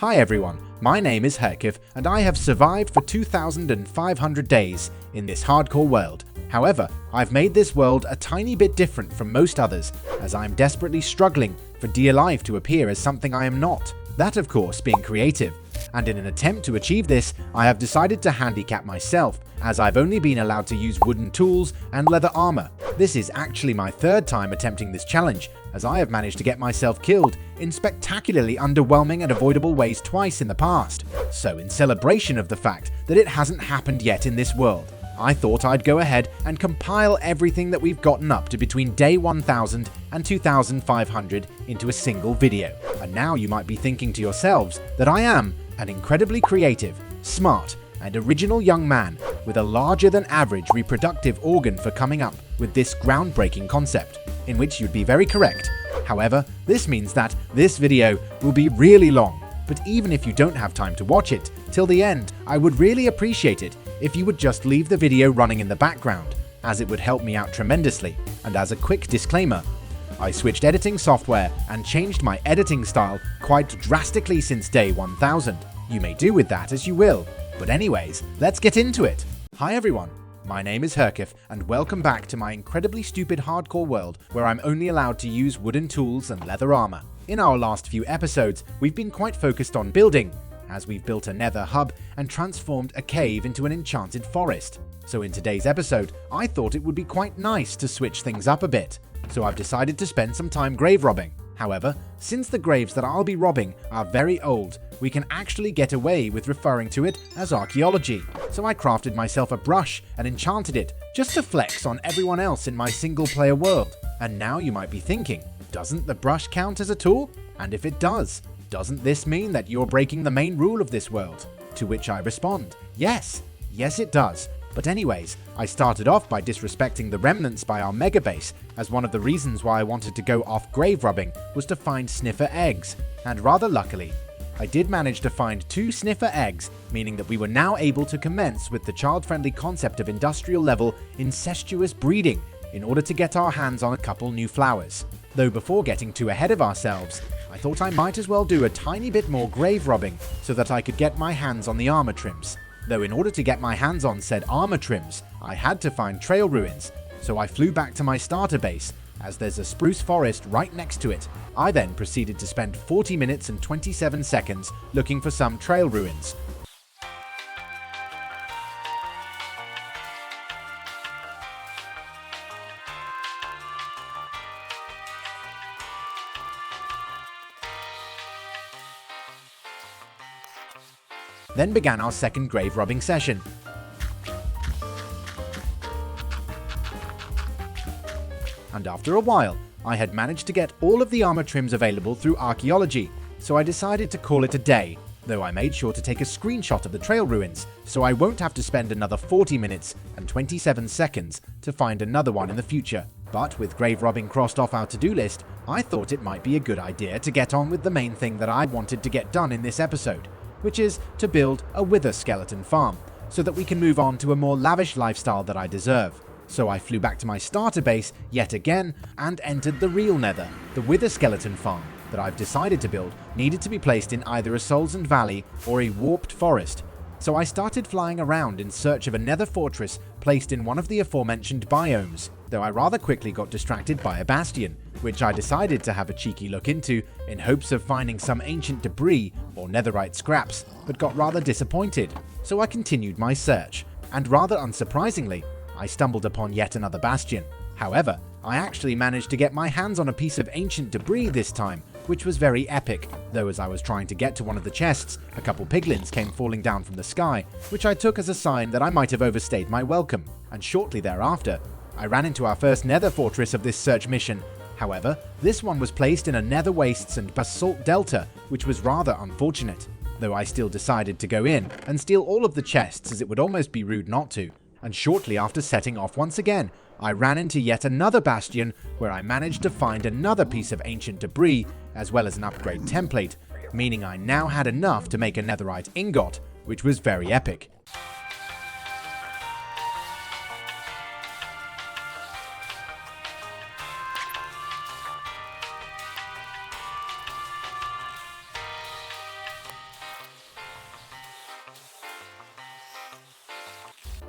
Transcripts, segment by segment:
Hi everyone, my name is Herkif and I have survived for 2,500 days in this hardcore world. However, I've made this world a tiny bit different from most others, as I'm desperately struggling for dear life to appear as something I am not. That of course being creative. And in an attempt to achieve this, I have decided to handicap myself, as I've only been allowed to use wooden tools and leather armor. This is actually my third time attempting this challenge, as I have managed to get myself killed in spectacularly underwhelming and avoidable ways twice in the past. So in celebration of the fact that it hasn't happened yet in this world, I thought I'd go ahead and compile everything that we've gotten up to between day 1000 and 2500 into a single video. And now you might be thinking to yourselves that I am an incredibly creative, smart, and original young man with a larger than average reproductive organ for coming up with this groundbreaking concept, in which you'd be very correct. However, this means that this video will be really long, but even if you don't have time to watch it till the end, I would really appreciate it if you would just leave the video running in the background, as it would help me out tremendously. And as a quick disclaimer, I switched editing software and changed my editing style quite drastically since day 1000. You may do with that as you will, but anyways, let's get into it. Hi everyone, my name is Herkif and welcome back to my incredibly stupid hardcore world where I'm only allowed to use wooden tools and leather armor. In our last few episodes, we've been quite focused on building, as we've built a nether hub and transformed a cave into an enchanted forest. So in today's episode, I thought it would be quite nice to switch things up a bit. So I've decided to spend some time grave robbing. However, since the graves that I'll be robbing are very old, we can actually get away with referring to it as archaeology. So I crafted myself a brush and enchanted it just to flex on everyone else in my single player world. And now you might be thinking, doesn't the brush count as a tool? And if it does, doesn't this mean that you're breaking the main rule of this world? To which I respond, yes it does. But anyways, I started off by disrespecting the remnants by our mega base, as one of the reasons why I wanted to go off grave robbing was to find sniffer eggs, and rather luckily, I did manage to find 2 sniffer eggs, meaning that we were now able to commence with the child-friendly concept of industrial level incestuous breeding in order to get our hands on a couple new flowers. Though before getting too ahead of ourselves, I thought I might as well do a tiny bit more grave robbing so that I could get my hands on the armor trims. Though in order to get my hands on said armor trims, I had to find trail ruins, so I flew back to my starter base, as there's a spruce forest right next to it. I then proceeded to spend 40 minutes and 27 seconds looking for some trail ruins. Then began our second grave robbing session. And after a while, I had managed to get all of the armor trims available through archaeology, so I decided to call it a day, though I made sure to take a screenshot of the trail ruins, so I won't have to spend another 40 minutes and 27 seconds to find another one in the future. But with grave robbing crossed off our to-do list, I thought it might be a good idea to get on with the main thing that I wanted to get done in this episode, which is to build a wither skeleton farm, so that we can move on to a more lavish lifestyle that I deserve. So I flew back to my starter base yet again and entered the real nether. The wither skeleton farm that I've decided to build needed to be placed in either a Solzend Valley or a warped forest. So I started flying around in search of a nether fortress placed in one of the aforementioned biomes, though I rather quickly got distracted by a bastion, which I decided to have a cheeky look into in hopes of finding some ancient debris or netherite scraps, but got rather disappointed. So I continued my search, and rather unsurprisingly, I stumbled upon yet another bastion. However, I actually managed to get my hands on a piece of ancient debris this time, which was very epic, though as I was trying to get to one of the chests, a couple piglins came falling down from the sky, which I took as a sign that I might have overstayed my welcome, and shortly thereafter, I ran into our first nether fortress of this search mission. However, this one was placed in a nether wastes and basalt delta, which was rather unfortunate, though I still decided to go in and steal all of the chests, as it would almost be rude not to. And shortly after setting off once again, I ran into yet another bastion where I managed to find another piece of ancient debris as well as an upgrade template, meaning I now had enough to make a netherite ingot, which was very epic.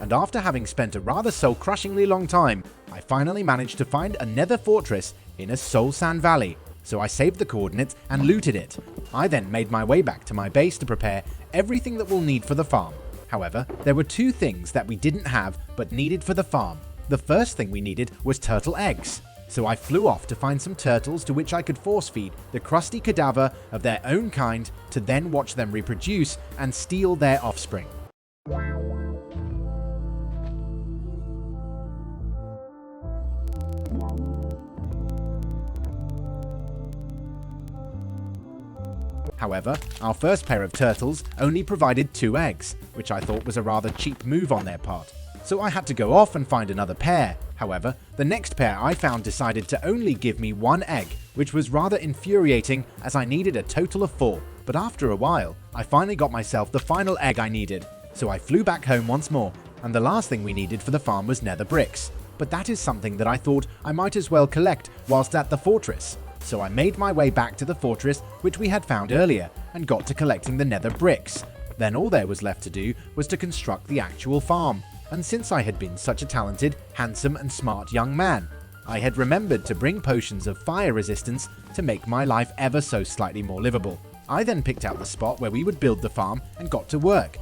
and after having spent a rather soul-crushingly long time, I finally managed to find a nether fortress in a soul sand valley, so I saved the coordinates and looted it. I then made my way back to my base to prepare everything that we'll need for the farm. However, there were two things that we didn't have but needed for the farm. The first thing we needed was turtle eggs, so I flew off to find some turtles to which I could force feed the crusty cadaver of their own kind to then watch them reproduce and steal their offspring. However, our first pair of turtles only provided 2 eggs, which I thought was a rather cheap move on their part, so I had to go off and find another pair. However, the next pair I found decided to only give me 1 egg, which was rather infuriating as I needed a total of 4, but after a while, I finally got myself the final egg I needed, so I flew back home once more, and the last thing we needed for the farm was nether bricks, but that is something that I thought I might as well collect whilst at the fortress. So I made my way back to the fortress which we had found earlier and got to collecting the nether bricks. Then all there was left to do was to construct the actual farm, and since I had been such a talented, handsome and smart young man, I had remembered to bring potions of fire resistance to make my life ever so slightly more livable. I then picked out the spot where we would build the farm and got to work.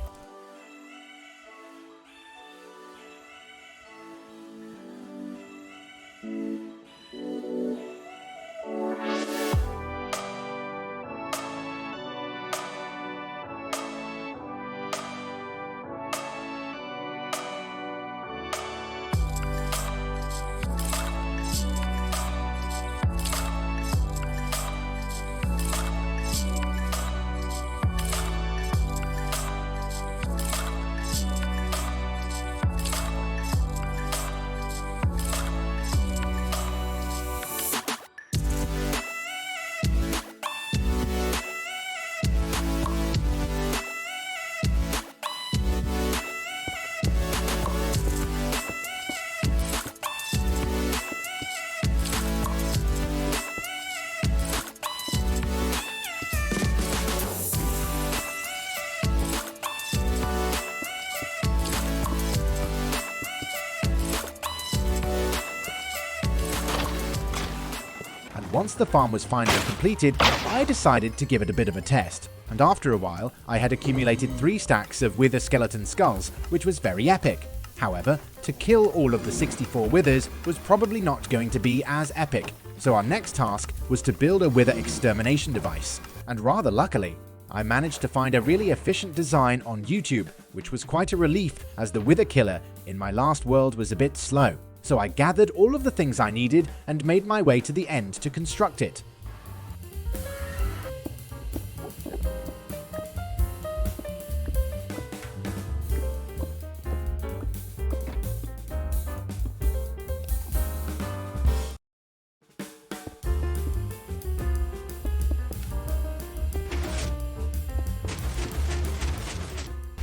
Once the farm was finally completed, I decided to give it a bit of a test, and after a while I had accumulated 3 stacks of wither skeleton skulls, which was very epic. However, to kill all of the 64 withers was probably not going to be as epic, so our next task was to build a wither extermination device, and rather luckily, I managed to find a really efficient design on YouTube, which was quite a relief as the wither killer in my last world was a bit slow. So I gathered all of the things I needed and made my way to the end to construct it.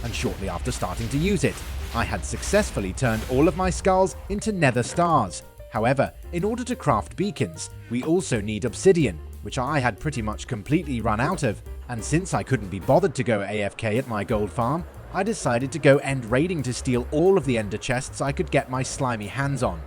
And shortly after starting to use it, I had successfully turned all of my skulls into nether stars. However, in order to craft beacons, we also need obsidian, which I had pretty much completely run out of, and since I couldn't be bothered to go AFK at my gold farm, I decided to go end raiding to steal all of the ender chests I could get my slimy hands on.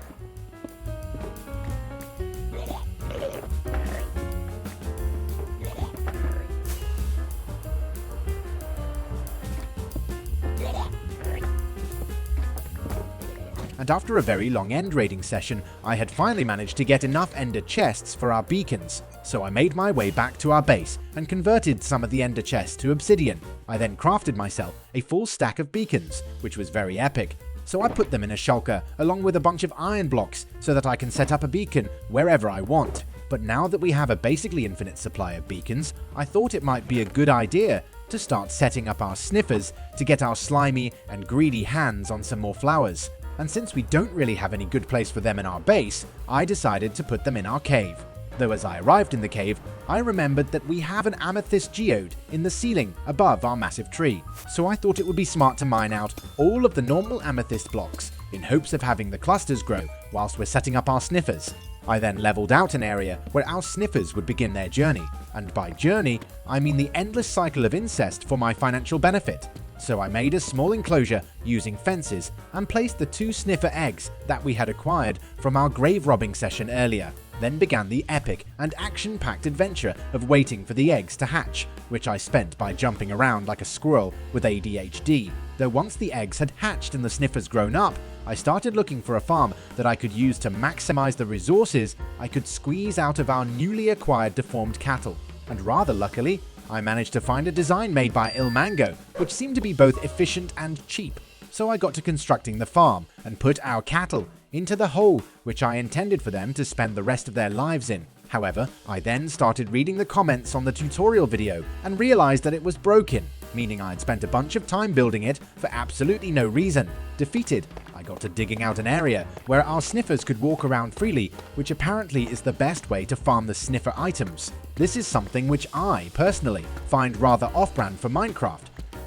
And after a very long end raiding session, I had finally managed to get enough ender chests for our beacons, so I made my way back to our base and converted some of the ender chests to obsidian. I then crafted myself a full stack of beacons, which was very epic, so I put them in a shulker along with a bunch of iron blocks so that I can set up a beacon wherever I want. But now that we have a basically infinite supply of beacons, I thought it might be a good idea to start setting up our sniffers to get our slimy and greedy hands on some more flowers. And since we don't really have any good place for them in our base, I decided to put them in our cave. Though as I arrived in the cave, I remembered that we have an amethyst geode in the ceiling above our massive tree, so I thought it would be smart to mine out all of the normal amethyst blocks in hopes of having the clusters grow whilst we're setting up our sniffers. I then leveled out an area where our sniffers would begin their journey, and by journey, I mean the endless cycle of incest for my financial benefit. So I made a small enclosure using fences and placed the 2 sniffer eggs that we had acquired from our grave robbing session earlier. Then began the epic and action-packed adventure of waiting for the eggs to hatch, which I spent by jumping around like a squirrel with ADHD. Though once the eggs had hatched and the sniffers grown up, I started looking for a farm that I could use to maximize the resources I could squeeze out of our newly acquired deformed cattle. And rather luckily, I managed to find a design made by Ilmango, which seemed to be both efficient and cheap. So I got to constructing the farm and put our cattle into the hole which I intended for them to spend the rest of their lives in. However, I then started reading the comments on the tutorial video and realized that it was broken, meaning I'd spent a bunch of time building it for absolutely no reason. Defeated, I got to digging out an area where our sniffers could walk around freely, which apparently is the best way to farm the sniffer items. This is something which I, personally, find rather off-brand for Minecraft,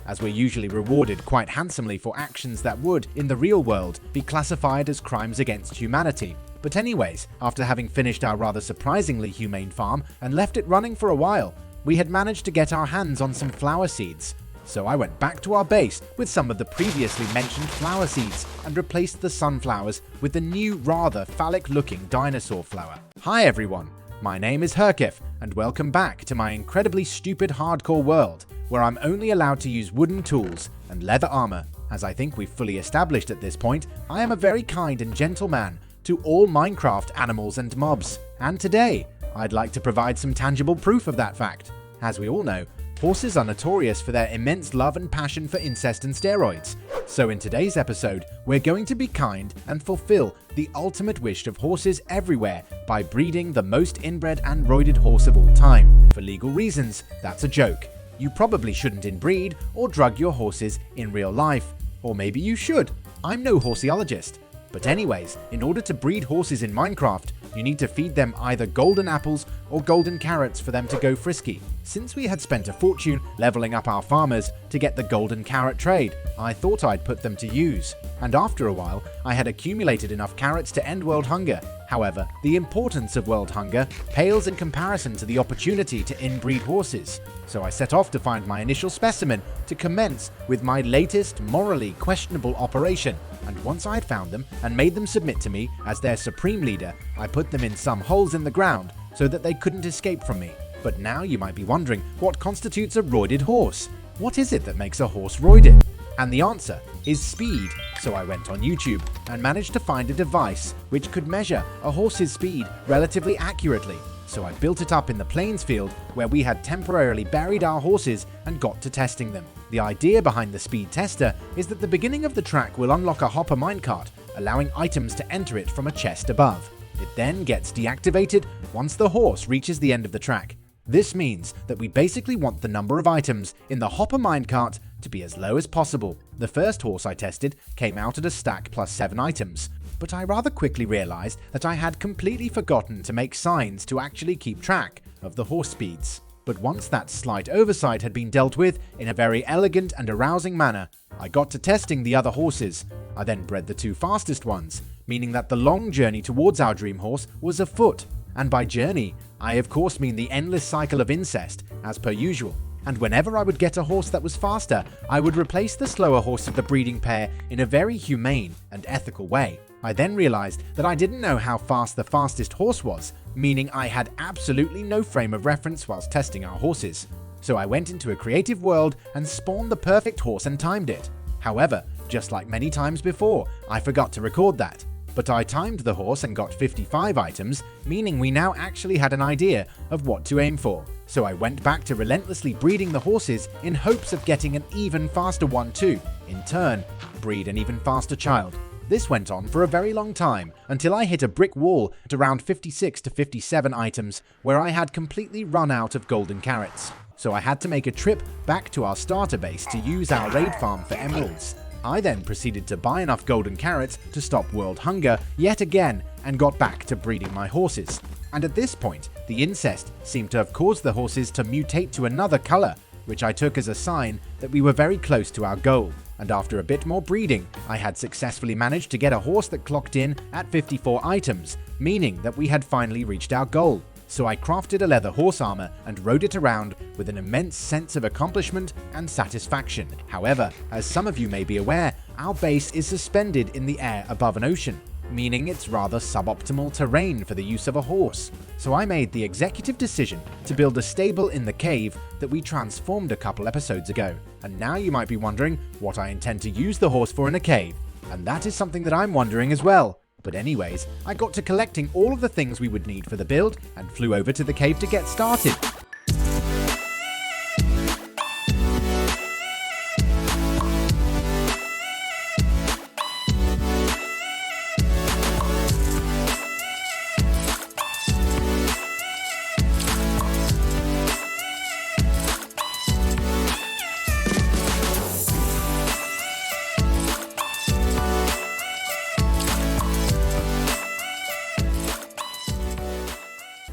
as we're usually rewarded quite handsomely for actions that would, in the real world, be classified as crimes against humanity. But anyways, after having finished our rather surprisingly humane farm and left it running for a while, we had managed to get our hands on some flower seeds. So I went back to our base with some of the previously mentioned flower seeds and replaced the sunflowers with the new rather phallic-looking dinosaur flower. Hi everyone, my name is Herkif and welcome back to my incredibly stupid hardcore world, where I'm only allowed to use wooden tools and leather armor. As I think we've fully established at this point, I am a very kind and gentle man to all Minecraft animals and mobs, and today I'd like to provide some tangible proof of that fact. As we all know, horses are notorious for their immense love and passion for incest and steroids. So in today's episode, we're going to be kind and fulfill the ultimate wish of horses everywhere by breeding the most inbred and roided horse of all time. For legal reasons, that's a joke. You probably shouldn't inbreed or drug your horses in real life. Or maybe you should. I'm no horseologist. But anyways, in order to breed horses in Minecraft, you need to feed them either golden apples or golden carrots for them to go frisky. Since we had spent a fortune leveling up our farmers to get the golden carrot trade, I thought I'd put them to use. And after a while, I had accumulated enough carrots to end world hunger. However, the importance of world hunger pales in comparison to the opportunity to inbreed horses. So I set off to find my initial specimen to commence with my latest morally questionable operation. And once I'd found them and made them submit to me as their supreme leader, I put them in some holes in the ground so that they couldn't escape from me. But now you might be wondering, what constitutes a roided horse? What is it that makes a horse roided? And the answer is speed. So I went on YouTube and managed to find a device which could measure a horse's speed relatively accurately. So I built it up in the plains field where we had temporarily buried our horses and got to testing them. The idea behind the speed tester is that the beginning of the track will unlock a hopper minecart, allowing items to enter it from a chest above. It then gets deactivated once the horse reaches the end of the track. This means that we basically want the number of items in the hopper minecart to be as low as possible. The first horse I tested came out at a stack plus 7 items, but I rather quickly realized that I had completely forgotten to make signs to actually keep track of the horse speeds. But once that slight oversight had been dealt with in a very elegant and arousing manner, I got to testing the other horses. I then bred the 2 fastest ones, meaning that the long journey towards our dream horse was afoot. And by journey, I of course mean the endless cycle of incest, as per usual. And whenever I would get a horse that was faster, I would replace the slower horse of the breeding pair in a very humane and ethical way. I then realized that I didn't know how fast the fastest horse was, meaning I had absolutely no frame of reference whilst testing our horses. So I went into a creative world and spawned the perfect horse and timed it. However, just like many times before, I forgot to record that. But I timed the horse and got 55 items, meaning we now actually had an idea of what to aim for. So I went back to relentlessly breeding the horses in hopes of getting an even faster one to, in turn, breed an even faster child. This went on for a very long time, until I hit a brick wall at around 56 to 57 items, where I had completely run out of golden carrots. So I had to make a trip back to our starter base to use our raid farm for emeralds. I then proceeded to buy enough golden carrots to stop world hunger yet again and got back to breeding my horses. And at this point, the incest seemed to have caused the horses to mutate to another color, which I took as a sign that we were very close to our goal. And after a bit more breeding, I had successfully managed to get a horse that clocked in at 54 items, meaning that we had finally reached our goal. so I crafted a leather horse armor and rode it around with an immense sense of accomplishment and satisfaction. However, as some of you may be aware, our base is suspended in the air above an ocean, meaning it's rather suboptimal terrain for the use of a horse. So I made the executive decision to build a stable in the cave that we transformed a couple episodes ago. And now you might be wondering what I intend to use the horse for in a cave, and that is something that I'm wondering as well. But anyways, I got to collecting all of the things we would need for the build and flew over to the cave to get started.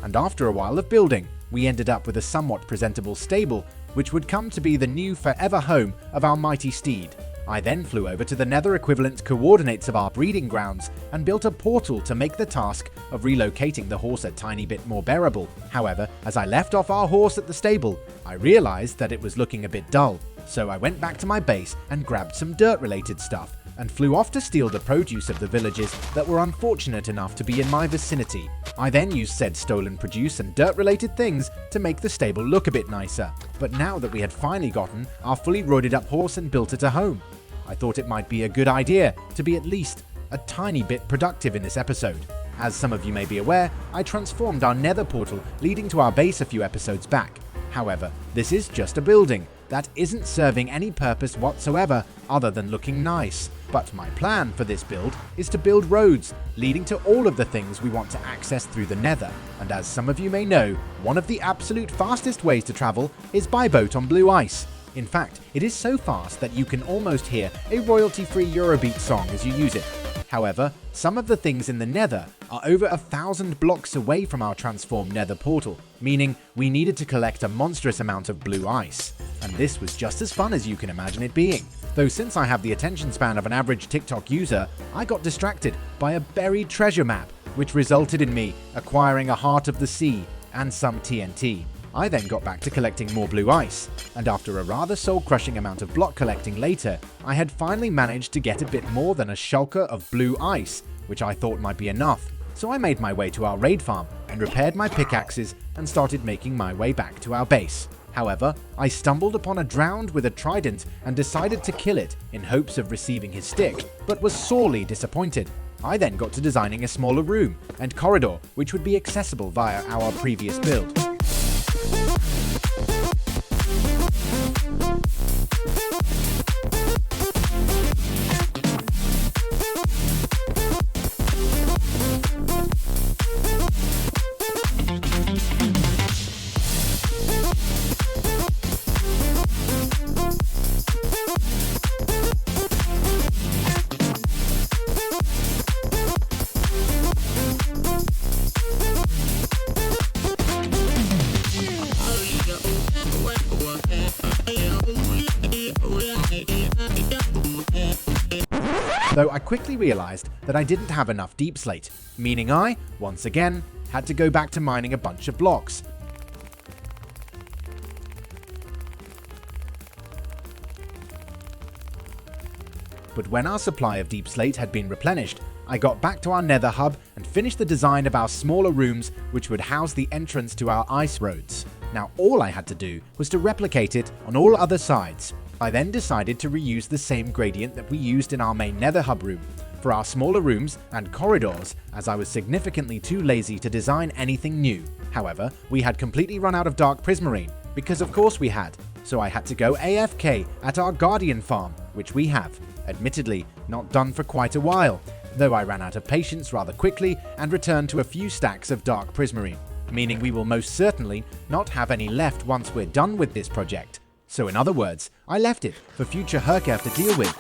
And after a while of building, we ended up with a somewhat presentable stable, which would come to be the new forever home of our mighty steed. I then flew over to the nether equivalent coordinates of our breeding grounds and built a portal to make the task of relocating the horse a tiny bit more bearable. However, as I left off our horse at the stable, I realized that it was looking a bit dull, so I went back to my base and grabbed some dirt-related stuff, and flew off to steal the produce of the villagers that were unfortunate enough to be in my vicinity. I then used said stolen produce and dirt-related things to make the stable look a bit nicer. But now that we had finally gotten our fully roided up horse and built it a home, I thought it might be a good idea to be at least a tiny bit productive in this episode. As some of you may be aware, I transformed our nether portal leading to our base a few episodes back. However, this is just a building that isn't serving any purpose whatsoever other than looking nice. But my plan for this build is to build roads leading to all of the things we want to access through the nether. And as some of you may know, one of the absolute fastest ways to travel is by boat on blue ice. In fact, it is so fast that you can almost hear a royalty-free Eurobeat song as you use it. However, some of the things in the nether are over 1,000 blocks away from our transformed nether portal, meaning we needed to collect a monstrous amount of blue ice. And this was just as fun as you can imagine it being. Though since I have the attention span of an average TikTok user, I got distracted by a buried treasure map, which resulted in me acquiring a heart of the sea and some TNT. I then got back to collecting more blue ice, and after a rather soul-crushing amount of block collecting later, I had finally managed to get a bit more than a shulker of blue ice, which I thought might be enough. So I made my way to our raid farm and repaired my pickaxes and started making my way back to our base. However, I stumbled upon a drowned with a trident and decided to kill it in hopes of receiving his stick, but was sorely disappointed. I then got to designing a smaller room and corridor which would be accessible via our previous build. Though I quickly realized that I didn't have enough deep slate, meaning I, once again, had to go back to mining a bunch of blocks. But when our supply of deep slate had been replenished, I got back to our nether hub and finished the design of our smaller rooms which would house the entrance to our ice roads. Now all I had to do was to replicate it on all other sides. I then decided to reuse the same gradient that we used in our main nether hub room for our smaller rooms and corridors, as I was significantly too lazy to design anything new. However, we had completely run out of dark prismarine, because of course we had, so I had to go AFK at our guardian farm, which we have, admittedly not done for quite a while, though I ran out of patience rather quickly and returned to a few stacks of dark prismarine, meaning we will most certainly not have any left once we're done with this project. So in other words, I left it for future Herkev to deal with.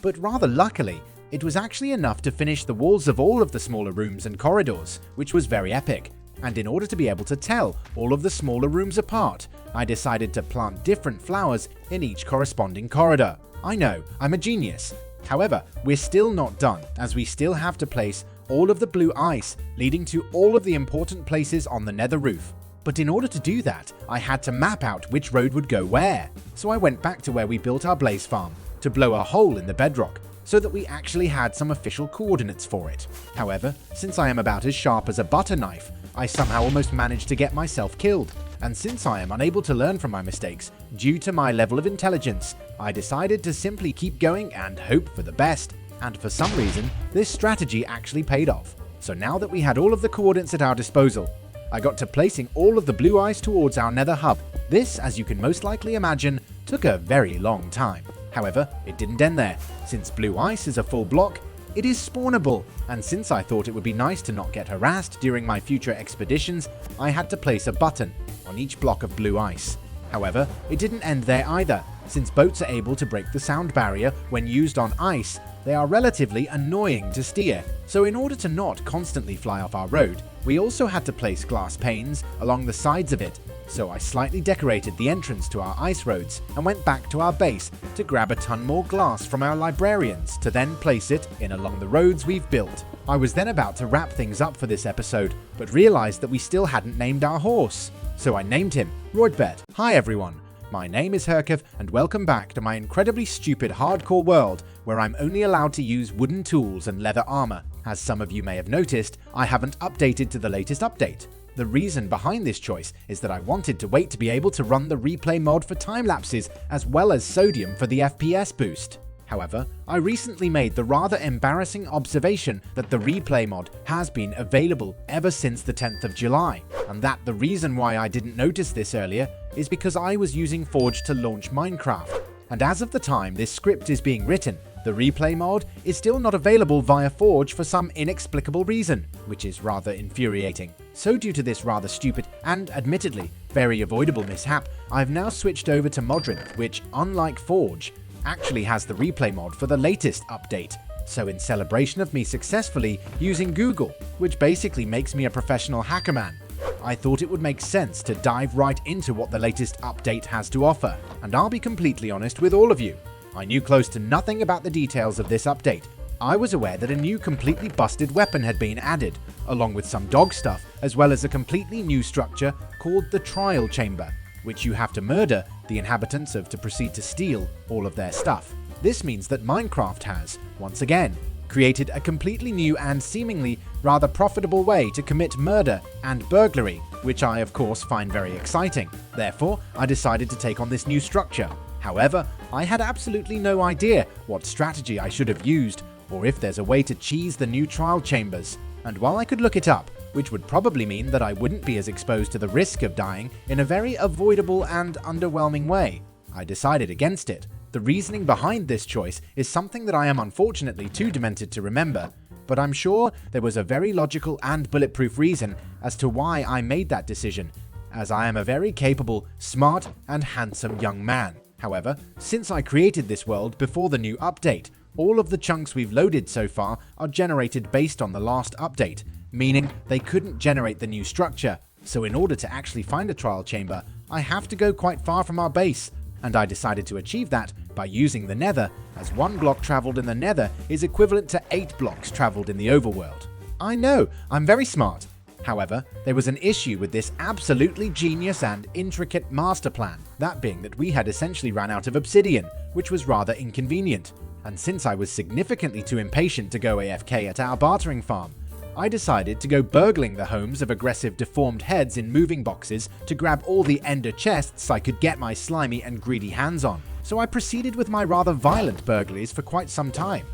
But rather luckily, It was actually enough to finish the walls of all of the smaller rooms and corridors, which was very epic. And in order to be able to tell all of the smaller rooms apart, I decided to plant different flowers in each corresponding corridor. I know, I'm a genius. However, we're still not done, as we still have to place all of the blue ice leading to all of the important places on the nether roof. But in order to do that, I had to map out which road would go where. So I went back to where we built our blaze farm to blow a hole in the bedrock so that we actually had some official coordinates for it. However, since I am about as sharp as a butter knife, I somehow almost managed to get myself killed. And since I am unable to learn from my mistakes due to my level of intelligence, I decided to simply keep going and hope for the best. And for some reason, this strategy actually paid off. So now that we had all of the coordinates at our disposal, I got to placing all of the blue ice towards our nether hub. This, as you can most likely imagine, took a very long time. However, it didn't end there. Since blue ice is a full block, it is spawnable, and since I thought it would be nice to not get harassed during my future expeditions, I had to place a button on each block of blue ice. However, it didn't end there either. Since boats are able to break the sound barrier when used on ice, they are relatively annoying to steer. So in order to not constantly fly off our road, we also had to place glass panes along the sides of it. So I slightly decorated the entrance to our ice roads and went back to our base to grab a ton more glass from our librarians to then place it in along the roads we've built. I was then about to wrap things up for this episode, but realized that we still hadn't named our horse. So I named him Rydbert. Hi everyone, my name is Herkef and welcome back to my incredibly stupid hardcore world where I'm only allowed to use wooden tools and leather armor. As some of you may have noticed, I haven't updated to the latest update. The reason behind this choice is that I wanted to wait to be able to run the replay mod for time lapses as well as sodium for the FPS boost. However, I recently made the rather embarrassing observation that the replay mod has been available ever since the 10th of July, and that the reason why I didn't notice this earlier is because I was using Forge to launch Minecraft, and as of the time this script is being written, the replay mod is still not available via Forge for some inexplicable reason, which is rather infuriating. So due to this rather stupid and admittedly very avoidable mishap, I've now switched over to Modrinth, which, unlike Forge, actually has the replay mod for the latest update. So in celebration of me successfully using Google, which basically makes me a professional hacker man, I thought it would make sense to dive right into what the latest update has to offer. And I'll be completely honest with all of you, I knew close to nothing about the details of this update. I was aware that a new completely busted weapon had been added, along with some dog stuff, as well as a completely new structure called the Trial Chamber, which you have to murder the inhabitants of to proceed to steal all of their stuff. This means that Minecraft has, once again, created a completely new and seemingly rather profitable way to commit murder and burglary, which I of course find very exciting. Therefore, I decided to take on this new structure. However, I had absolutely no idea what strategy I should have used, or if there's a way to cheese the new trial chambers. And while I could look it up, which would probably mean that I wouldn't be as exposed to the risk of dying in a very avoidable and underwhelming way, I decided against it. The reasoning behind this choice is something that I am unfortunately too demented to remember, but I'm sure there was a very logical and bulletproof reason as to why I made that decision, as I am a very capable, smart, and handsome young man. However, since I created this world before the new update, all of the chunks we've loaded so far are generated based on the last update, meaning they couldn't generate the new structure. So in order to actually find a trial chamber, I have to go quite far from our base, and I decided to achieve that by using the nether, as 1 block traveled in the nether is equivalent to 8 blocks traveled in the overworld. I know, I'm very smart. However, there was an issue with this absolutely genius and intricate master plan, that being that we had essentially ran out of obsidian, which was rather inconvenient. And since I was significantly too impatient to go AFK at our bartering farm, I decided to go burgling the homes of aggressive deformed heads in moving boxes to grab all the ender chests I could get my slimy and greedy hands on. So I proceeded with my rather violent burglaries for quite some time.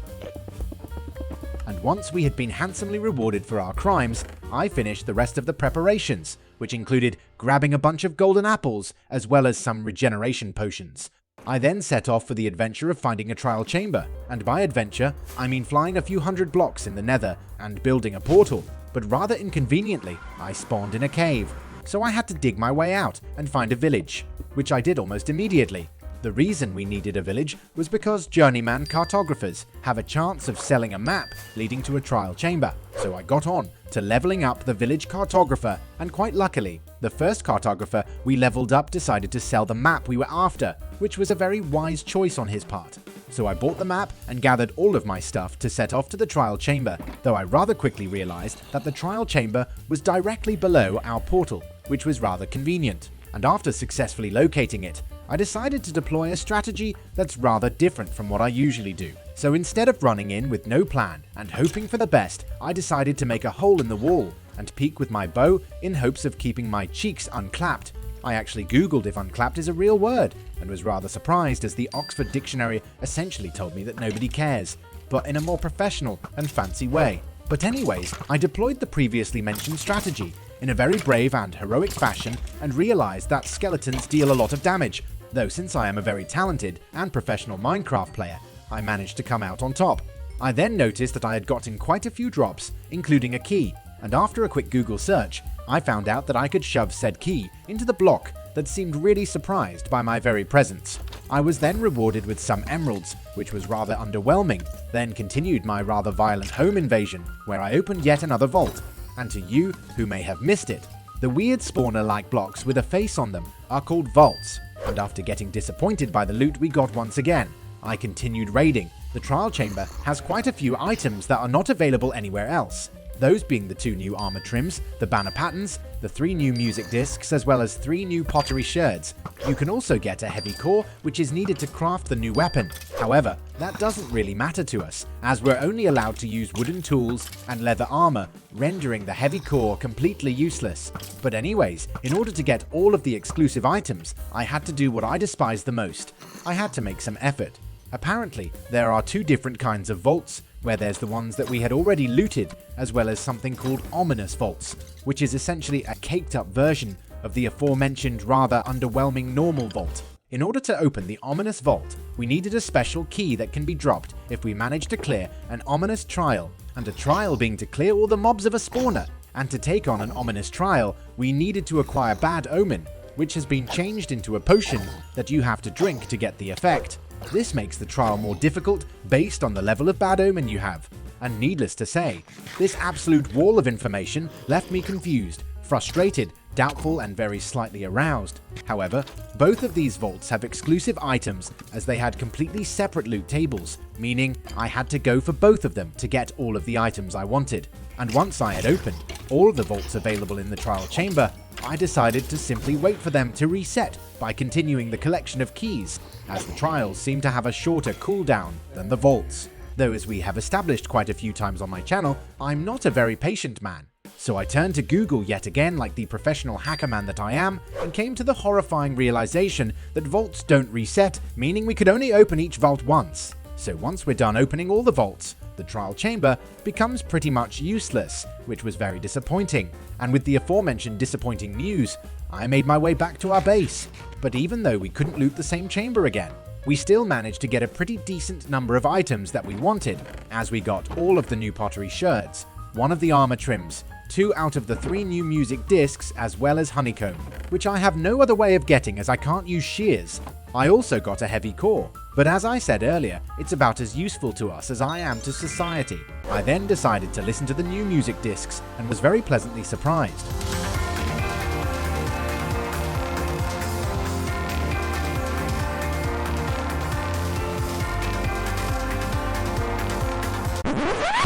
And once we had been handsomely rewarded for our crimes, I finished the rest of the preparations, which included grabbing a bunch of golden apples as well as some regeneration potions. I then set off for the adventure of finding a trial chamber, and by adventure, I mean flying a few hundred blocks in the nether and building a portal, but rather inconveniently, I spawned in a cave, so I had to dig my way out and find a village, which I did almost immediately. The reason we needed a village was because journeyman cartographers have a chance of selling a map leading to a trial chamber, so I got on to leveling up the village cartographer, and quite luckily, the first cartographer we leveled up decided to sell the map we were after, which was a very wise choice on his part. So I bought the map and gathered all of my stuff to set off to the trial chamber, though I rather quickly realized that the trial chamber was directly below our portal, which was rather convenient. And after successfully locating it, I decided to deploy a strategy that's rather different from what I usually do. So instead of running in with no plan and hoping for the best, I decided to make a hole in the wall and peek with my bow in hopes of keeping my cheeks unclapped. I actually googled if unclapped is a real word and was rather surprised as the Oxford Dictionary essentially told me that nobody cares, but in a more professional and fancy way. But anyways, I deployed the previously mentioned strategy in a very brave and heroic fashion and realized that skeletons deal a lot of damage, though since I am a very talented and professional Minecraft player, I managed to come out on top. I then noticed that I had gotten quite a few drops, including a key, and after a quick Google search, I found out that I could shove said key into the block that seemed really surprised by my very presence. I was then rewarded with some emeralds, which was rather underwhelming, then continued my rather violent home invasion, where I opened yet another vault. And to you who may have missed it, the weird spawner-like blocks with a face on them are called vaults, and after getting disappointed by the loot we got once again, I continued raiding. The trial chamber has quite a few items that are not available anywhere else, those being the 2 new armor trims, the banner patterns, the 3 new music discs, as well as 3 new pottery sherds. You can also get a heavy core, which is needed to craft the new weapon. However, that doesn't really matter to us, as we're only allowed to use wooden tools and leather armor, rendering the heavy core completely useless. But anyways, in order to get all of the exclusive items, I had to do what I despise the most. I had to make some effort. Apparently, there are 2 different kinds of vaults, where there's the ones that we had already looted, as well as something called ominous vaults, which is essentially a caked up version of the aforementioned rather underwhelming normal vault. In order to open the ominous vault, we needed a special key that can be dropped if we manage to clear an ominous trial, and a trial being to clear all the mobs of a spawner, and to take on an ominous trial, we needed to acquire Bad Omen, which has been changed into a potion that you have to drink to get the effect. This makes the trial more difficult based on the level of Bad Omen you have, and needless to say, this absolute wall of information left me confused, frustrated, doubtful, and very slightly aroused. However, both of these vaults have exclusive items as they had completely separate loot tables, meaning I had to go for both of them to get all of the items I wanted. And once I had opened all of the vaults available in the trial chamber, I decided to simply wait for them to reset by continuing the collection of keys, as the trials seem to have a shorter cooldown than the vaults. Though as we have established quite a few times on my channel, I'm not a very patient man. So I turned to Google yet again like the professional hacker man that I am, and came to the horrifying realization that vaults don't reset, meaning we could only open each vault once. So once we're done opening all the vaults, the trial chamber becomes pretty much useless, which was very disappointing. And with the aforementioned disappointing news, I made my way back to our base. But even though we couldn't loot the same chamber again, we still managed to get a pretty decent number of items that we wanted, as we got all of the new pottery sherds, 1 of the armor trims, 2 out of the 3 new music discs, as well as honeycomb, which I have no other way of getting as I can't use shears. I also got a heavy core, but as I said earlier, it's about as useful to us as I am to society. I then decided to listen to the new music discs and was very pleasantly surprised.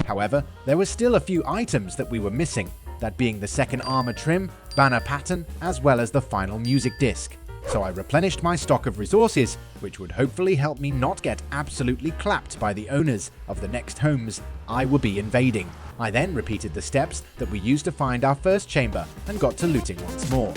However, there were still a few items that we were missing, that being the second armor trim, banner pattern, as well as the final music disc. So I replenished my stock of resources, which would hopefully help me not get absolutely clapped by the owners of the next homes I will be invading. I then repeated the steps that we used to find our first chamber and got to looting once more.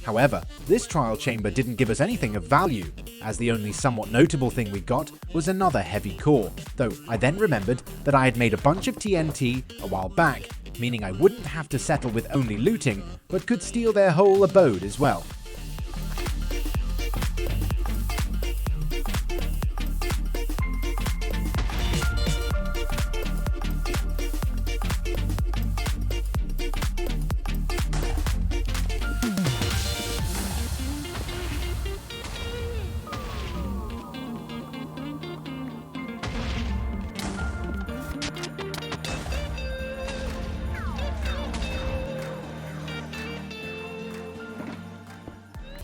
However, this trial chamber didn't give us anything of value, as the only somewhat notable thing we got was another heavy core, though I then remembered that I had made a bunch of TNT a while back, meaning I wouldn't have to settle with only looting, but could steal their whole abode as well.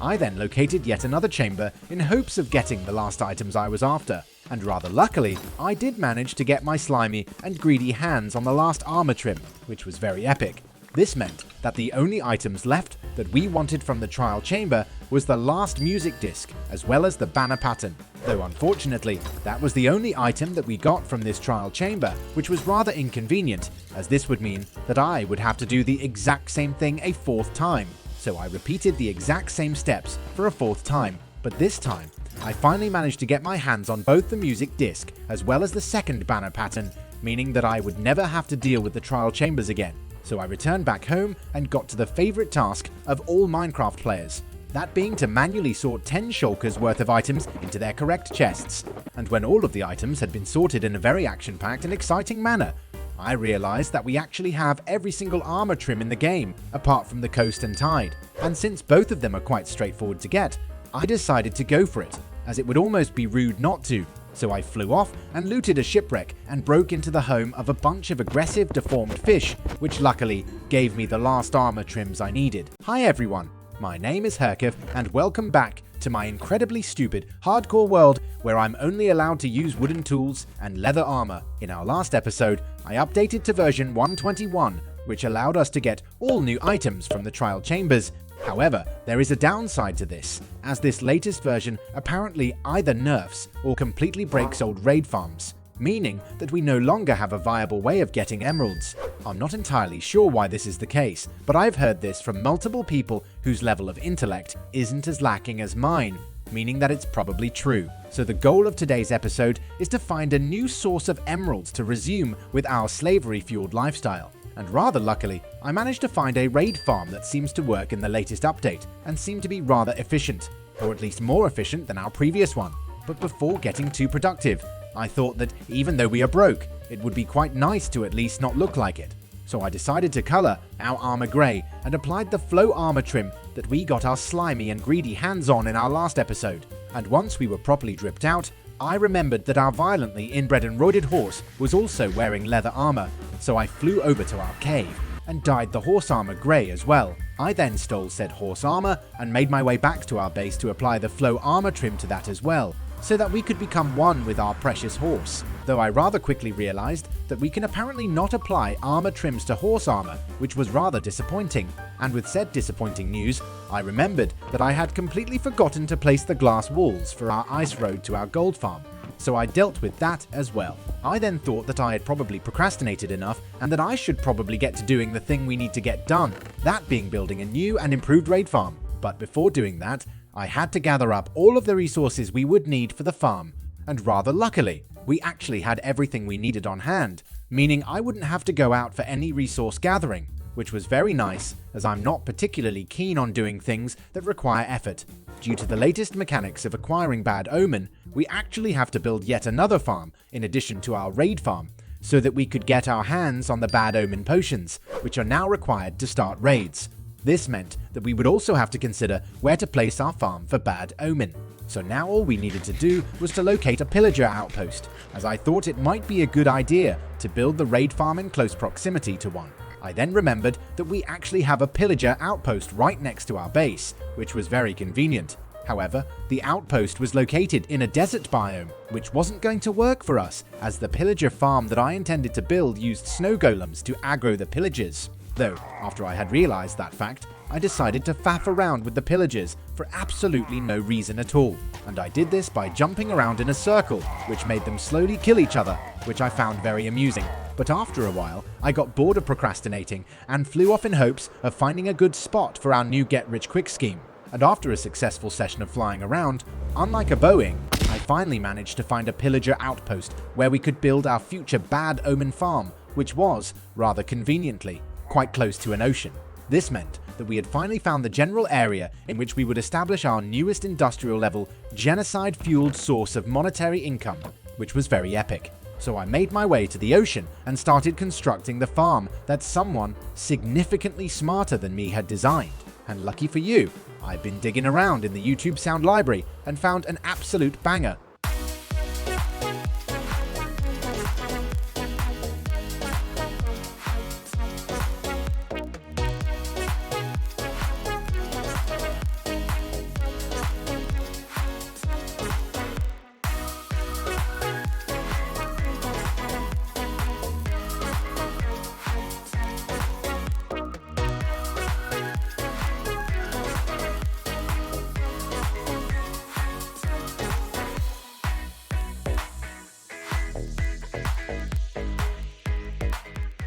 I then located yet another chamber in hopes of getting the last items I was after, and rather luckily, I did manage to get my slimy and greedy hands on the last armor trim, which was very epic. This meant that the only items left that we wanted from the trial chamber was the last music disc, as well as the banner pattern, though unfortunately, that was the only item that we got from this trial chamber, which was rather inconvenient, as this would mean that I would have to do the exact same thing a fourth time. So I repeated the exact same steps for a fourth time, but this time, I finally managed to get my hands on both the music disc as well as the second banner pattern, meaning that I would never have to deal with the trial chambers again. So I returned back home and got to the favorite task of all Minecraft players, that being to manually sort 10 shulkers worth of items into their correct chests. And when all of the items had been sorted in a very action-packed and exciting manner, I realized that we actually have every single armor trim in the game, apart from the Coast and Tide, and since both of them are quite straightforward to get, I decided to go for it, as it would almost be rude not to. So I flew off and looted a shipwreck and broke into the home of a bunch of aggressive deformed fish, which luckily gave me the last armor trims I needed. Hi everyone, my name is Herkif and welcome back to my incredibly stupid hardcore world where I'm only allowed to use wooden tools and leather armor. In our last episode, I updated to version 121, which allowed us to get all new items from the trial chambers. However, there is a downside to this, as this latest version apparently either nerfs or completely breaks old raid farms, meaning that we no longer have a viable way of getting emeralds. I'm not entirely sure why this is the case, but I've heard this from multiple people whose level of intellect isn't as lacking as mine, meaning that it's probably true. So the goal of today's episode is to find a new source of emeralds to resume with our slavery-fueled lifestyle. And rather luckily, I managed to find a raid farm that seems to work in the latest update and seemed to be rather efficient, or at least more efficient than our previous one. But before getting too productive, I thought that even though we are broke, it would be quite nice to at least not look like it. So I decided to color our armor grey and applied the flow armor trim that we got our slimy and greedy hands on in our last episode. And once we were properly dripped out, I remembered that our violently inbred and roided horse was also wearing leather armor, so I flew over to our cave and dyed the horse armor grey as well. I then stole said horse armor and made my way back to our base to apply the flow armor trim to that as well, so that we could become one with our precious horse, though I rather quickly realized that we can apparently not apply armor trims to horse armor, which was rather disappointing. And with said disappointing news, I remembered that I had completely forgotten to place the glass walls for our ice road to our gold farm, so I dealt with that as well. I then thought that I had probably procrastinated enough and that I should probably get to doing the thing we need to get done, that being building a new and improved raid farm. But before doing that, I had to gather up all of the resources we would need for the farm, and rather luckily, we actually had everything we needed on hand, meaning I wouldn't have to go out for any resource gathering, which was very nice as I'm not particularly keen on doing things that require effort. Due to the latest mechanics of acquiring Bad Omen, we actually have to build yet another farm in addition to our raid farm, so that we could get our hands on the Bad Omen potions, which are now required to start raids. This meant that we would also have to consider where to place our farm for Bad Omen. So now all we needed to do was to locate a pillager outpost, as I thought it might be a good idea to build the raid farm in close proximity to one. I then remembered that we actually have a pillager outpost right next to our base, which was very convenient. However, the outpost was located in a desert biome, which wasn't going to work for us, as the pillager farm that I intended to build used snow golems to aggro the pillagers. Though, after I had realized that fact, I decided to faff around with the pillagers for absolutely no reason at all, and I did this by jumping around in a circle, which made them slowly kill each other, which I found very amusing. But after a while, I got bored of procrastinating and flew off in hopes of finding a good spot for our new get-rich-quick scheme. and after a successful session of flying around, unlike a Boeing, I finally managed to find a pillager outpost where we could build our future Bad Omen farm, which was, rather conveniently, quite close to an ocean. This meant that we had finally found the general area in which we would establish our newest industrial level, genocide-fueled source of monetary income, which was very epic. So I made my way to the ocean and started constructing the farm that someone significantly smarter than me had designed. And lucky for you, I've been digging around in the YouTube sound library and found an absolute banger.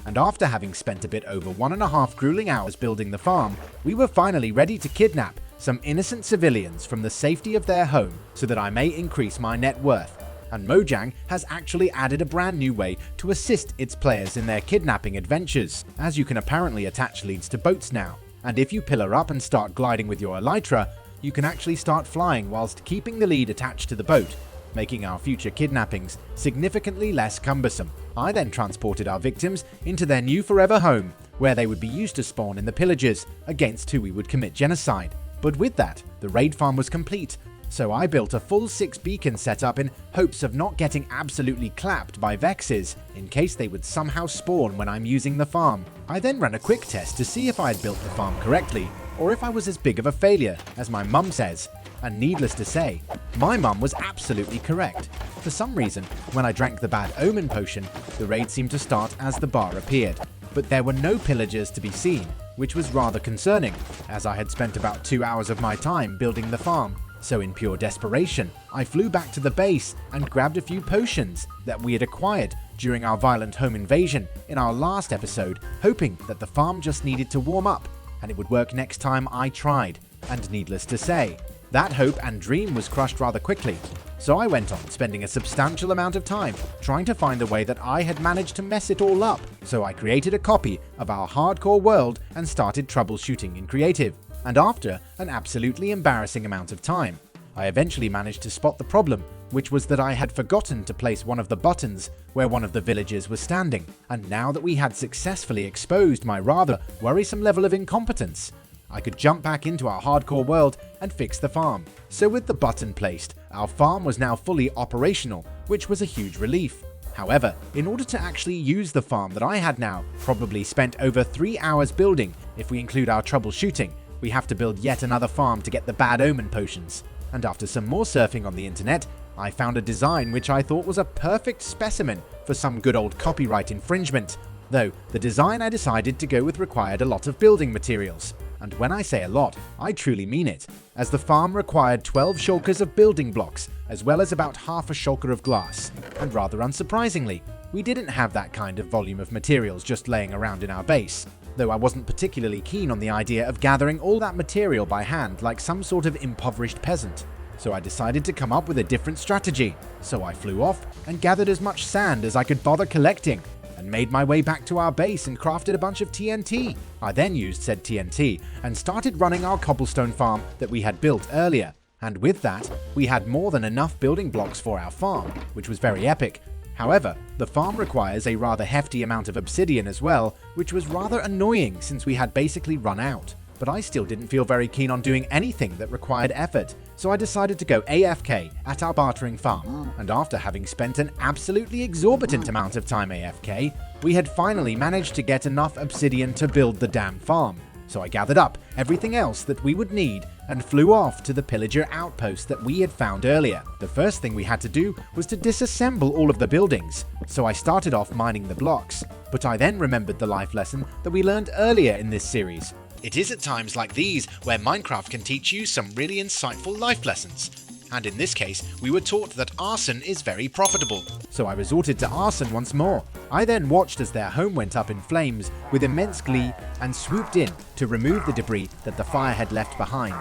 And after having spent a bit over 1.5 grueling hours building the farm, we were finally ready to kidnap some innocent civilians from the safety of their home so that I may increase my net worth. And Mojang has actually added a brand new way to assist its players in their kidnapping adventures, as you can apparently attach leads to boats now. And if you pillar up and start gliding with your elytra, you can actually start flying whilst keeping the lead attached to the boat, making our future kidnappings significantly less cumbersome. I then transported our victims into their new forever home, where they would be used to spawn in the pillagers against who we would commit genocide. But with that, the raid farm was complete, so I built a full 6 beacon setup in hopes of not getting absolutely clapped by Vexes in case they would somehow spawn when I'm using the farm. I then ran a quick test to see if I had built the farm correctly, or if I was as big of a failure as my mum says. And needless to say, my mum was absolutely correct. For some reason, when I drank the Bad Omen potion, the raid seemed to start as the bar appeared. But there were no pillagers to be seen, which was rather concerning, as I had spent about 2 hours of my time building the farm. So in pure desperation, I flew back to the base and grabbed a few potions that we had acquired during our violent home invasion in our last episode, hoping that the farm just needed to warm up and it would work next time I tried. And needless to say, that hope and dream was crushed rather quickly, so I went on spending a substantial amount of time trying to find the way that I had managed to mess it all up. So I created a copy of our hardcore world and started troubleshooting in creative. And after an absolutely embarrassing amount of time, I eventually managed to spot the problem, which was that I had forgotten to place one of the buttons where one of the villagers was standing. And now that we had successfully exposed my rather worrisome level of incompetence, I could jump back into our hardcore world and fix the farm. So with the button placed, our farm was now fully operational, which was a huge relief. However, in order to actually use the farm that I had now probably spent over 3 hours building, if we include our troubleshooting, we have to build yet another farm to get the Bad Omen potions. And after some more surfing on the internet, I found a design which I thought was a perfect specimen for some good old copyright infringement. Though, the design I decided to go with required a lot of building materials. And when I say a lot, I truly mean it, as the farm required 12 shulkers of building blocks, as well as about half a shulker of glass. And rather unsurprisingly, we didn't have that kind of volume of materials just laying around in our base, though I wasn't particularly keen on the idea of gathering all that material by hand like some sort of impoverished peasant. So I decided to come up with a different strategy. So I flew off and gathered as much sand as I could bother collecting, and made my way back to our base and crafted a bunch of TNT. I then used said TNT and started running our cobblestone farm that we had built earlier. And with that, we had more than enough building blocks for our farm, which was very epic. However, the farm requires a rather hefty amount of obsidian as well, which was rather annoying since we had basically run out. But I still didn't feel very keen on doing anything that required effort, so I decided to go AFK at our bartering farm. And after having spent an absolutely exorbitant amount of time AFK, we had finally managed to get enough obsidian to build the damn farm. So I gathered up everything else that we would need and flew off to the pillager outpost that we had found earlier. The first thing we had to do was to disassemble all of the buildings, so I started off mining the blocks. But I then remembered the life lesson that we learned earlier in this series. It is at times like these where Minecraft can teach you some really insightful life lessons. And in this case, we were taught that arson is very profitable. So I resorted to arson once more. I then watched as their home went up in flames with immense glee and swooped in to remove the debris that the fire had left behind.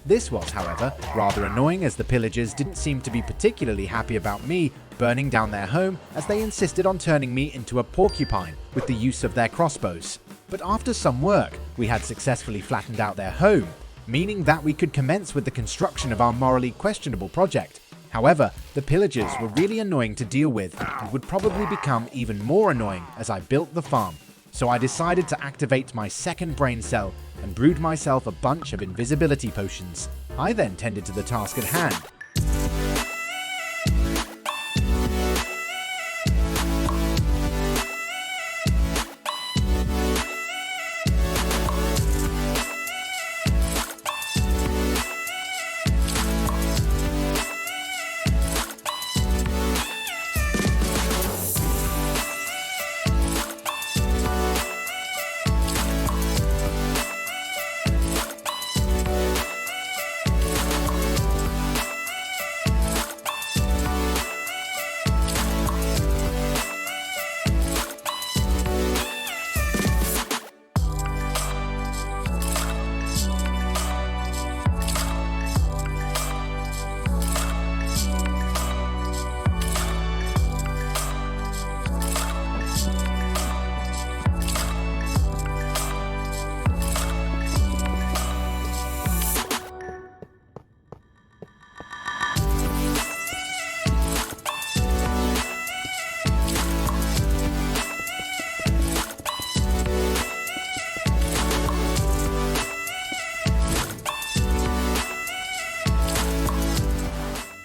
This was, however, rather annoying as the pillagers didn't seem to be particularly happy about me burning down their home, as they insisted on turning me into a porcupine with the use of their crossbows. But after some work, we had successfully flattened out their home, meaning that we could commence with the construction of our morally questionable project. However, the pillagers were really annoying to deal with and would probably become even more annoying as I built the farm. So I decided to activate my second brain cell and brewed myself a bunch of invisibility potions. I then tended to the task at hand.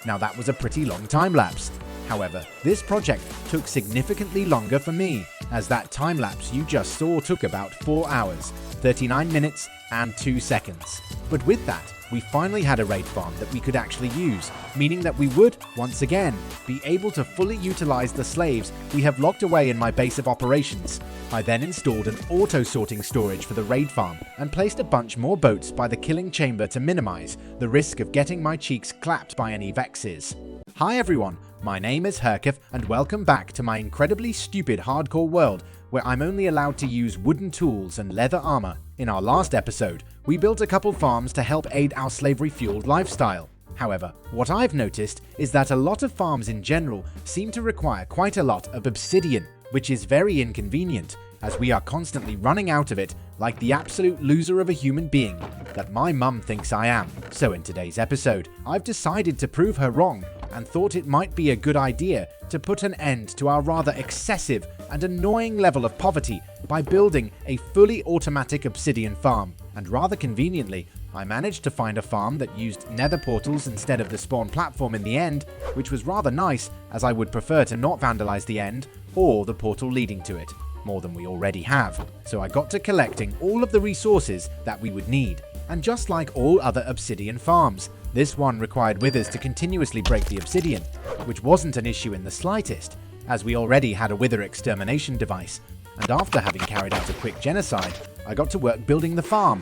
Now that was a pretty long time lapse. However, this project took significantly longer for me, as that time lapse you just saw took about 4 hours, 39 minutes and 2 seconds. But with that, we finally had a raid farm that we could actually use, meaning that we would, once again, be able to fully utilize the slaves we have locked away in my base of operations. I then installed an auto-sorting storage for the raid farm and placed a bunch more boats by the killing chamber to minimize the risk of getting my cheeks clapped by any vexes. Hi everyone, my name is Herkif and welcome back to my incredibly stupid hardcore world where I'm only allowed to use wooden tools and leather armor. In our last episode, we built a couple farms to help aid our slavery-fueled lifestyle. However, what I've noticed is that a lot of farms in general seem to require quite a lot of obsidian, which is very inconvenient, as we are constantly running out of it like the absolute loser of a human being that my mum thinks I am. So in today's episode, I've decided to prove her wrong and thought it might be a good idea to put an end to our rather excessive and annoying level of poverty by building a fully automatic obsidian farm. And rather conveniently, I managed to find a farm that used nether portals instead of the spawn platform in the end, which was rather nice as I would prefer to not vandalize the end or the portal leading to it, more than we already have. So I got to collecting all of the resources that we would need. And just like all other obsidian farms, this one required withers to continuously break the obsidian, which wasn't an issue in the slightest, as we already had a wither extermination device, and after having carried out a quick genocide, I got to work building the farm.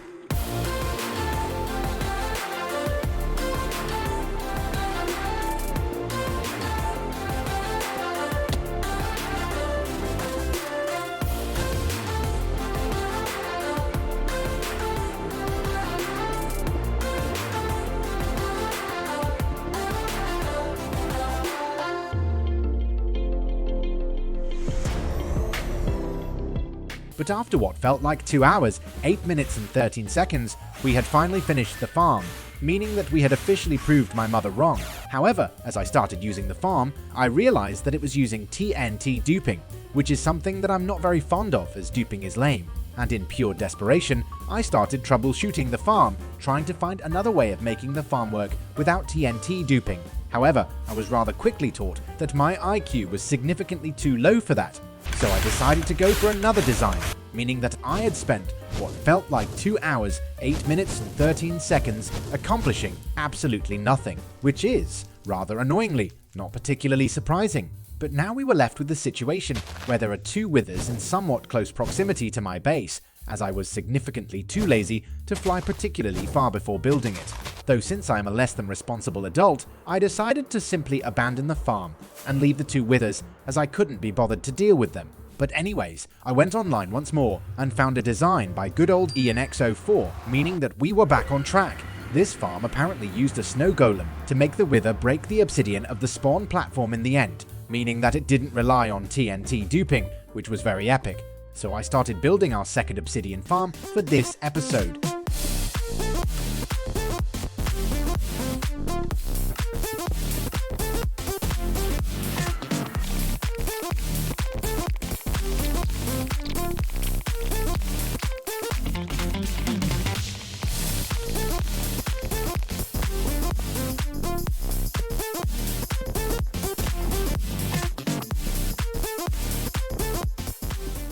But after what felt like 2 hours, 8 minutes and 13 seconds, we had finally finished the farm, meaning that we had officially proved my mother wrong. However, as I started using the farm, I realized that it was using TNT duping, which is something that I'm not very fond of as duping is lame. And in pure desperation, I started troubleshooting the farm, trying to find another way of making the farm work without TNT duping. However, I was rather quickly taught that my IQ was significantly too low for that, so I decided to go for another design, meaning that I had spent what felt like 2 hours, 8 minutes and 13 seconds accomplishing absolutely nothing, which is, rather annoyingly, not particularly surprising. But now we were left with the situation where there are 2 withers in somewhat close proximity to my base, as I was significantly too lazy to fly particularly far before building it. Though since I am a less than responsible adult, I decided to simply abandon the farm and leave the 2 withers as I couldn't be bothered to deal with them. But anyways, I went online once more and found a design by good old ENX04, meaning that we were back on track, This farm apparently used a snow golem to make the wither break the obsidian of the spawn platform in the end, meaning that it didn't rely on TNT duping, which was very epic. So I started building our second obsidian farm for this episode.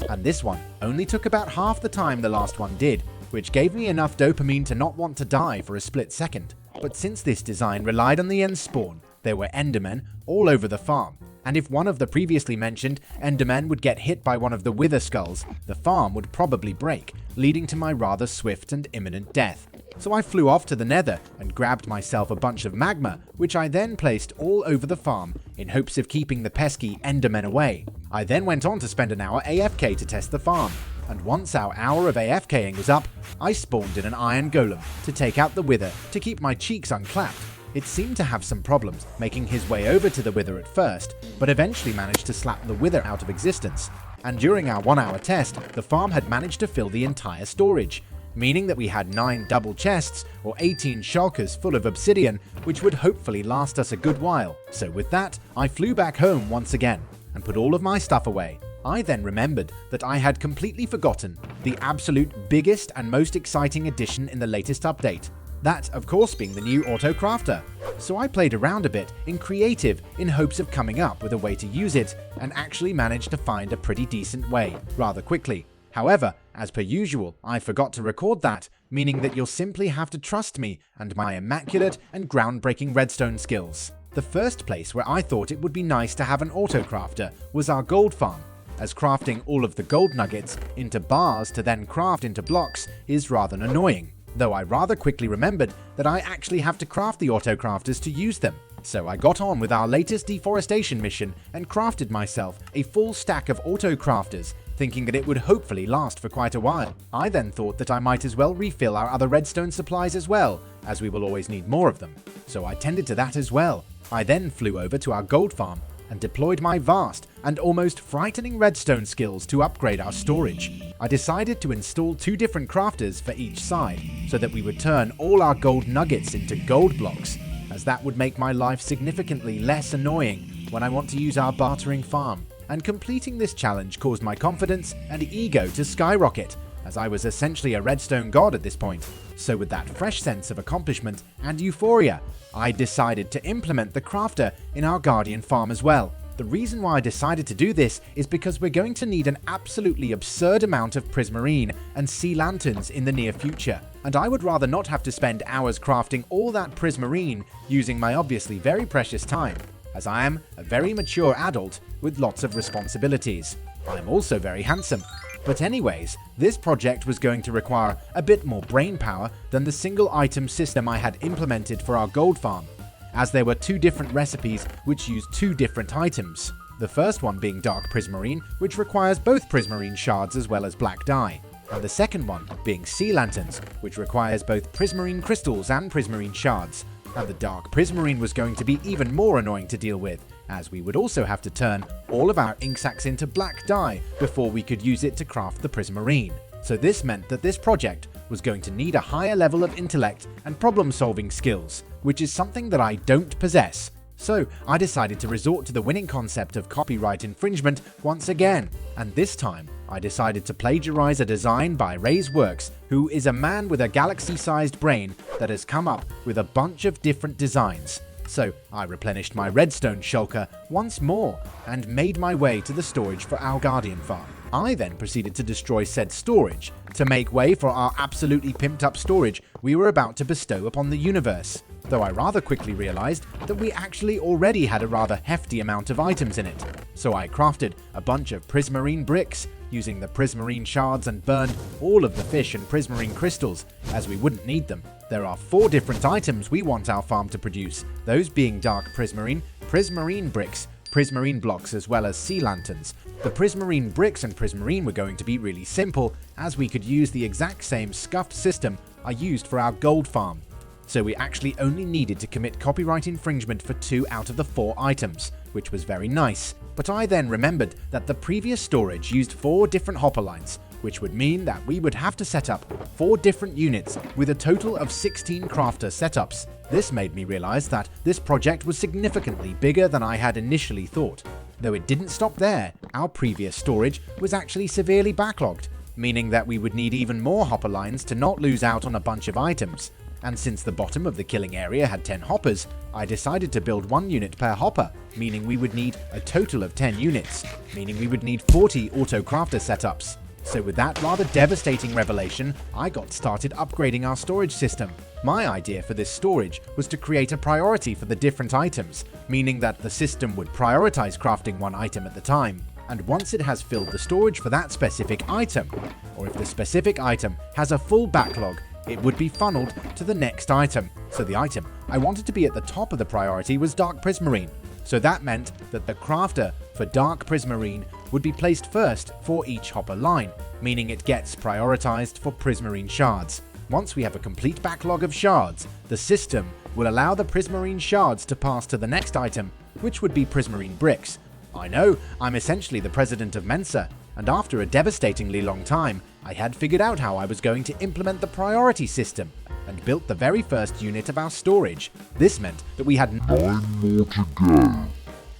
And this one only took about half the time the last one did, which gave me enough dopamine to not want to die for a split second. But since this design relied on the end spawn, there were endermen all over the farm, and if one of the previously mentioned endermen would get hit by one of the wither skulls, the farm would probably break, leading to my rather swift and imminent death. So I flew off to the nether and grabbed myself a bunch of magma, which I then placed all over the farm in hopes of keeping the pesky endermen away. I then went on to spend an hour AFK to test the farm, and once our hour of AFKing was up, I spawned in an iron golem to take out the wither to keep my cheeks unclapped. It seemed to have some problems making his way over to the wither at first, but eventually managed to slap the wither out of existence. And during our 1 hour test, the farm had managed to fill the entire storage, meaning that we had 9 double chests or 18 shulkers full of obsidian, which would hopefully last us a good while. So with that, I flew back home once again and put all of my stuff away. I then remembered that I had completely forgotten the absolute biggest and most exciting addition in the latest update. That, of course, being the new auto crafter. So I played around a bit in creative in hopes of coming up with a way to use it, and actually managed to find a pretty decent way rather quickly. However, as per usual, I forgot to record that, meaning that you'll simply have to trust me and my immaculate and groundbreaking redstone skills. The first place where I thought it would be nice to have an auto-crafter was our gold farm, as crafting all of the gold nuggets into bars to then craft into blocks is rather annoying, though I rather quickly remembered that I actually have to craft the auto-crafters to use them. So I got on with our latest deforestation mission and crafted myself a full stack of auto-crafters, thinking that it would hopefully last for quite a while. I then thought that I might as well refill our other redstone supplies as well, as we will always need more of them. So I tended to that as well. I then flew over to our gold farm and deployed my vast and almost frightening redstone skills to upgrade our storage. I decided to install 2 different crafters for each side, so that we would turn all our gold nuggets into gold blocks, as that would make my life significantly less annoying when I want to use our bartering farm. And completing this challenge caused my confidence and ego to skyrocket, as I was essentially a redstone god at this point. So with that fresh sense of accomplishment and euphoria, I decided to implement the crafter in our guardian farm as well. The reason why I decided to do this is because we're going to need an absolutely absurd amount of prismarine and sea lanterns in the near future, and I would rather not have to spend hours crafting all that prismarine using my obviously very precious time, as I am a very mature adult with lots of responsibilities. I'm also very handsome. But anyways, this project was going to require a bit more brain power than the single item system I had implemented for our gold farm, as there were 2 different recipes which used 2 different items. The first one being dark prismarine, which requires both prismarine shards as well as black dye, and the second one being sea lanterns, which requires both prismarine crystals and prismarine shards. And the dark prismarine was going to be even more annoying to deal with, as we would also have to turn all of our ink sacs into black dye before we could use it to craft the prismarine. So this meant that this project was going to need a higher level of intellect and problem-solving skills, which is something that I don't possess. So I decided to resort to the winning concept of copyright infringement once again, and this time I decided to plagiarize a design by Ray's Works, who is a man with a galaxy-sized brain that has come up with a bunch of different designs. So I replenished my redstone shulker once more and made my way to the storage for our guardian farm. I then proceeded to destroy said storage to make way for our absolutely pimped up storage we were about to bestow upon the universe, though I rather quickly realized that we actually already had a rather hefty amount of items in it. So I crafted a bunch of prismarine bricks using the prismarine shards and burned all of the fish and prismarine crystals, as we wouldn't need them. There are 4 different items we want our farm to produce, those being dark prismarine, prismarine bricks, prismarine blocks, as well as sea lanterns. The prismarine bricks and prismarine were going to be really simple, as we could use the exact same scuffed system I used for our gold farm. so we actually only needed to commit copyright infringement for 2 out of the 4 items, which was very nice. But I then remembered that the previous storage used 4 different hopper lines, which would mean that we would have to set up 4 different units with a total of 16 crafter setups. This made me realize that this project was significantly bigger than I had initially thought. Though it didn't stop there, our previous storage was actually severely backlogged, meaning that we would need even more hopper lines to not lose out on a bunch of items. And since the bottom of the killing area had 10 hoppers, I decided to build 1 unit per hopper, meaning we would need a total of 10 units, meaning we would need 40 auto-crafter setups. So with that rather devastating revelation, I got started upgrading our storage system. My idea for this storage was to create a priority for the different items, meaning that the system would prioritize crafting 1 item at the time. And once it has filled the storage for that specific item, or if the specific item has a full backlog, it would be funneled to the next item. So the item I wanted to be at the top of the priority was Dark Prismarine. So that meant that the crafter for Dark Prismarine would be placed first for each hopper line, meaning it gets prioritized for Prismarine shards. Once we have a complete backlog of shards, the system will allow the Prismarine shards to pass to the next item, which would be Prismarine bricks. I know, I'm essentially the president of Mensa, and after a devastatingly long time, I had figured out how I was going to implement the priority system, and built the very first unit of our storage. This meant that we had 9 more to go.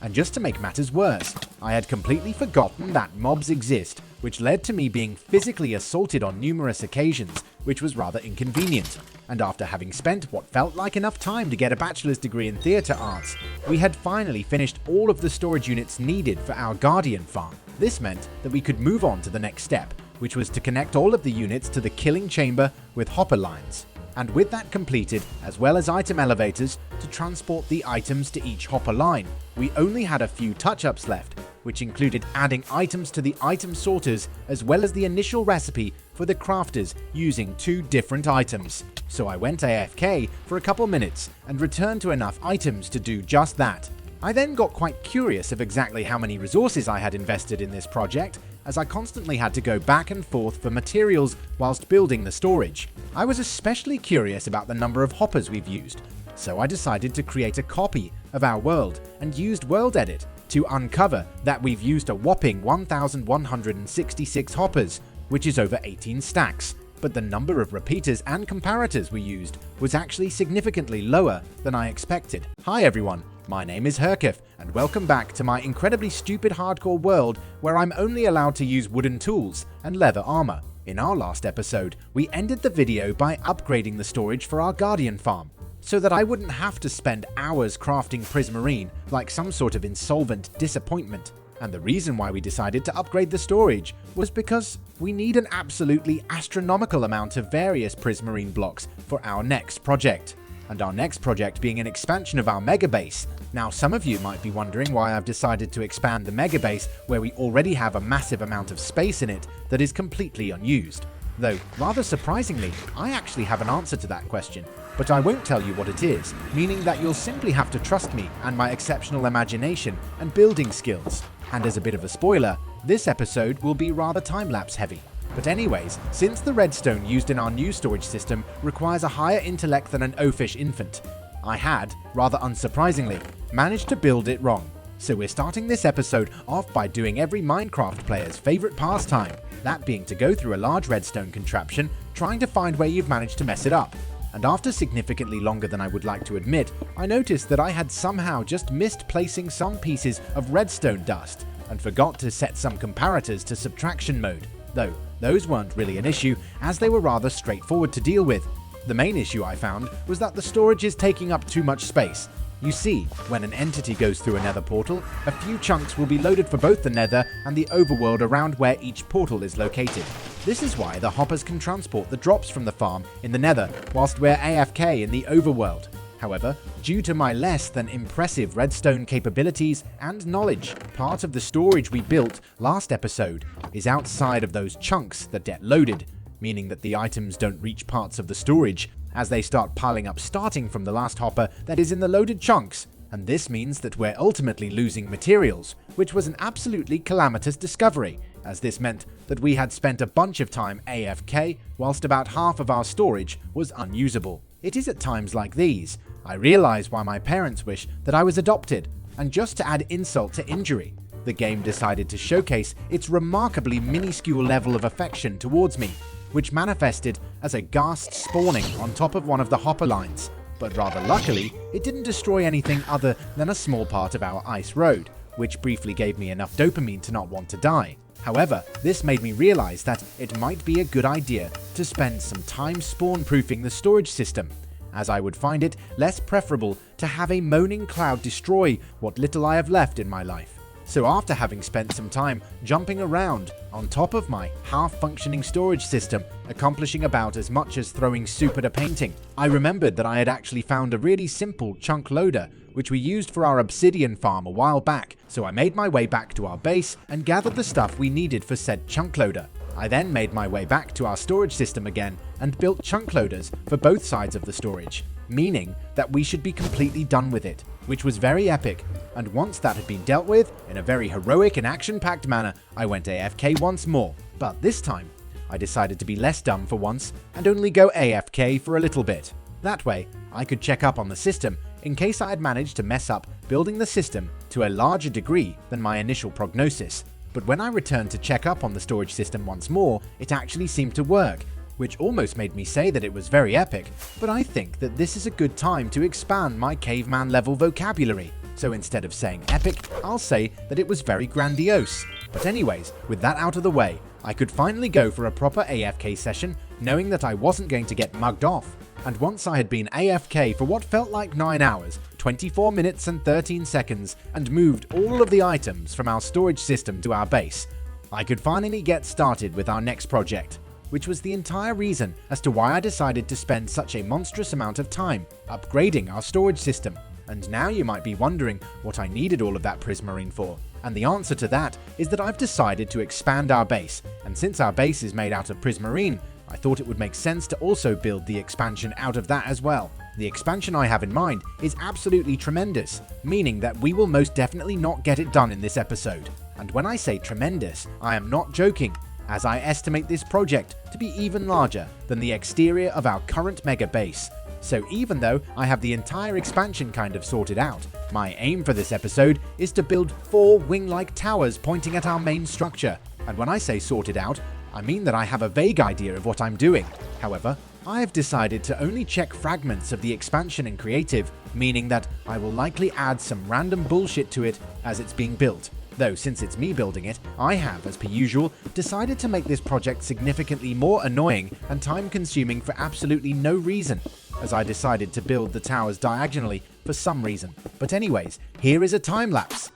And just to make matters worse, I had completely forgotten that mobs exist, which led to me being physically assaulted on numerous occasions, which was rather inconvenient. And after having spent what felt like enough time to get a bachelor's degree in theatre arts, we had finally finished all of the storage units needed for our Guardian farm. This meant that we could move on to the next step, which was to connect all of the units to the killing chamber with hopper lines. And with that completed, as well as item elevators to transport the items to each hopper line, we only had a few touch-ups left, which included adding items to the item sorters as well as the initial recipe for the crafters using 2 different items. So I went AFK for a couple minutes and returned to enough items to do just that. I then got quite curious of exactly how many resources I had invested in this project, as I constantly had to go back and forth for materials whilst building the storage. I was especially curious about the number of hoppers we've used, so I decided to create a copy of our world and used World Edit to uncover that we've used a whopping 1,166 hoppers, which is over 18 stacks. But the number of repeaters and comparators we used was actually significantly lower than I expected. Hi everyone, my name is Herkif, and welcome back to my incredibly stupid hardcore world where I'm only allowed to use wooden tools and leather armor. In our last episode, we ended the video by upgrading the storage for our Guardian farm, so that I wouldn't have to spend hours crafting Prismarine like some sort of insolvent disappointment. And the reason why we decided to upgrade the storage was because we need an absolutely astronomical amount of various Prismarine blocks for our next project. And our next project being an expansion of our mega base. Now some of you might be wondering why I've decided to expand the mega base where we already have a massive amount of space in it that is completely unused. Though, rather surprisingly, I actually have an answer to that question, but I won't tell you what it is, meaning that you'll simply have to trust me and my exceptional imagination and building skills. And as a bit of a spoiler, this episode will be rather time-lapse heavy. But anyways, since the redstone used in our new storage system requires a higher intellect than an oafish infant, I had, rather unsurprisingly, managed to build it wrong. So we're starting this episode off by doing every Minecraft player's favourite pastime, that being to go through a large redstone contraption, trying to find where you've managed to mess it up. And after significantly longer than I would like to admit, I noticed that I had somehow just missed placing some pieces of redstone dust, and forgot to set some comparators to subtraction mode, though those weren't really an issue, as they were rather straightforward to deal with. The main issue I found was that the storage is taking up too much space. You see, when an entity goes through a nether portal, a few chunks will be loaded for both the nether and the overworld around where each portal is located. This is why the hoppers can transport the drops from the farm in the nether, whilst we're AFK in the overworld. However, due to my less than impressive redstone capabilities and knowledge, part of the storage we built last episode is outside of those chunks that get loaded, meaning that the items don't reach parts of the storage as they start piling up starting from the last hopper that is in the loaded chunks, and this means that we're ultimately losing materials, which was an absolutely calamitous discovery, as this meant that we had spent a bunch of time AFK whilst about half of our storage was unusable. It is at times like these I realize why my parents wish that I was adopted, and just to add insult to injury, the game decided to showcase its remarkably minuscule level of affection towards me, which manifested as a ghast spawning on top of one of the hopper lines, but rather luckily, it didn't destroy anything other than a small part of our ice road, which briefly gave me enough dopamine to not want to die. However, this made me realize that it might be a good idea to spend some time spawn-proofing the storage system, as I would find it less preferable to have a moaning cloud destroy what little I have left in my life. So after having spent some time jumping around on top of my half-functioning storage system, accomplishing about as much as throwing soup at a painting, I remembered that I had actually found a really simple chunk loader which we used for our obsidian farm a while back, so I made my way back to our base and gathered the stuff we needed for said chunk loader. I then made my way back to our storage system again and built chunk loaders for both sides of the storage, meaning that we should be completely done with it, which was very epic, and once that had been dealt with in a very heroic and action-packed manner, I went AFK once more, but this time I decided to be less dumb for once and only go AFK for a little bit. That way, I could check up on the system in case I had managed to mess up building the system to a larger degree than my initial prognosis. But when I returned to check up on the storage system once more, it actually seemed to work, which almost made me say that it was very epic, but I think that this is a good time to expand my caveman level vocabulary. So instead of saying epic, I'll say that it was very grandiose. But anyways, with that out of the way, I could finally go for a proper AFK session, knowing that I wasn't going to get mugged off. And once I had been AFK for what felt like 9 hours, 24 minutes and 13 seconds, and moved all of the items from our storage system to our base, I could finally get started with our next project, which was the entire reason as to why I decided to spend such a monstrous amount of time upgrading our storage system. And now you might be wondering what I needed all of that prismarine for. And the answer to that is that I've decided to expand our base, and since our base is made out of prismarine, I thought it would make sense to also build the expansion out of that as well. The expansion I have in mind is absolutely tremendous, meaning that we will most definitely not get it done in this episode. And when I say tremendous, I am not joking, as I estimate this project to be even larger than the exterior of our current mega base. So even though I have the entire expansion kind of sorted out, my aim for this episode is to build 4 wing-like towers pointing at our main structure. And when I say sorted out, I mean that I have a vague idea of what I'm doing. However, I have decided to only check fragments of the expansion in creative, meaning that I will likely add some random bullshit to it as it's being built. Though since it's me building it, I have, as per usual, decided to make this project significantly more annoying and time-consuming for absolutely no reason, as I decided to build the towers diagonally for some reason. But anyways, here is a time-lapse.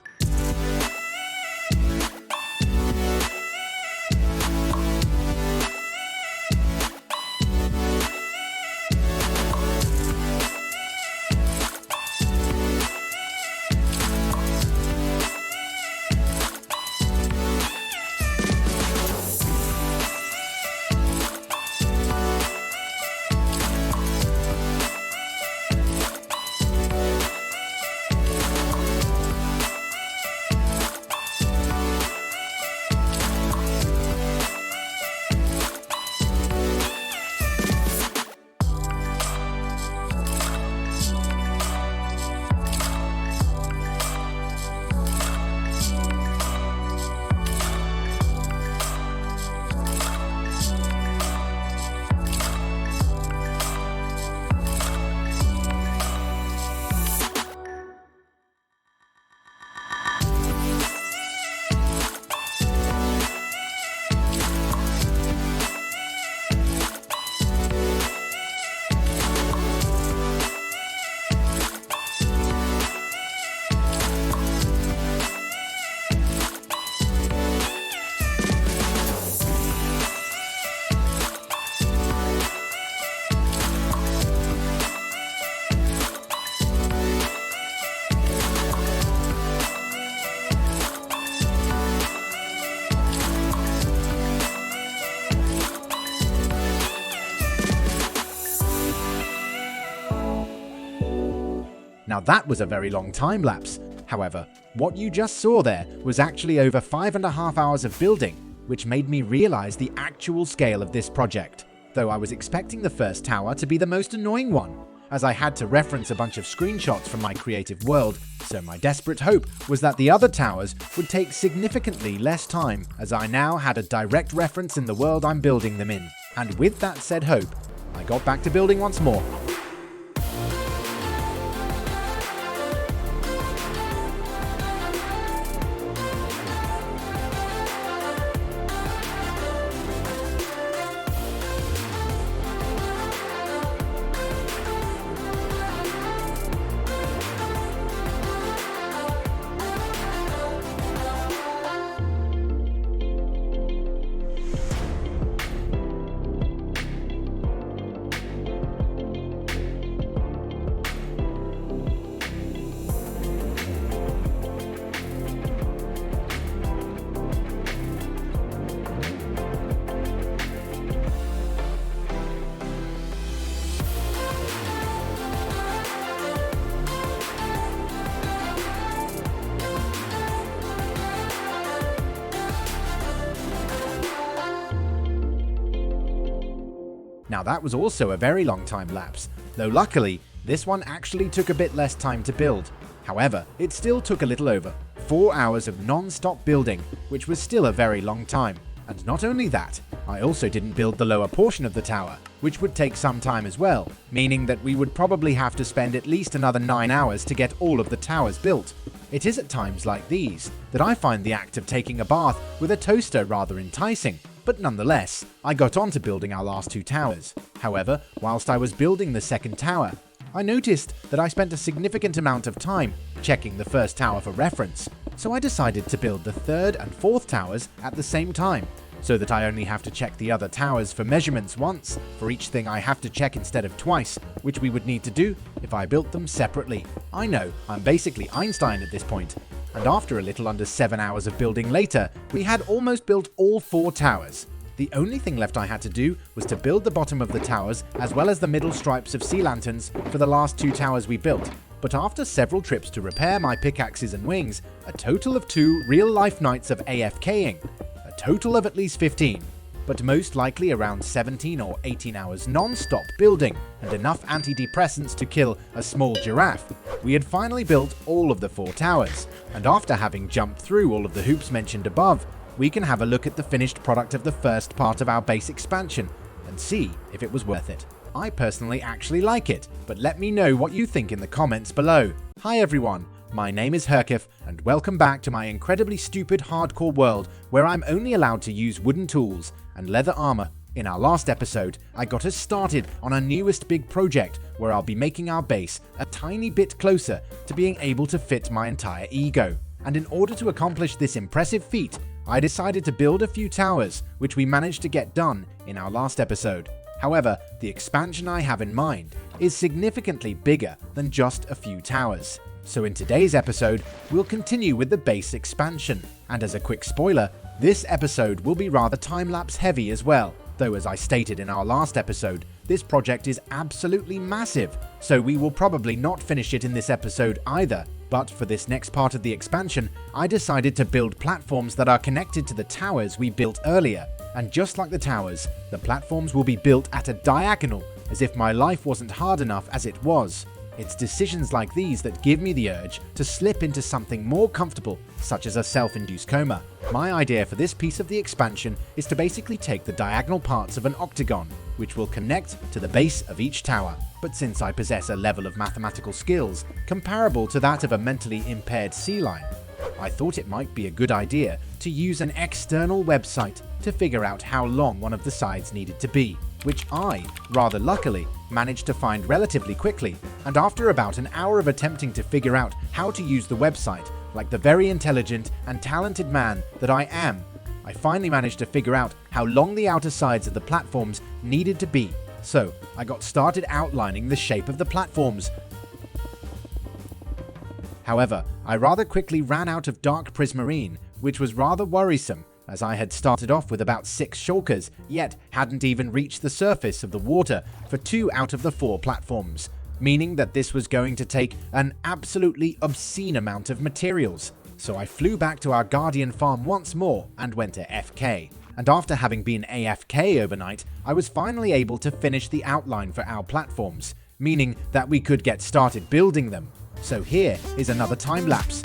Now that was a very long time lapse. However, what you just saw there was actually over 5.5 hours of building, which made me realize the actual scale of this project. though I was expecting the first tower to be the most annoying one, as I had to reference a bunch of screenshots from my creative world, so my desperate hope was that the other towers would take significantly less time, as I now had a direct reference in the world I'm building them in. And with that said hope, I got back to building once more. Now that was also a very long time lapse, though luckily, this one actually took a bit less time to build. However, it still took a little over 4 hours of non-stop building, which was still a very long time. And not only that, I also didn't build the lower portion of the tower, which would take some time as well, meaning that we would probably have to spend at least another 9 hours to get all of the towers built. It is at times like these that I find the act of taking a bath with a toaster rather enticing, but nonetheless, I got on to building our last 2 towers. However, whilst I was building the second tower, I noticed that I spent a significant amount of time checking the first tower for reference, so I decided to build the third and fourth towers at the same time, so that I only have to check the other towers for measurements once for each thing I have to check instead of twice, which we would need to do if I built them separately. I know, I'm basically Einstein at this point, and after a little under 7 hours of building later, we had almost built all 4 towers. The only thing left I had to do was to build the bottom of the towers as well as the middle stripes of sea lanterns for the last 2 towers we built. But after several trips to repair my pickaxes and wings, a total of 2 real-life nights of AFKing, a total of at least 15, but most likely around 17 or 18 hours non-stop building and enough antidepressants to kill a small giraffe, we had finally built all of the 4 towers. And after having jumped through all of the hoops mentioned above, we can have a look at the finished product of the first part of our base expansion and see if it was worth it. I personally actually like it, but let me know what you think in the comments below. Hi everyone, my name is Herkif, and welcome back to my incredibly stupid hardcore world where I'm only allowed to use wooden tools and leather armor. In our last episode, I got us started on our newest big project where I'll be making our base a tiny bit closer to being able to fit my entire ego. And in order to accomplish this impressive feat, I decided to build a few towers, which we managed to get done in our last episode. However, the expansion I have in mind is significantly bigger than just a few towers. So in today's episode, we'll continue with the base expansion. And as a quick spoiler, this episode will be rather time-lapse heavy as well, though as I stated in our last episode, this project is absolutely massive, so we will probably not finish it in this episode either. But for this next part of the expansion, I decided to build platforms that are connected to the towers we built earlier. And just like the towers, the platforms will be built at a diagonal, as if my life wasn't hard enough as it was. It's decisions like these that give me the urge to slip into something more comfortable, such as a self-induced coma. My idea for this piece of the expansion is to basically take the diagonal parts of an octagon, which will connect to the base of each tower. But since I possess a level of mathematical skills comparable to that of a mentally impaired sea lion, I thought it might be a good idea to use an external website to figure out how long one of the sides needed to be, which I, rather luckily, managed to find relatively quickly, and after about an hour of attempting to figure out how to use the website, like the very intelligent and talented man that I am, I finally managed to figure out how long the outer sides of the platforms needed to be. So I got started outlining the shape of the platforms. However, I rather quickly ran out of dark prismarine, which was rather worrisome, as I had started off with about 6 shulkers, yet hadn't even reached the surface of the water for 2 out of the 4 platforms, meaning that this was going to take an absolutely obscene amount of materials. So I flew back to our Guardian farm once more and went to FK, and after having been AFK overnight, I was finally able to finish the outline for our platforms, meaning that we could get started building them. So here is another time lapse.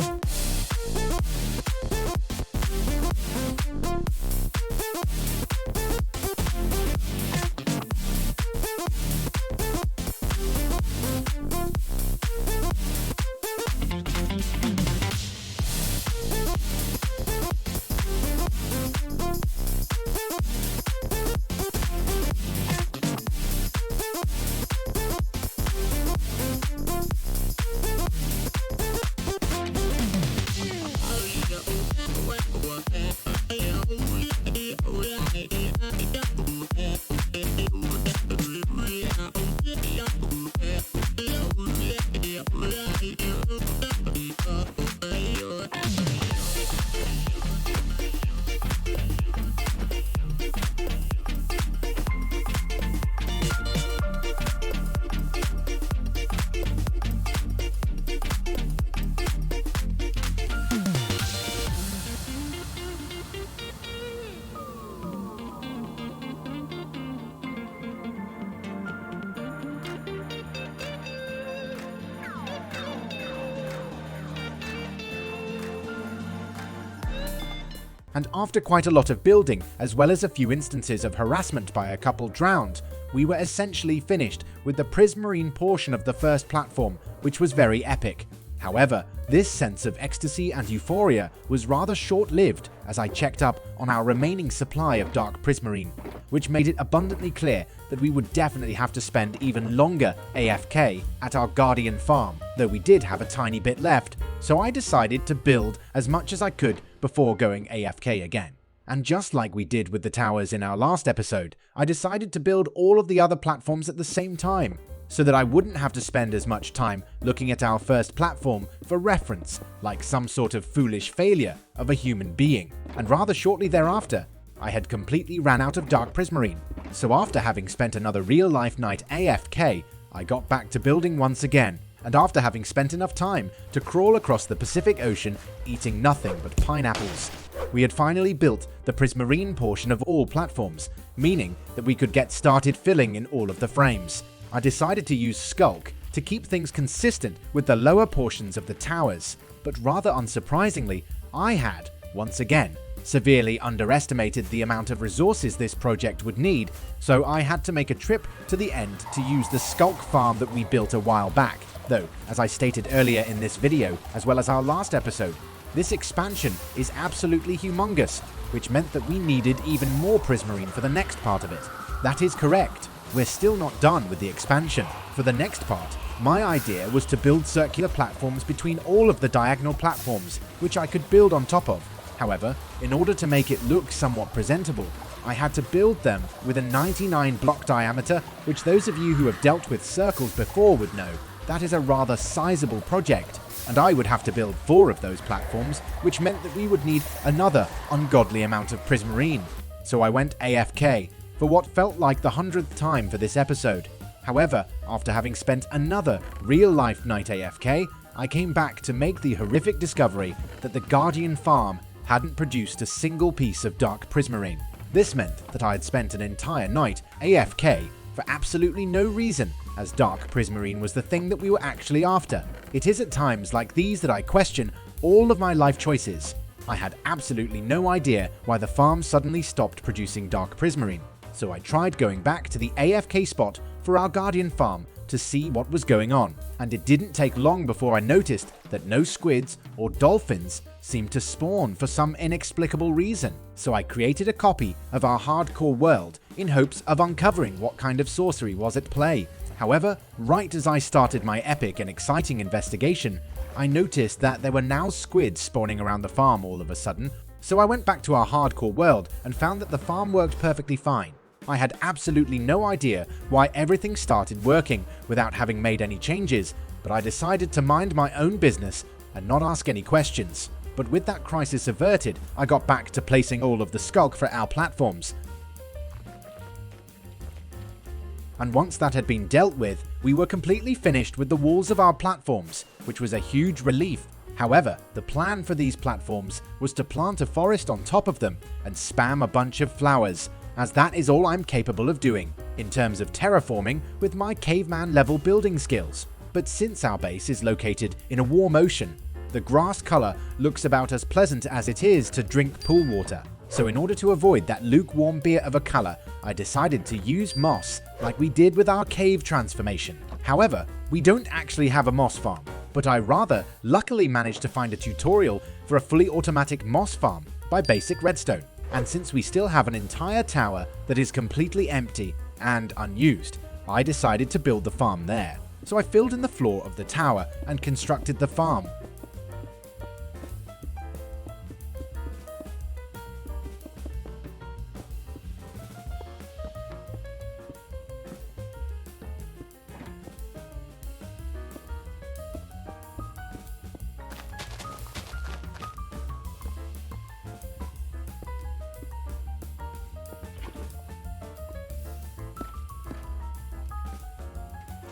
And after quite a lot of building, as well as a few instances of harassment by a couple drowned, we were essentially finished with the prismarine portion of the first platform, which was very epic. However, this sense of ecstasy and euphoria was rather short-lived as I checked up on our remaining supply of dark prismarine, which made it abundantly clear that we would definitely have to spend even longer AFK at our Guardian farm, though we did have a tiny bit left, so I decided to build as much as I could before going AFK again. And just like we did with the towers in our last episode, I decided to build all of the other platforms at the same time, so that I wouldn't have to spend as much time looking at our first platform for reference, like some sort of foolish failure of a human being. And rather shortly thereafter, I had completely ran out of dark prismarine, so after having spent another real-life night AFK, I got back to building once again, and after having spent enough time to crawl across the Pacific Ocean eating nothing but pineapples, we had finally built the prismarine portion of all platforms, meaning that we could get started filling in all of the frames. I decided to use Skulk to keep things consistent with the lower portions of the towers, but rather unsurprisingly, I had, once again, severely underestimated the amount of resources this project would need, so I had to make a trip to the end to use the Skulk farm that we built a while back. Though, as I stated earlier in this video, as well as our last episode, this expansion is absolutely humongous, which meant that we needed even more prismarine for the next part of it. That is correct. We're still not done with the expansion. For the next part, my idea was to build circular platforms between all of the diagonal platforms, which I could build on top of. However, in order to make it look somewhat presentable, I had to build them with a 99 block diameter, which those of you who have dealt with circles before would know. That is a rather sizable project, and I would have to build 4 of those platforms, which meant that we would need another ungodly amount of prismarine. So I went AFK, for what felt like the 100th time for this episode. However, after having spent another real-life night AFK, I came back to make the horrific discovery that the Guardian farm hadn't produced a single piece of dark prismarine. This meant that I had spent an entire night AFK for absolutely no reason, as dark prismarine was the thing that we were actually after. It is at times like these that I question all of my life choices. I had absolutely no idea why the farm suddenly stopped producing dark prismarine, so I tried going back to the AFK spot for our Guardian farm to see what was going on, and it didn't take long before I noticed that no squids or dolphins seemed to spawn for some inexplicable reason. So I created a copy of our hardcore world in hopes of uncovering what kind of sorcery was at play. However, right as I started my epic and exciting investigation, I noticed that there were now squids spawning around the farm all of a sudden, so I went back to our hardcore world and found that the farm worked perfectly fine. I had absolutely no idea why everything started working without having made any changes, but I decided to mind my own business and not ask any questions. But with that crisis averted, I got back to placing all of the Skulk for our platforms. And once that had been dealt with, we were completely finished with the walls of our platforms, which was a huge relief, However, the plan for these platforms was to plant a forest on top of them and spam a bunch of flowers, as that is all I'm capable of doing in terms of terraforming with my caveman level building skills. But since our base is located in a warm ocean, the grass color looks about as pleasant as it is to drink pool water. So in order to avoid that lukewarm beer of a color, I decided to use moss like we did with our cave transformation. However, we don't actually have a moss farm, but I rather luckily managed to find a tutorial for a fully automatic moss farm by basic redstone. And since we still have an entire tower that is completely empty and unused, I decided to build the farm there. So I filled in the floor of the tower and constructed the farm.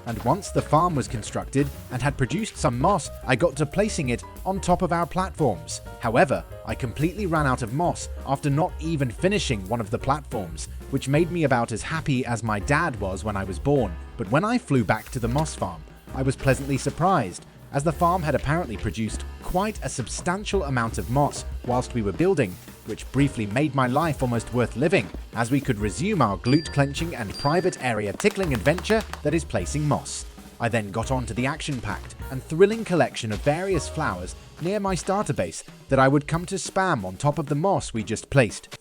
And once the farm was constructed and had produced some moss, I got to placing it on top of our platforms. However, I completely ran out of moss after not even finishing one of the platforms, which made me about as happy as my dad was when I was born. But when I flew back to the moss farm, I was pleasantly surprised, as the farm had apparently produced quite a substantial amount of moss whilst we were building, which briefly made my life almost worth living, as we could resume our glute-clenching and private area tickling adventure that is placing moss. I then got on to the action-packed and thrilling collection of various flowers near my starter base that I would come to spam on top of the moss we just placed.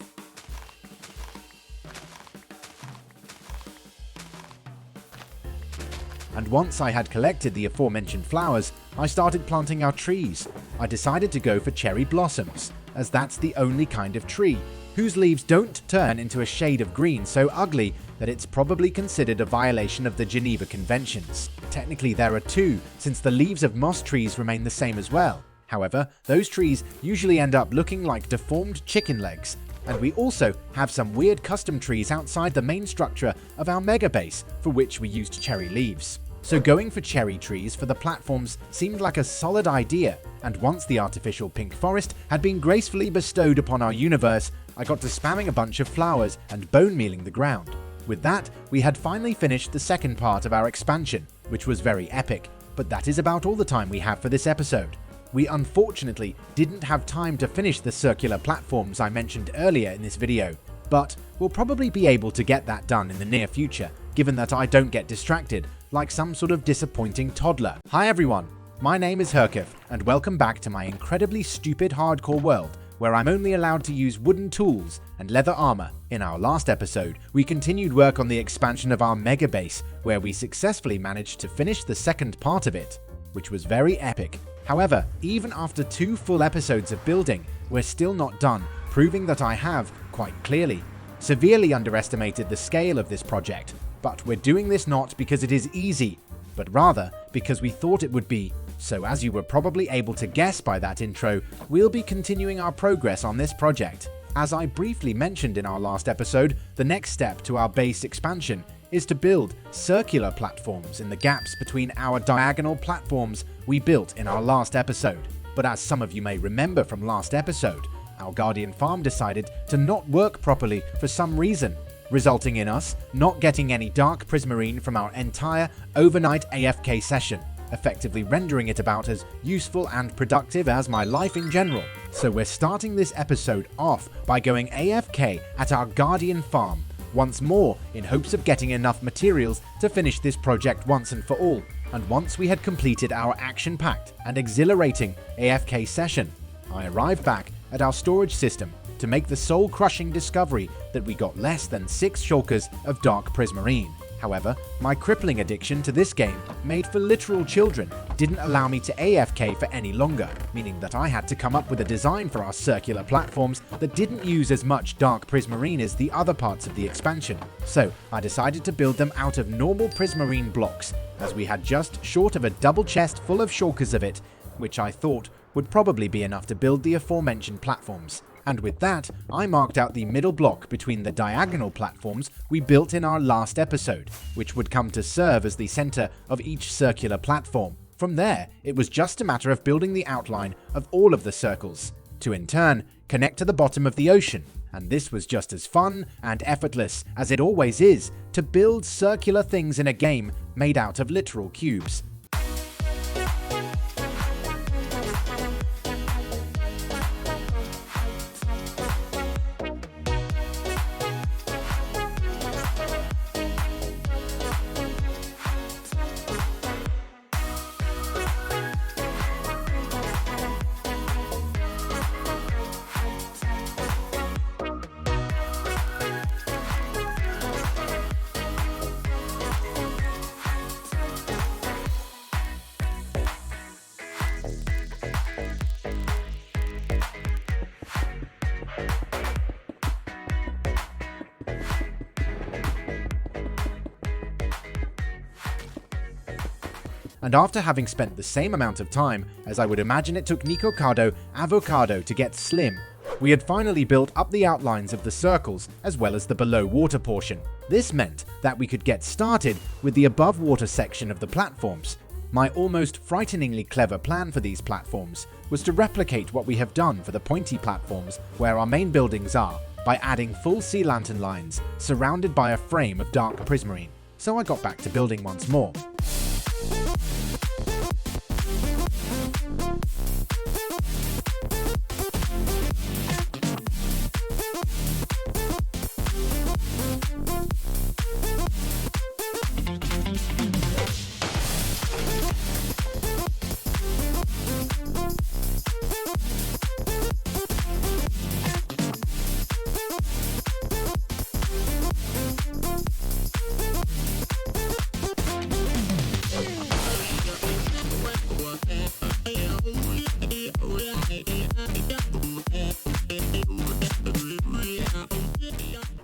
And once I had collected the aforementioned flowers, I started planting our trees. I decided to go for cherry blossoms, as that's the only kind of tree whose leaves don't turn into a shade of green so ugly that it's probably considered a violation of the Geneva Conventions. Technically there are two, since the leaves of moss trees remain the same as well. However, those trees usually end up looking like deformed chicken legs. And we also have some weird custom trees outside the main structure of our mega base for which we used cherry leaves. So going for cherry trees for the platforms seemed like a solid idea, and once the artificial pink forest had been gracefully bestowed upon our universe, I got to spamming a bunch of flowers and bone mealing the ground. With that, we had finally finished the second part of our expansion, which was very epic, but that is about all the time we have for this episode. We unfortunately didn't have time to finish the circular platforms I mentioned earlier in this video, but we'll probably be able to get that done in the near future, given that I don't get distracted like some sort of disappointing toddler. Hi everyone, my name is Herkif, and welcome back to my incredibly stupid hardcore world, where I'm only allowed to use wooden tools and leather armor. In our last episode, we continued work on the expansion of our mega base, where we successfully managed to finish the second part of it, which was very epic. However, even after 2 full episodes of building, we're still not done, proving that I have, quite clearly, severely underestimated the scale of this project. But we're doing this not because it is easy, but rather because we thought it would be. So as you were probably able to guess by that intro, we'll be continuing our progress on this project. As I briefly mentioned in our last episode, the next step to our base expansion is to build circular platforms in the gaps between our diagonal platforms we built in our last episode. But as some of you may remember from last episode, our Guardian farm decided to not work properly for some reason, resulting in us not getting any dark prismarine from our entire overnight AFK session, effectively rendering it about as useful and productive as my life in general. So we're starting this episode off by going AFK at our Guardian farm once more in hopes of getting enough materials to finish this project once and for all. And once we had completed our action-packed and exhilarating AFK session, I arrived back at our storage system to make the soul-crushing discovery that we got less than 6 shulkers of dark prismarine. However, my crippling addiction to this game, made for literal children, didn't allow me to AFK for any longer, meaning that I had to come up with a design for our circular platforms that didn't use as much dark prismarine as the other parts of the expansion. So I decided to build them out of normal prismarine blocks, as we had just short of a double chest full of shulkers of it, which I thought would probably be enough to build the aforementioned platforms. And with that, I marked out the middle block between the diagonal platforms we built in our last episode, which would come to serve as the center of each circular platform, From there, it was just a matter of building the outline of all of the circles, to in turn connect to the bottom of the ocean, and this was just as fun and effortless as it always is to build circular things in a game made out of literal cubes. And after having spent the same amount of time as I would imagine it took Nikocado Avocado to get slim, we had finally built up the outlines of the circles as well as the below water portion. This meant that we could get started with the above water section of the platforms. My almost frighteningly clever plan for these platforms was to replicate what we have done for the pointy platforms where our main buildings are, by adding full sea lantern lines surrounded by a frame of dark prismarine. So I got back to building once more.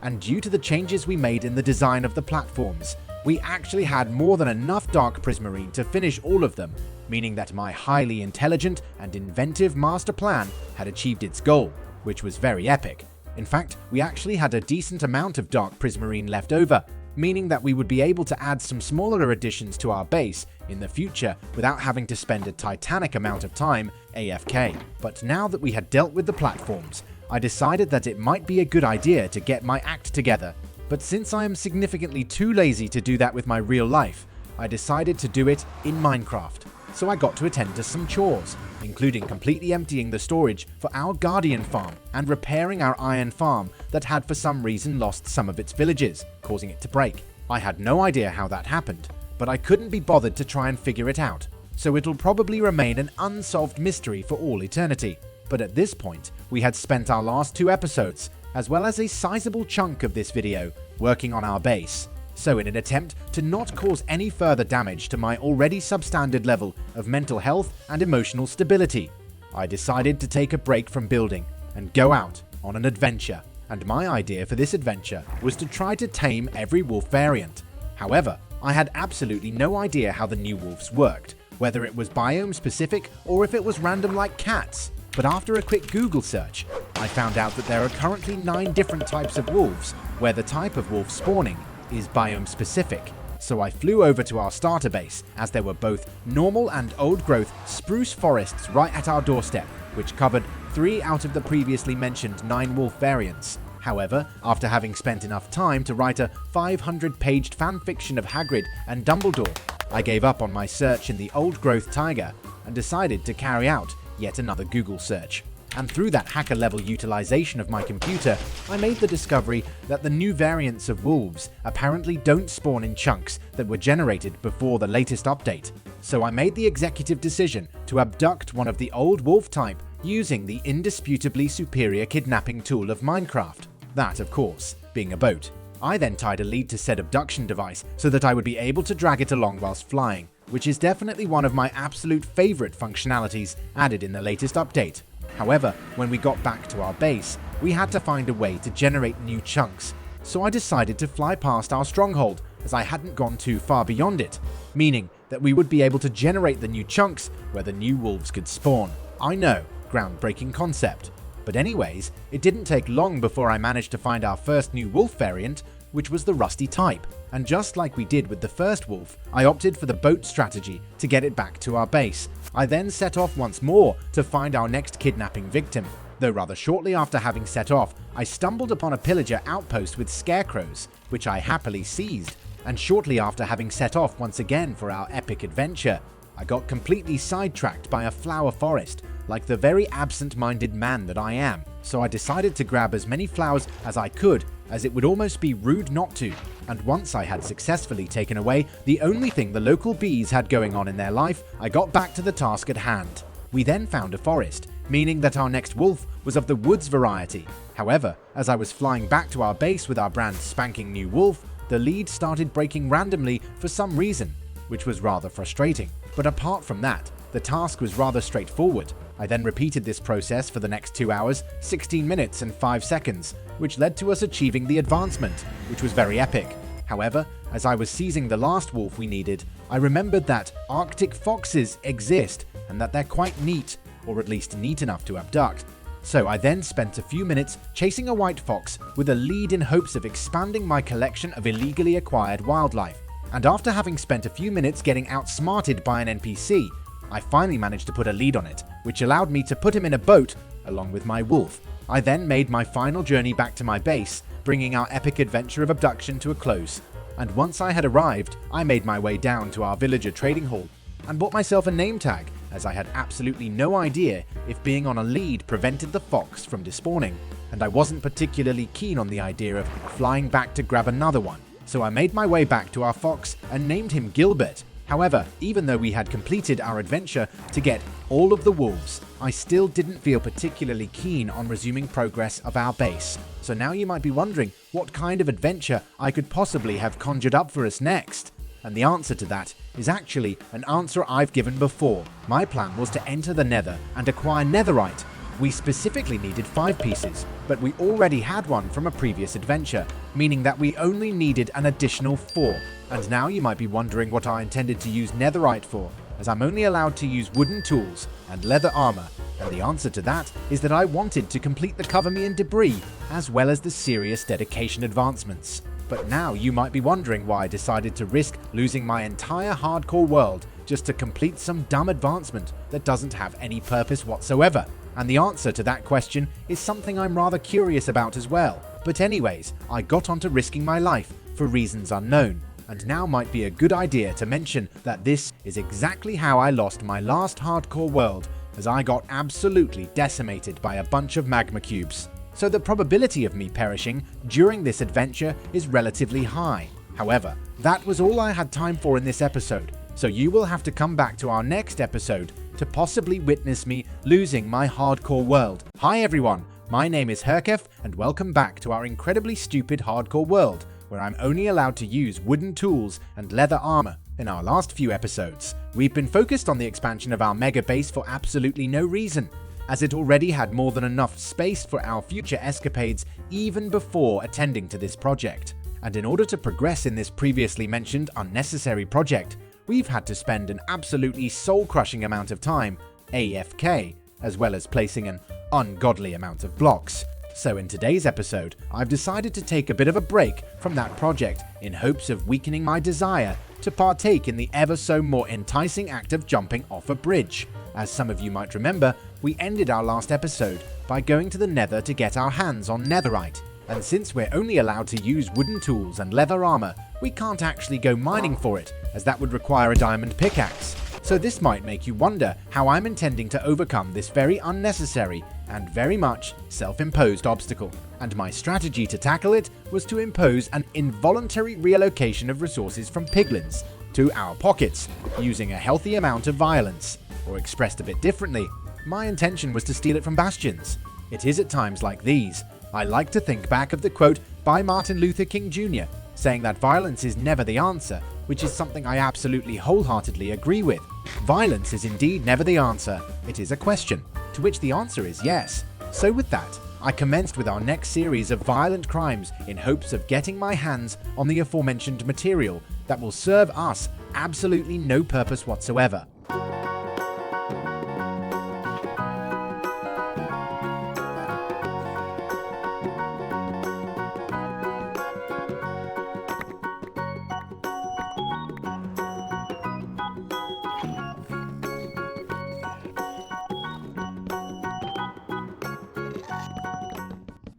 And due to the changes we made in the design of the platforms, we actually had more than enough dark prismarine to finish all of them, meaning that my highly intelligent and inventive master plan had achieved its goal, which was very epic. In fact, we actually had a decent amount of dark prismarine left over, meaning that we would be able to add some smaller additions to our base in the future without having to spend a titanic amount of time AFK. But now that we had dealt with the platforms, I decided that it might be a good idea to get my act together. But since I am significantly too lazy to do that with my real life, I decided to do it in Minecraft. So I got to attend to some chores, including completely emptying the storage for our Guardian farm and repairing our iron farm that had for some reason lost some of its villages, causing it to break. I had no idea how that happened, but I couldn't be bothered to try and figure it out, so it'll probably remain an unsolved mystery for all eternity. But at this point, we had spent our last 2 episodes, as well as a sizable chunk of this video, working on our base. So in an attempt to not cause any further damage to my already substandard level of mental health and emotional stability, I decided to take a break from building and go out on an adventure. And my idea for this adventure was to try to tame every wolf variant. However, I had absolutely no idea how the new wolves worked, whether it was biome specific or if it was random like cats. But after a quick Google search, I found out that there are currently 9 different types of wolves, where the type of wolf spawning is biome specific. So I flew over to our starter base, as there were both normal and old growth spruce forests right at our doorstep, which covered 3 out of the previously mentioned 9 wolf variants. However, after having spent enough time to write a 500-paged fanfiction of Hagrid and Dumbledore, I gave up on my search in the old growth taiga and decided to carry out yet another Google search. And through that hacker level utilization of my computer, I made the discovery that the new variants of wolves apparently don't spawn in chunks that were generated before the latest update. So I made the executive decision to abduct one of the old wolf type using the indisputably superior kidnapping tool of Minecraft. That, of course, being a boat. I then tied a lead to said abduction device so that I would be able to drag it along whilst flying, which is definitely one of my absolute favorite functionalities added in the latest update. However, when we got back to our base, we had to find a way to generate new chunks, so I decided to fly past our stronghold as I hadn't gone too far beyond it, meaning that we would be able to generate the new chunks where the new wolves could spawn. I know, groundbreaking concept. But anyways, it didn't take long before I managed to find our first new wolf variant, which was the rusty type. And just like we did with the first wolf, I opted for the boat strategy to get it back to our base. I then set off once more to find our next kidnapping victim. Though rather shortly after having set off, I stumbled upon a pillager outpost with scarecrows, which I happily seized. And shortly after having set off once again for our epic adventure, I got completely sidetracked by a flower forest, like the very absent-minded man that I am. So I decided to grab as many flowers as I could, as it would almost be rude not to. And once I had successfully taken away the only thing the local bees had going on in their life, I got back to the task at hand. We then found a forest, meaning that our next wolf was of the woods variety. However, as I was flying back to our base with our brand spanking new wolf, the lead started breaking randomly for some reason, which was rather frustrating. But apart from that, the task was rather straightforward. I then repeated this process for the next 2 hours, 16 minutes and 5 seconds, which led to us achieving the advancement, which was very epic. However, as I was seizing the last wolf we needed, I remembered that Arctic foxes exist and that they're quite neat, or at least neat enough to abduct. So I then spent a few minutes chasing a white fox with a lead in hopes of expanding my collection of illegally acquired wildlife. And after having spent a few minutes getting outsmarted by an NPC, I finally managed to put a lead on it, which allowed me to put him in a boat along with my wolf. I then made my final journey back to my base, bringing our epic adventure of abduction to a close. And once I had arrived, I made my way down to our villager trading hall and bought myself a name tag, as I had absolutely no idea if being on a lead prevented the fox from despawning, and I wasn't particularly keen on the idea of flying back to grab another one. So I made my way back to our fox and named him Gilbert. However, even though we had completed our adventure to get all of the wolves, I still didn't feel particularly keen on resuming progress of our base. So now you might be wondering what kind of adventure I could possibly have conjured up for us next. And the answer to that is actually an answer I've given before. My plan was to enter the Nether and acquire netherite. We specifically needed 5 pieces, but we already had one from a previous adventure, meaning that we only needed an additional 4. And now you might be wondering what I intended to use netherite for, as I'm only allowed to use wooden tools and leather armor, and the answer to that is that I wanted to complete the Cover Me in Debris, as well as the serious dedication advancements. But now you might be wondering why I decided to risk losing my entire hardcore world just to complete some dumb advancement that doesn't have any purpose whatsoever. And the answer to that question is something I'm rather curious about as well. But anyways, I got onto risking my life for reasons unknown. And now might be a good idea to mention that this is exactly how I lost my last hardcore world, as I got absolutely decimated by a bunch of magma cubes. So the probability of me perishing during this adventure is relatively high. However, that was all I had time for in this episode, so you will have to come back to our next episode to possibly witness me losing my hardcore world. Hi everyone, my name is Herkef and welcome back to our incredibly stupid hardcore world, where I'm only allowed to use wooden tools and leather armor. In our last few episodes, we've been focused on the expansion of our mega base for absolutely no reason, as it already had more than enough space for our future escapades even before attending to this project. And in order to progress in this previously mentioned unnecessary project, we've had to spend an absolutely soul-crushing amount of time AFK, as well as placing an ungodly amount of blocks. So in today's episode, I've decided to take a bit of a break from that project in hopes of weakening my desire to partake in the ever so more enticing act of jumping off a bridge. As some of you might remember, we ended our last episode by going to the Nether to get our hands on netherite, and since we're only allowed to use wooden tools and leather armor, we can't actually go mining for it, as that would require a diamond pickaxe. So this might make you wonder how I'm intending to overcome this very unnecessary and very much self-imposed obstacle. And my strategy to tackle it was to impose an involuntary reallocation of resources from piglins to our pockets, using a healthy amount of violence. Or expressed a bit differently, my intention was to steal it from bastions. It is at times like these I like to think back of the quote by Martin Luther King Jr., saying that violence is never the answer, which is something I absolutely wholeheartedly agree with. Violence is indeed never the answer, it is a question, to which the answer is yes. So with that, I commenced with our next series of violent crimes in hopes of getting my hands on the aforementioned material that will serve us absolutely no purpose whatsoever.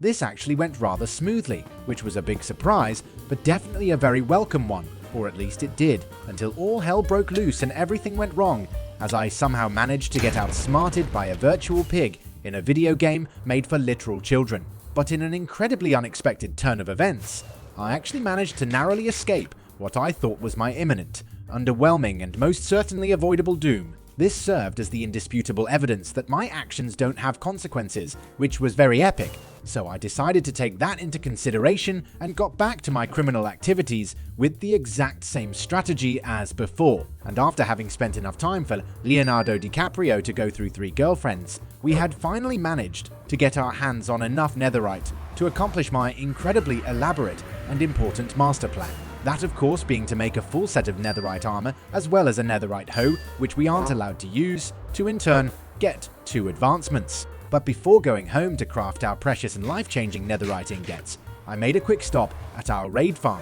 This actually went rather smoothly, which was a big surprise, but definitely a very welcome one, or at least it did, until all hell broke loose and everything went wrong, as I somehow managed to get outsmarted by a virtual pig in a video game made for literal children. But in an incredibly unexpected turn of events, I actually managed to narrowly escape what I thought was my imminent, underwhelming, and most certainly avoidable doom. This served as the indisputable evidence that my actions don't have consequences, which was very epic, so I decided to take that into consideration and got back to my criminal activities with the exact same strategy as before. And after having spent enough time for Leonardo DiCaprio to go through 3 girlfriends, we had finally managed to get our hands on enough netherite to accomplish my incredibly elaborate and important master plan. That, of course, being to make a full set of netherite armor as well as a netherite hoe, which we aren't allowed to use, to in turn get 2 advancements. But before going home to craft our precious and life-changing netherite ingots, I made a quick stop at our raid farm,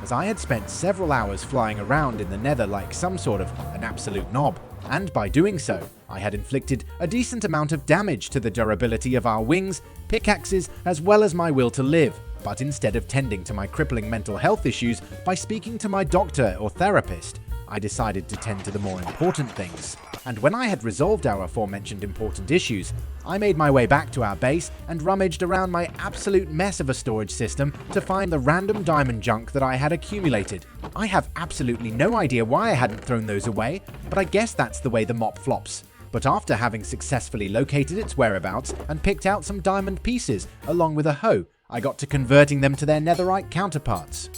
as I had spent several hours flying around in the nether like some sort of an absolute knob, and by doing so, I had inflicted a decent amount of damage to the durability of our wings, pickaxes, as well as my will to live. But instead of tending to my crippling mental health issues by speaking to my doctor or therapist, I decided to tend to the more important things. And when I had resolved our aforementioned important issues, I made my way back to our base and rummaged around my absolute mess of a storage system to find the random diamond junk that I had accumulated. I have absolutely no idea why I hadn't thrown those away, but I guess that's the way the mop flops. But after having successfully located its whereabouts and picked out some diamond pieces along with a hoe, I got to converting them to their netherite counterparts.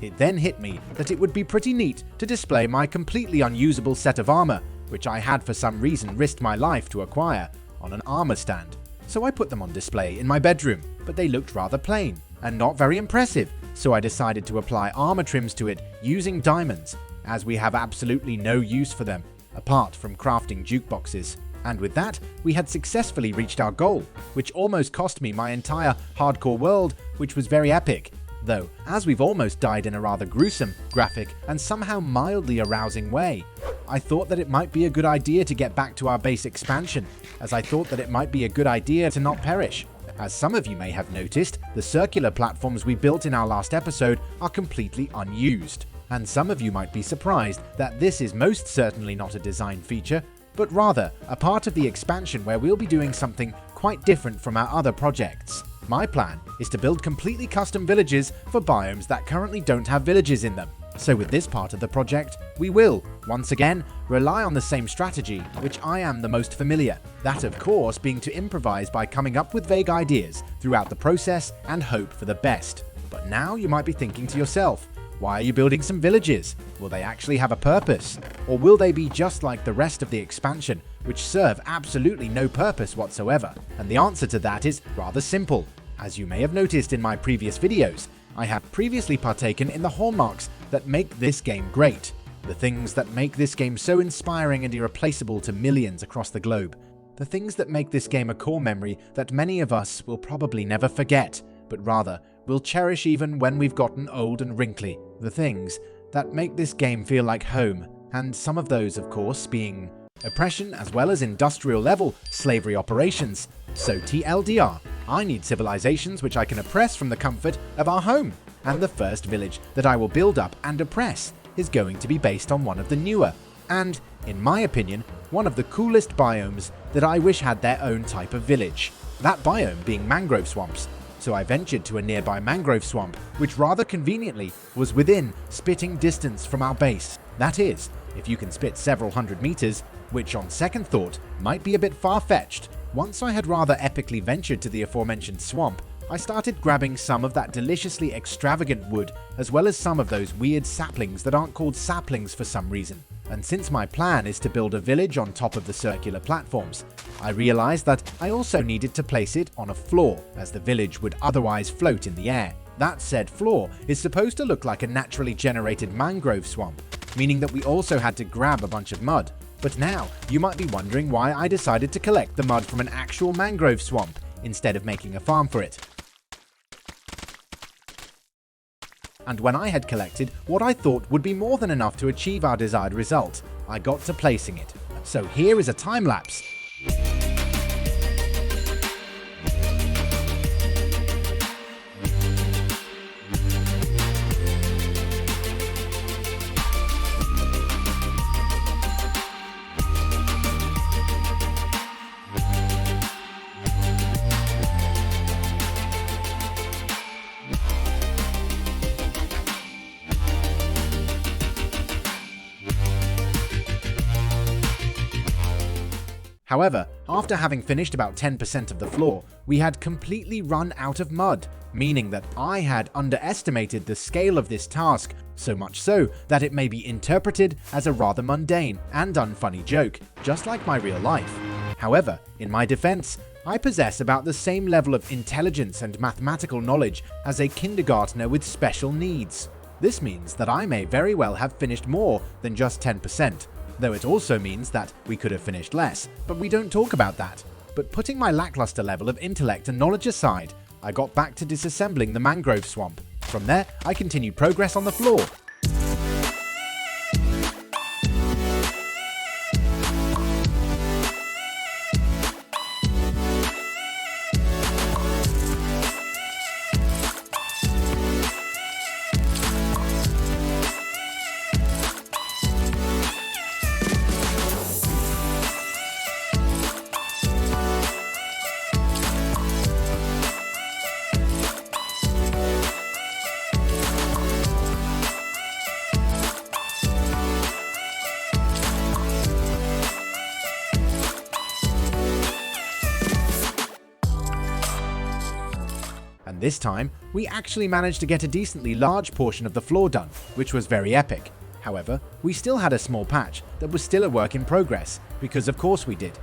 It then hit me that it would be pretty neat to display my completely unusable set of armor, which I had for some reason risked my life to acquire, on an armor stand. So I put them on display in my bedroom, but they looked rather plain and not very impressive, so I decided to apply armor trims to it using diamonds, as we have absolutely no use for them, apart from crafting jukeboxes. And with that, we had successfully reached our goal, which almost cost me my entire hardcore world, which was very epic. Though, as we've almost died in a rather gruesome, graphic, and somehow mildly arousing way, I thought that it might be a good idea to get back to our base expansion, as I thought that it might be a good idea to not perish. As some of you may have noticed, the circular platforms we built in our last episode are completely unused. And some of you might be surprised that this is most certainly not a design feature, but rather a part of the expansion where we'll be doing something quite different from our other projects. My plan is to build completely custom villages for biomes that currently don't have villages in them. So with this part of the project, we will, once again, rely on the same strategy which I am the most familiar, that of course being to improvise by coming up with vague ideas throughout the process and hope for the best. But now you might be thinking to yourself, why are you building some villages? Will they actually have a purpose? Or will they be just like the rest of the expansion, which serve absolutely no purpose whatsoever? And the answer to that is rather simple. As you may have noticed in my previous videos, I have previously partaken in the hallmarks that make this game great. The things that make this game so inspiring and irreplaceable to millions across the globe. The things that make this game a core memory that many of us will probably never forget, but rather will cherish even when we've gotten old and wrinkly. The things that make this game feel like home, and some of those, of course, being oppression as well as industrial level slavery operations. So TLDR, I need civilizations which I can oppress from the comfort of our home, and the first village that I will build up and oppress is going to be based on one of the newer, and, in my opinion, one of the coolest biomes that I wish had their own type of village. That biome being mangrove swamps. So I ventured to a nearby mangrove swamp, which rather conveniently was within spitting distance from our base. That is, if you can spit several hundred meters, which on second thought might be a bit far-fetched. Once I had rather epically ventured to the aforementioned swamp, I started grabbing some of that deliciously extravagant wood, as well as some of those weird saplings that aren't called saplings for some reason. And since my plan is to build a village on top of the circular platforms, I realized that I also needed to place it on a floor, as the village would otherwise float in the air. That said floor is supposed to look like a naturally generated mangrove swamp, meaning that we also had to grab a bunch of mud. But now, you might be wondering why I decided to collect the mud from an actual mangrove swamp, instead of making a farm for it. And when I had collected what I thought would be more than enough to achieve our desired result, I got to placing it. So here is a time lapse. However, after having finished about 10% of the floor, we had completely run out of mud, meaning that I had underestimated the scale of this task, so much so that it may be interpreted as a rather mundane and unfunny joke, just like my real life. However, in my defense, I possess about the same level of intelligence and mathematical knowledge as a kindergartner with special needs. This means that I may very well have finished more than just 10%, though it also means that we could have finished less, but we don't talk about that. But putting my lackluster level of intellect and knowledge aside, I got back to disassembling the mangrove swamp. From there, I continued progress on the floor. And this time, we actually managed to get a decently large portion of the floor done, which was very epic. However, we still had a small patch that was still a work in progress, because of course we did.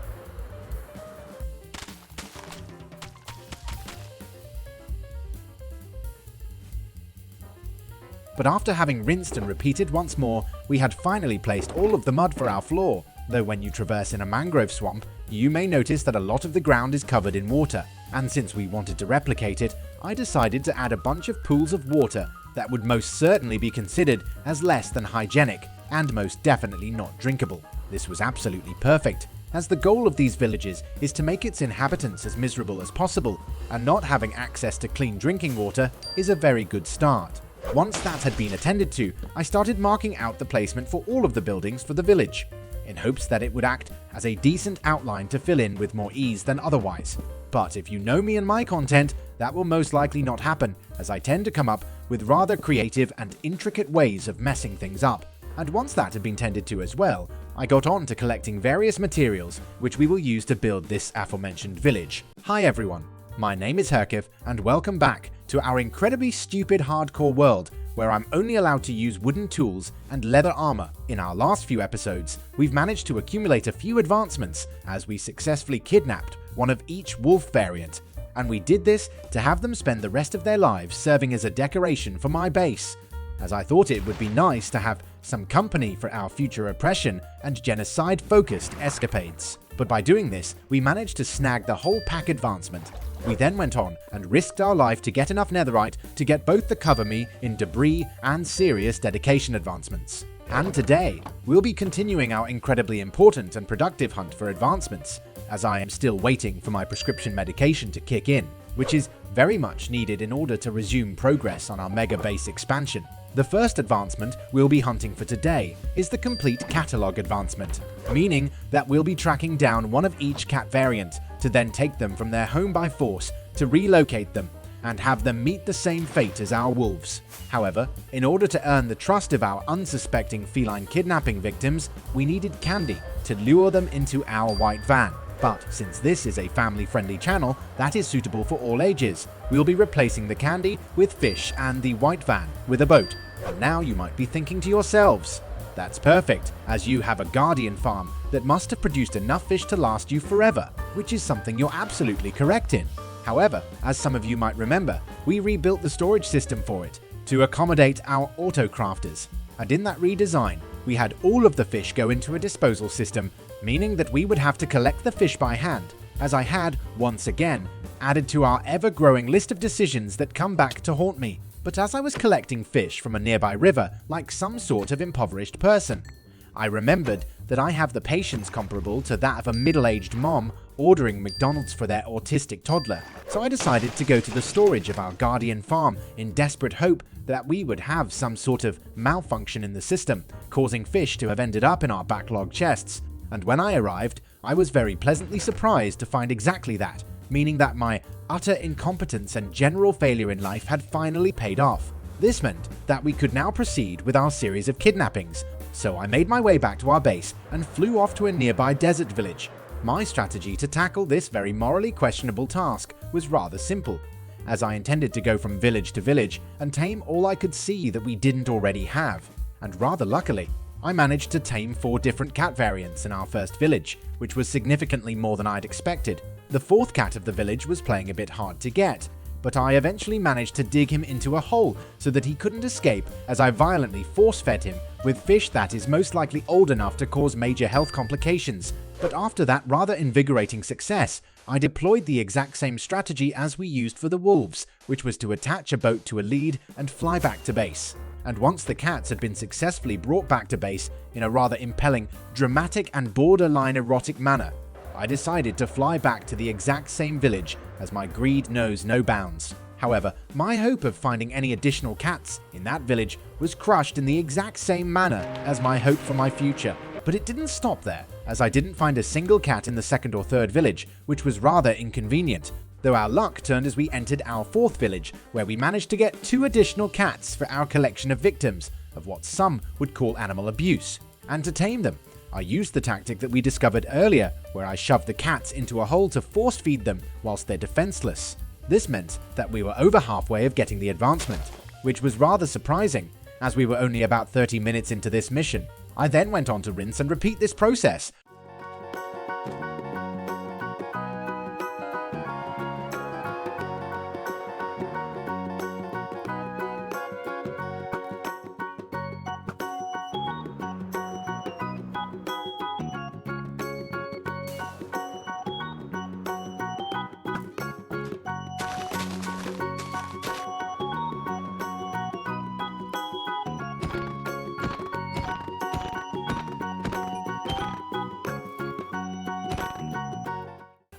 But after having rinsed and repeated once more, we had finally placed all of the mud for our floor, though when you traverse in a mangrove swamp, you may notice that a lot of the ground is covered in water, and since we wanted to replicate it, I decided to add a bunch of pools of water that would most certainly be considered as less than hygienic, and most definitely not drinkable. This was absolutely perfect, as the goal of these villages is to make its inhabitants as miserable as possible, and not having access to clean drinking water is a very good start. Once that had been attended to, I started marking out the placement for all of the buildings for the village, in hopes that it would act as a decent outline to fill in with more ease than otherwise. But if you know me and my content, that will most likely not happen, as I tend to come up with rather creative and intricate ways of messing things up. And once that had been tended to as well, I got on to collecting various materials which we will use to build this aforementioned village. Hi everyone, my name is Herkif, and welcome back to our incredibly stupid hardcore world where I'm only allowed to use wooden tools and leather armor. In our last few episodes, we've managed to accumulate a few advancements as we successfully kidnapped one of each wolf variant, and we did this to have them spend the rest of their lives serving as a decoration for my base, as I thought it would be nice to have some company for our future oppression and genocide-focused escapades. But by doing this, we managed to snag the whole pack advancement. We then went on and risked our life to get enough netherite to get both the cover me in debris and serious dedication advancements. And today, we'll be continuing our incredibly important and productive hunt for advancements, as I am still waiting for my prescription medication to kick in, which is very much needed in order to resume progress on our mega base expansion. The first advancement we'll be hunting for today is the complete catalog advancement, meaning that we'll be tracking down one of each cat variant to then take them from their home by force to relocate them and have them meet the same fate as our wolves. However, in order to earn the trust of our unsuspecting feline kidnapping victims, we needed candy to lure them into our white van. But since this is a family-friendly channel that is suitable for all ages, we'll be replacing the candy with fish and the white van with a boat. And now you might be thinking to yourselves, that's perfect, as you have a guardian farm that must have produced enough fish to last you forever, which is something you're absolutely correct in. However, as some of you might remember, we rebuilt the storage system for it to accommodate our auto-crafters, and in that redesign, we had all of the fish go into a disposal system, meaning that we would have to collect the fish by hand, as I had, once again, added to our ever-growing list of decisions that come back to haunt me. But as I was collecting fish from a nearby river like some sort of impoverished person, I remembered that I have the patience comparable to that of a middle-aged mom ordering McDonald's for their autistic toddler, so I decided to go to the storage of our guardian farm in desperate hope that we would have some sort of malfunction in the system, causing fish to have ended up in our backlog chests. And when I arrived, I was very pleasantly surprised to find exactly that, meaning that my utter incompetence and general failure in life had finally paid off. This meant that we could now proceed with our series of kidnappings, so I made my way back to our base and flew off to a nearby desert village. My strategy to tackle this very morally questionable task was rather simple, as I intended to go from village to village and tame all I could see that we didn't already have. And rather luckily, I managed to tame 4 different cat variants in our first village, which was significantly more than I'd expected. The 4th cat of the village was playing a bit hard to get, but I eventually managed to dig him into a hole so that he couldn't escape, as I violently force-fed him with fish that is most likely old enough to cause major health complications. But after that rather invigorating success, I deployed the exact same strategy as we used for the wolves, which was to attach a boat to a lead and fly back to base. And once the cats had been successfully brought back to base in a rather impelling, dramatic and borderline erotic manner, I decided to fly back to the exact same village, as my greed knows no bounds. However, my hope of finding any additional cats in that village was crushed in the exact same manner as my hope for my future. But it didn't stop there, as I didn't find a single cat in the 2nd or 3rd village, which was rather inconvenient, though our luck turned as we entered our 4th village, where we managed to get 2 additional cats for our collection of victims of what some would call animal abuse. And to tame them, I used the tactic that we discovered earlier, where I shoved the cats into a hole to force feed them whilst they're defenseless. This meant that we were over halfway of getting the advancement, which was rather surprising, as we were only about 30 minutes into this mission. I then went on to rinse and repeat this process.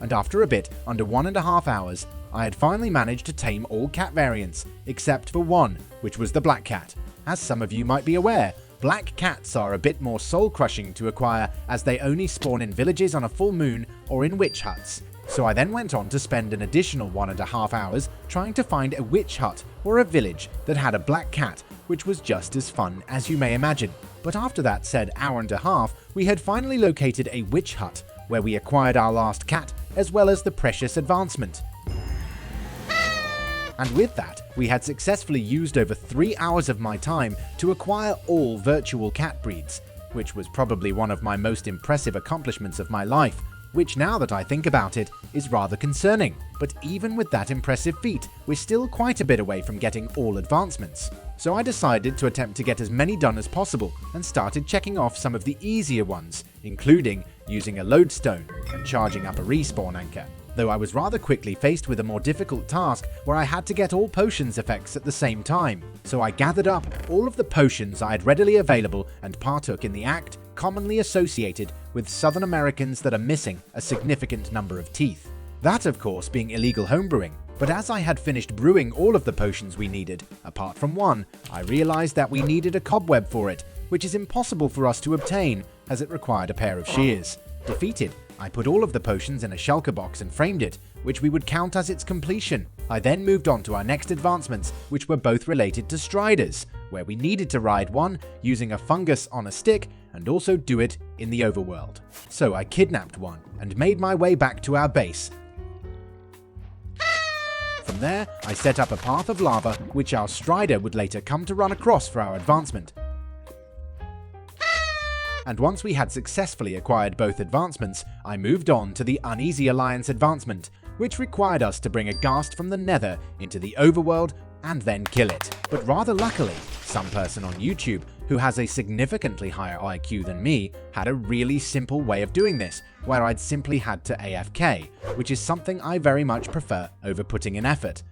And after a bit under 1.5 hours, I had finally managed to tame all cat variants, except for one, which was the black cat. As some of you might be aware, black cats are a bit more soul-crushing to acquire, as they only spawn in villages on a full moon or in witch huts. So I then went on to spend an additional 1.5 hours trying to find a witch hut or a village that had a black cat, which was just as fun as you may imagine. But after that said hour and a half, we had finally located a witch hut, where we acquired our last cat, as well as the precious advancement. And with that, we had successfully used over 3 hours of my time to acquire all virtual cat breeds, which was probably one of my most impressive accomplishments of my life, which now that I think about it, is rather concerning. But even with that impressive feat, we're still quite a bit away from getting all advancements. So I decided to attempt to get as many done as possible, and started checking off some of the easier ones, including using a lodestone and charging up a respawn anchor. Though I was rather quickly faced with a more difficult task where I had to get all potions effects at the same time. So I gathered up all of the potions I had readily available and partook in the act commonly associated with Southern Americans that are missing a significant number of teeth. That, of course, being illegal homebrewing. But as I had finished brewing all of the potions we needed, apart from one, I realized that we needed a cobweb for it, which is impossible for us to obtain as it required a pair of shears. Defeated, I put all of the potions in a shulker box and framed it, which we would count as its completion. I then moved on to our next advancements, which were both related to striders, where we needed to ride one using a fungus on a stick and also do it in the overworld. So I kidnapped one and made my way back to our base. From there, I set up a path of lava, which our strider would later come to run across for our advancement. And once we had successfully acquired both advancements, I moved on to the Uneasy Alliance advancement, which required us to bring a ghast from the Nether into the overworld and then kill it. But rather luckily, some person on YouTube who has a significantly higher IQ than me had a really simple way of doing this, where I'd simply had to AFK, which is something I very much prefer over putting in effort.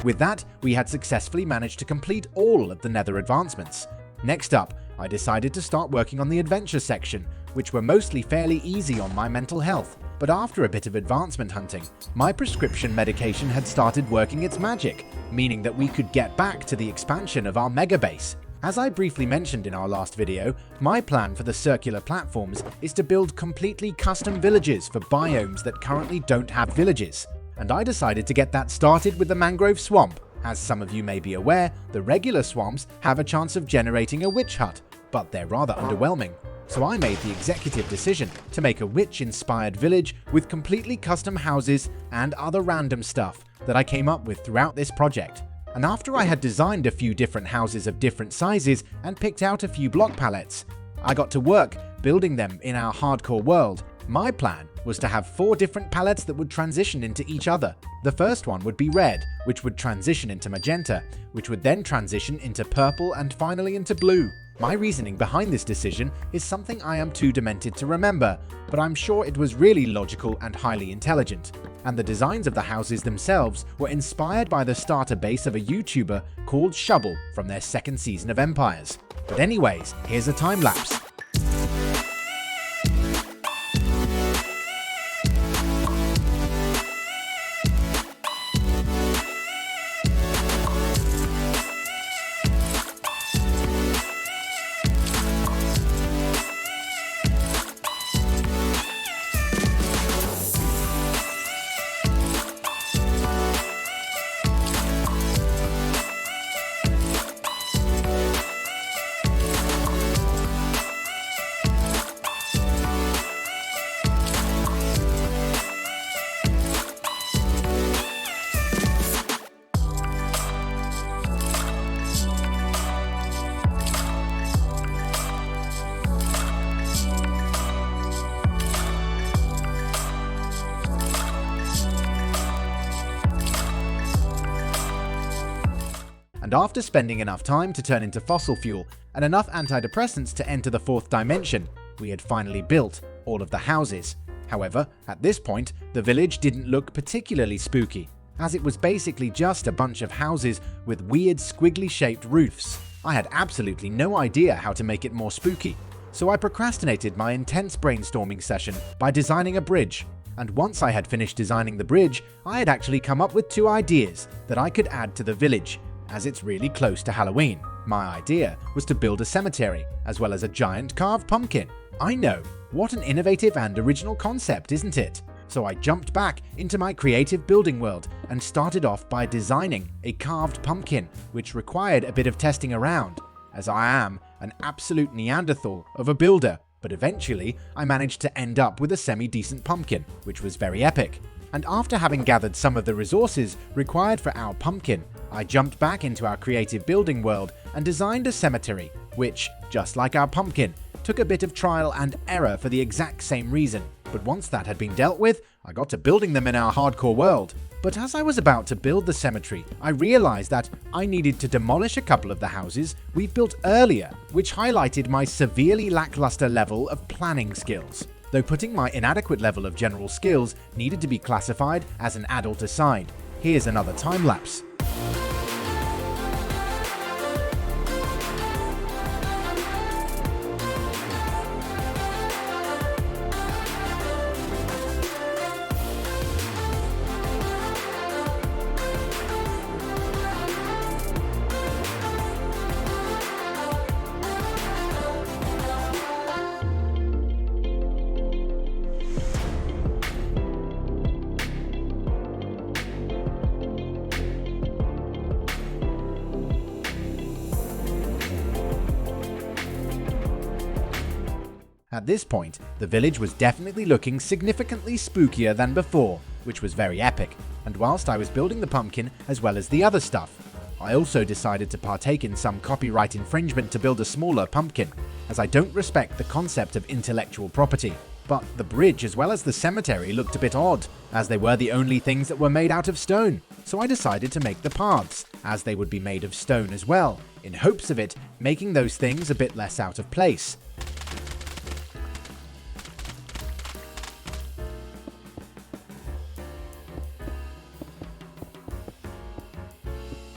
With that, we had successfully managed to complete all of the Nether advancements. Next up, I decided to start working on the adventure section, which were mostly fairly easy on my mental health. But after a bit of advancement hunting, my prescription medication had started working its magic, meaning that we could get back to the expansion of our mega base. As I briefly mentioned in our last video, my plan for the circular platforms is to build completely custom villages for biomes that currently don't have villages, and I decided to get that started with the mangrove swamp. As some of you may be aware, the regular swamps have a chance of generating a witch hut, but they're rather underwhelming. So I made the executive decision to make a witch-inspired village with completely custom houses and other random stuff that I came up with throughout this project. And after I had designed a few different houses of different sizes and picked out a few block palettes, I got to work building them in our hardcore world. My plan was to have 4 different palettes that would transition into each other. The first one would be red, which would transition into magenta, which would then transition into purple and finally into blue. My reasoning behind this decision is something I am too demented to remember, but I'm sure it was really logical and highly intelligent. And the designs of the houses themselves were inspired by the starter base of a YouTuber called Shubble from their second season of Empires. But anyways, here's a time lapse. And after spending enough time to turn into fossil fuel and enough antidepressants to enter the 4th dimension, we had finally built all of the houses. However, at this point, the village didn't look particularly spooky, as it was basically just a bunch of houses with weird squiggly shaped roofs. I had absolutely no idea how to make it more spooky, so I procrastinated my intense brainstorming session by designing a bridge. And once I had finished designing the bridge, I had actually come up with 2 ideas that I could add to the village, as it's really close to Halloween. My idea was to build a cemetery, as well as a giant carved pumpkin. I know, what an innovative and original concept, isn't it? So I jumped back into my creative building world and started off by designing a carved pumpkin, which required a bit of testing around, as I am an absolute Neanderthal of a builder. But eventually, I managed to end up with a semi-decent pumpkin, which was very epic. And after having gathered some of the resources required for our pumpkin, I jumped back into our creative building world and designed a cemetery, which, just like our pumpkin, took a bit of trial and error for the exact same reason. But once that had been dealt with, I got to building them in our hardcore world. But as I was about to build the cemetery, I realized that I needed to demolish a couple of the houses we've built earlier, which highlighted my severely lackluster level of planning skills. Though putting my inadequate level of general skills needed to be classified as an adult aside. Here's another time lapse. At this point, the village was definitely looking significantly spookier than before, which was very epic, and whilst I was building the pumpkin as well as the other stuff, I also decided to partake in some copyright infringement to build a smaller pumpkin, as I don't respect the concept of intellectual property. But the bridge as well as the cemetery looked a bit odd, as they were the only things that were made out of stone, so I decided to make the paths, as they would be made of stone as well, in hopes of it making those things a bit less out of place.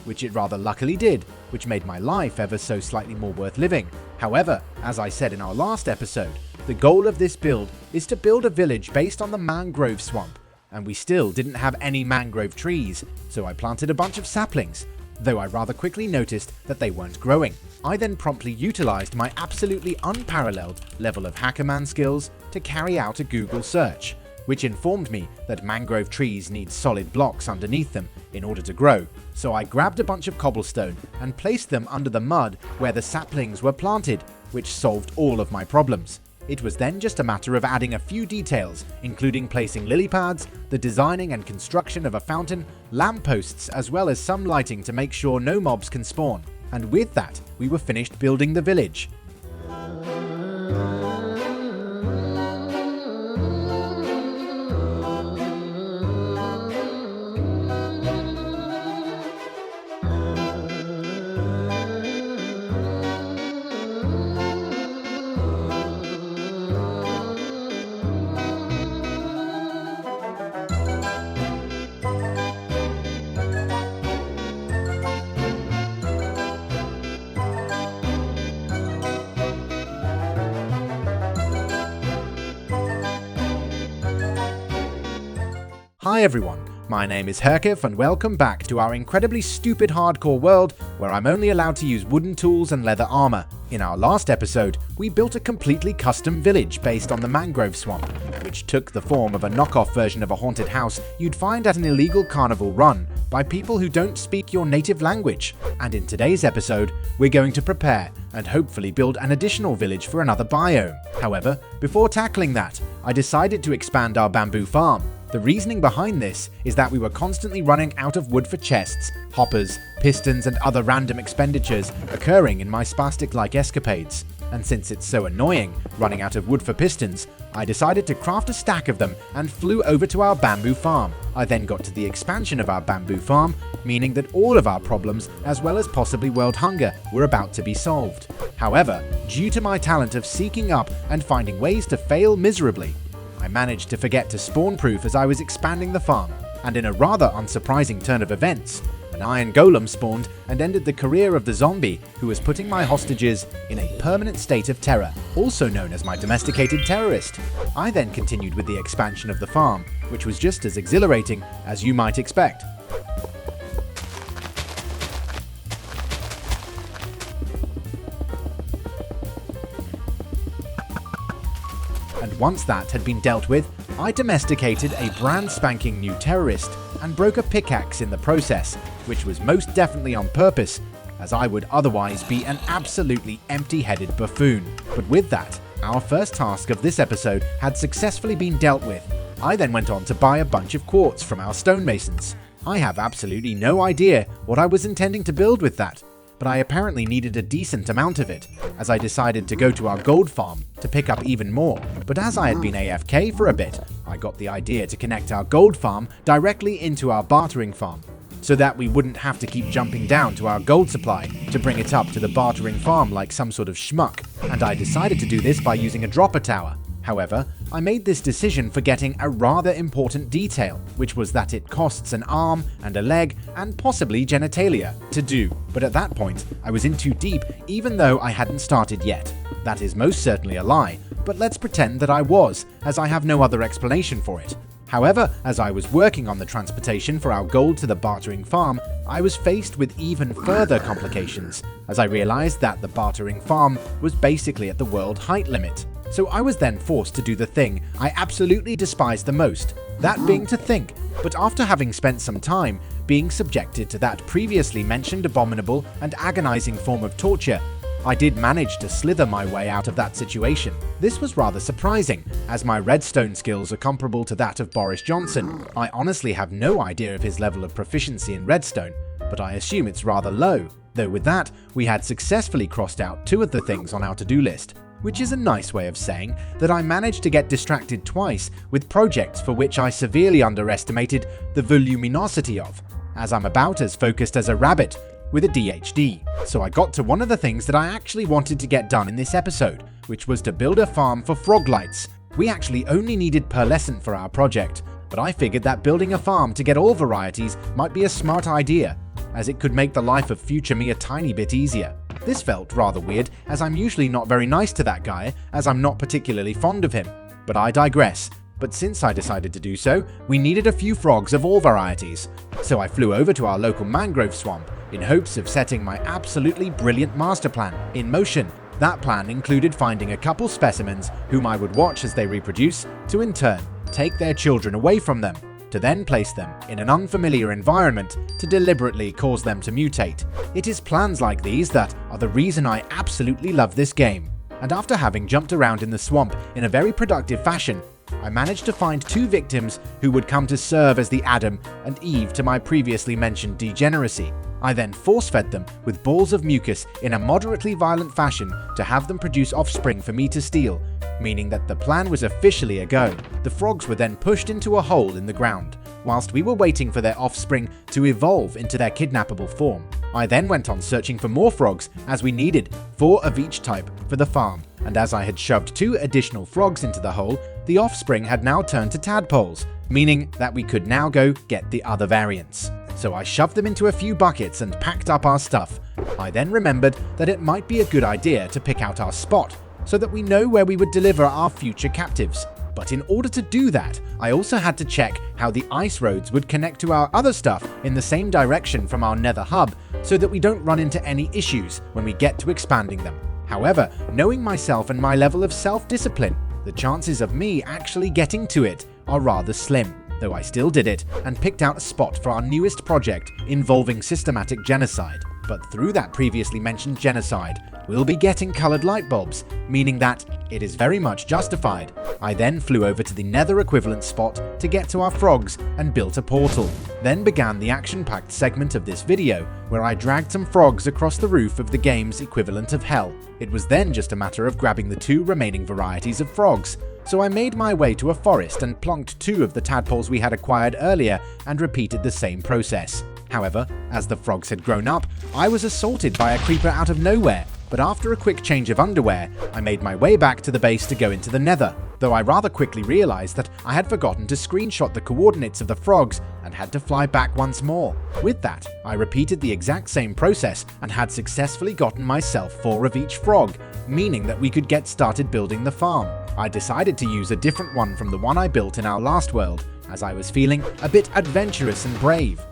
Which it rather luckily did, which made my life ever so slightly more worth living. However, as I said in our last episode, the goal of this build is to build a village based on the mangrove swamp, and we still didn't have any mangrove trees, so I planted a bunch of saplings, though I rather quickly noticed that they weren't growing. I then promptly utilized my absolutely unparalleled level of hackerman skills to carry out a Google search, which informed me that mangrove trees need solid blocks underneath them in order to grow. So I grabbed a bunch of cobblestone and placed them under the mud where the saplings were planted, which solved all of my problems. It was then just a matter of adding a few details, including placing lily pads, the designing and construction of a fountain, lampposts, as well as some lighting to make sure no mobs can spawn. And with that, we were finished building the village. Hi everyone, my name is Herkif and welcome back to our incredibly stupid hardcore world where I'm only allowed to use wooden tools and leather armor. In our last episode, we built a completely custom village based on the mangrove swamp, which took the form of a knockoff version of a haunted house you'd find at an illegal carnival run by people who don't speak your native language. And in today's episode, we're going to prepare and hopefully build an additional village for another biome. However, before tackling that, I decided to expand our bamboo farm. The reasoning behind this is that we were constantly running out of wood for chests, hoppers, pistons, and other random expenditures occurring in my spastic-like escapades. And since it's so annoying running out of wood for pistons, I decided to craft a stack of them and flew over to our bamboo farm. I then got to the expansion of our bamboo farm, meaning that all of our problems, as well as possibly world hunger, were about to be solved. However, due to my talent of seeking up and finding ways to fail miserably, I managed to forget to spawn-proof as I was expanding the farm, and in a rather unsurprising turn of events, an iron golem spawned and ended the career of the zombie who was putting my hostages in a permanent state of terror, also known as my domesticated terrorist. I then continued with the expansion of the farm, which was just as exhilarating as you might expect. And once that had been dealt with, I domesticated a brand spanking new terrorist and broke a pickaxe in the process, which was most definitely on purpose, as I would otherwise be an absolutely empty-headed buffoon. But with that, our first task of this episode had successfully been dealt with. I then went on to buy a bunch of quartz from our stonemasons. I have absolutely no idea what I was intending to build with that, but I apparently needed a decent amount of it, as I decided to go to our gold farm to pick up even more. But as I had been AFK for a bit, I got the idea to connect our gold farm directly into our bartering farm, so that we wouldn't have to keep jumping down to our gold supply to bring it up to the bartering farm like some sort of schmuck, and I decided to do this by using a dropper tower. However, I made this decision forgetting a rather important detail, which was that it costs an arm and a leg and possibly genitalia to do. But at that point, I was in too deep even though I hadn't started yet. That is most certainly a lie, but let's pretend that I was, as I have no other explanation for it. However, as I was working on the transportation for our gold to the bartering farm, I was faced with even further complications, as I realized that the bartering farm was basically at the world height limit. So I was then forced to do the thing I absolutely despise the most, that being to think. But after having spent some time being subjected to that previously mentioned abominable and agonizing form of torture, I did manage to slither my way out of that situation. This was rather surprising, as my redstone skills are comparable to that of Boris Johnson. I honestly have no idea of his level of proficiency in redstone, but I assume it's rather low. Though with that, we had successfully crossed out 2 of the things on our to-do list, which is a nice way of saying that I managed to get distracted twice with projects for which I severely underestimated the voluminosity of, as I'm about as focused as a rabbit with a DHD. So I got to one of the things that I actually wanted to get done in this episode, which was to build a farm for frog lights. We actually only needed pearlescent for our project, but I figured that building a farm to get all varieties might be a smart idea, as it could make the life of future me a tiny bit easier. This felt rather weird, as I'm usually not very nice to that guy, as I'm not particularly fond of him. But I digress. But since I decided to do so, we needed a few frogs of all varieties. So I flew over to our local mangrove swamp in hopes of setting my absolutely brilliant master plan in motion. That plan included finding a couple specimens whom I would watch as they reproduce, to in turn take their children away from them, to then place them in an unfamiliar environment to deliberately cause them to mutate. It is plans like these that are the reason I absolutely love this game. And after having jumped around in the swamp in a very productive fashion, I managed to find 2 victims who would come to serve as the Adam and Eve to my previously mentioned degeneracy. I then force-fed them with balls of mucus in a moderately violent fashion to have them produce offspring for me to steal, meaning that the plan was officially a go. The frogs were then pushed into a hole in the ground, whilst we were waiting for their offspring to evolve into their kidnappable form. I then went on searching for more frogs, as we needed 4 of each type for the farm, and as I had shoved 2 additional frogs into the hole, the offspring had now turned to tadpoles, meaning that we could now go get the other variants. So I shoved them into a few buckets and packed up our stuff. I then remembered that it might be a good idea to pick out our spot, so that we know where we would deliver our future captives. But in order to do that, I also had to check how the ice roads would connect to our other stuff in the same direction from our nether hub, so that we don't run into any issues when we get to expanding them. However, knowing myself and my level of self-discipline, the chances of me actually getting to it are rather slim, though I still did it and picked out a spot for our newest project involving systematic genocide. But through that previously mentioned genocide, we'll be getting colored light bulbs, meaning that it is very much justified. I then flew over to the nether equivalent spot to get to our frogs and built a portal. Then began the action-packed segment of this video, where I dragged some frogs across the roof of the game's equivalent of hell. It was then just a matter of grabbing the 2 remaining varieties of frogs. So I made my way to a forest and plonked 2 of the tadpoles we had acquired earlier and repeated the same process. However, as the frogs had grown up, I was assaulted by a creeper out of nowhere, but after a quick change of underwear, I made my way back to the base to go into the nether, though I rather quickly realized that I had forgotten to screenshot the coordinates of the frogs and had to fly back once more. With that, I repeated the exact same process and had successfully gotten myself 4 of each frog, meaning that we could get started building the farm. I decided to use a different one from the one I built in our last world, as I was feeling a bit adventurous and brave.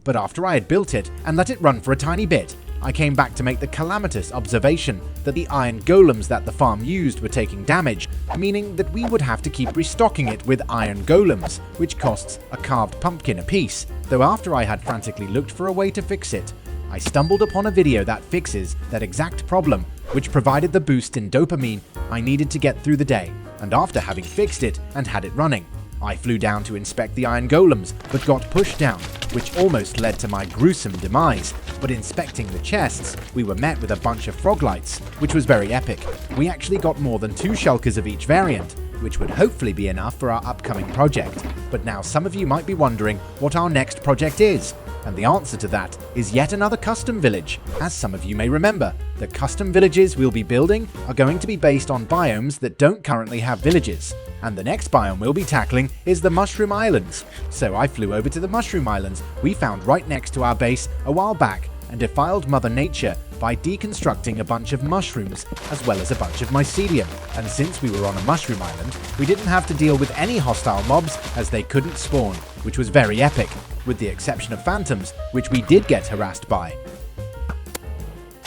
But after I had built it and let it run for a tiny bit, I came back to make the calamitous observation that the iron golems that the farm used were taking damage, meaning that we would have to keep restocking it with iron golems, which costs a carved pumpkin apiece. Though after I had frantically looked for a way to fix it, I stumbled upon a video that fixes that exact problem, which provided the boost in dopamine I needed to get through the day. And after having fixed it and had it running, I flew down to inspect the iron golems, but got pushed down, which almost led to my gruesome demise. But inspecting the chests, we were met with a bunch of frog lights, which was very epic. We actually got more than 2 shulkers of each variant, which would hopefully be enough for our upcoming project. But now some of you might be wondering what our next project is, and the answer to that is yet another custom village. As some of you may remember, the custom villages we'll be building are going to be based on biomes that don't currently have villages. And the next biome we'll be tackling is the Mushroom Islands. So I flew over to the Mushroom Islands we found right next to our base a while back and defiled Mother Nature by deconstructing a bunch of mushrooms as well as a bunch of mycelium. And since we were on a mushroom island, we didn't have to deal with any hostile mobs as they couldn't spawn, which was very epic, with the exception of phantoms, which we did get harassed by.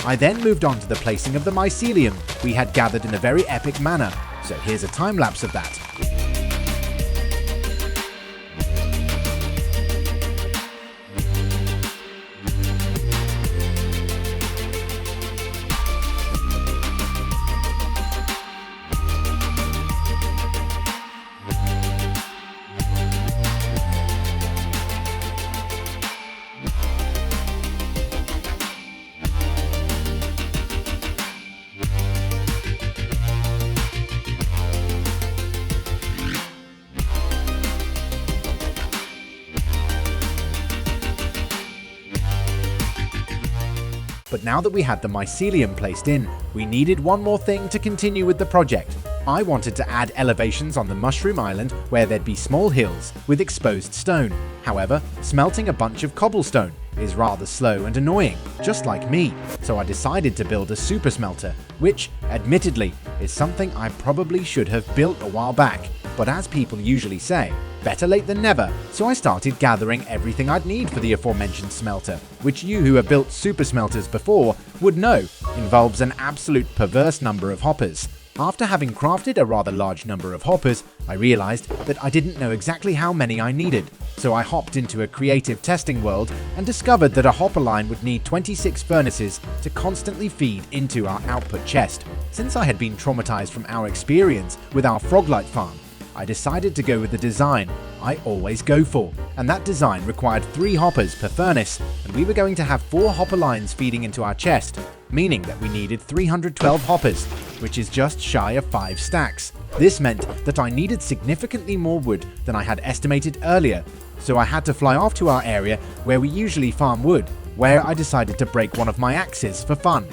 I then moved on to the placing of the mycelium we had gathered in a very epic manner, so here's a time lapse of that. But now that we had the mycelium placed in, we needed one more thing to continue with the project. I wanted to add elevations on the mushroom island where there'd be small hills with exposed stone. However, smelting a bunch of cobblestone is rather slow and annoying, just like me, so I decided to build a super smelter, which, admittedly, is something I probably should have built a while back, but as people usually say, better late than never, so I started gathering everything I'd need for the aforementioned smelter, which you who have built super smelters before would know involves an absolute perverse number of hoppers. After having crafted a rather large number of hoppers, I realized that I didn't know exactly how many I needed, so I hopped into a creative testing world and discovered that a hopper line would need 26 furnaces to constantly feed into our output chest. Since I had been traumatized from our experience with our froglight farm, I decided to go with the design I always go for, and that design required 3 hoppers per furnace, and we were going to have 4 hopper lines feeding into our chest, meaning that we needed 312 hoppers, which is just shy of 5 stacks. This meant that I needed significantly more wood than I had estimated earlier, so I had to fly off to our area where we usually farm wood, where I decided to break one of my axes for fun.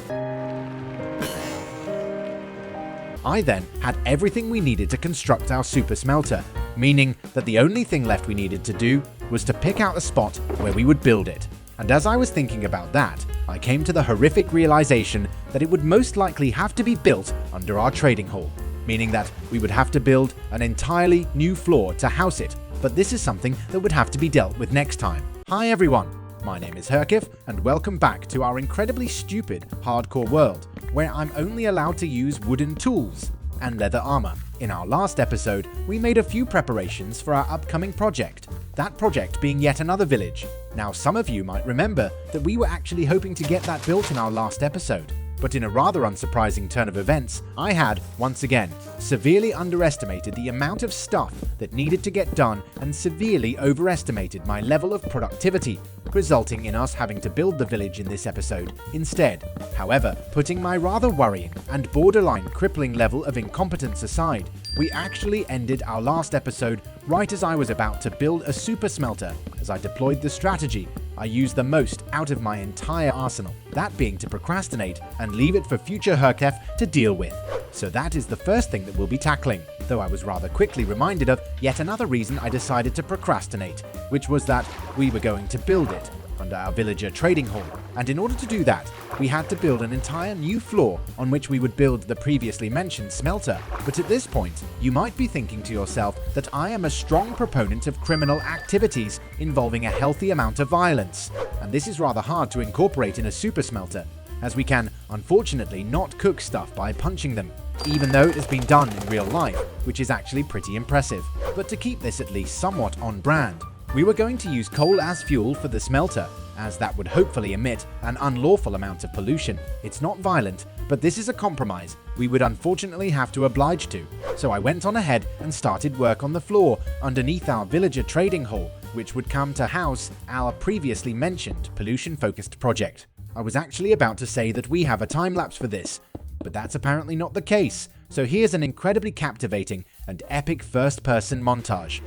I then had everything we needed to construct our super smelter, meaning that the only thing left we needed to do was to pick out a spot where we would build it. And as I was thinking about that, I came to the horrific realization that it would most likely have to be built under our trading hall, meaning that we would have to build an entirely new floor to house it, but this is something that would have to be dealt with next time. Hi everyone, my name is Herkif, and welcome back to our incredibly stupid hardcore world, where I'm only allowed to use wooden tools and leather armor. In our last episode, we made a few preparations for our upcoming project, that project being yet another village. Now some of you might remember that we were actually hoping to get that built in our last episode, but in a rather unsurprising turn of events, I had, once again, severely underestimated the amount of stuff that needed to get done and severely overestimated my level of productivity, resulting in us having to build the village in this episode instead. However, putting my rather worrying and borderline crippling level of incompetence aside, we actually ended our last episode right as I was about to build a super smelter. As I deployed the strategy, I used the most out of my entire arsenal, that being to procrastinate and leave it for future Herkef to deal with. So that is the first thing that we'll be tackling, though I was rather quickly reminded of yet another reason I decided to procrastinate, which was that we were going to build it under our villager trading hall, and in order to do that, we had to build an entire new floor on which we would build the previously mentioned smelter. But at this point, you might be thinking to yourself that I am a strong proponent of criminal activities involving a healthy amount of violence, and this is rather hard to incorporate in a super smelter, as we can, unfortunately, not cook stuff by punching them, even though it has been done in real life, which is actually pretty impressive. But to keep this at least somewhat on brand, we were going to use coal as fuel for the smelter, as that would hopefully emit an unlawful amount of pollution. It's not violent, but this is a compromise we would unfortunately have to oblige to. So I went on ahead and started work on the floor underneath our villager trading hall, which would come to house our previously mentioned pollution-focused project. I was actually about to say that we have a time-lapse for this, but that's apparently not the case, so here's an incredibly captivating and epic first-person montage.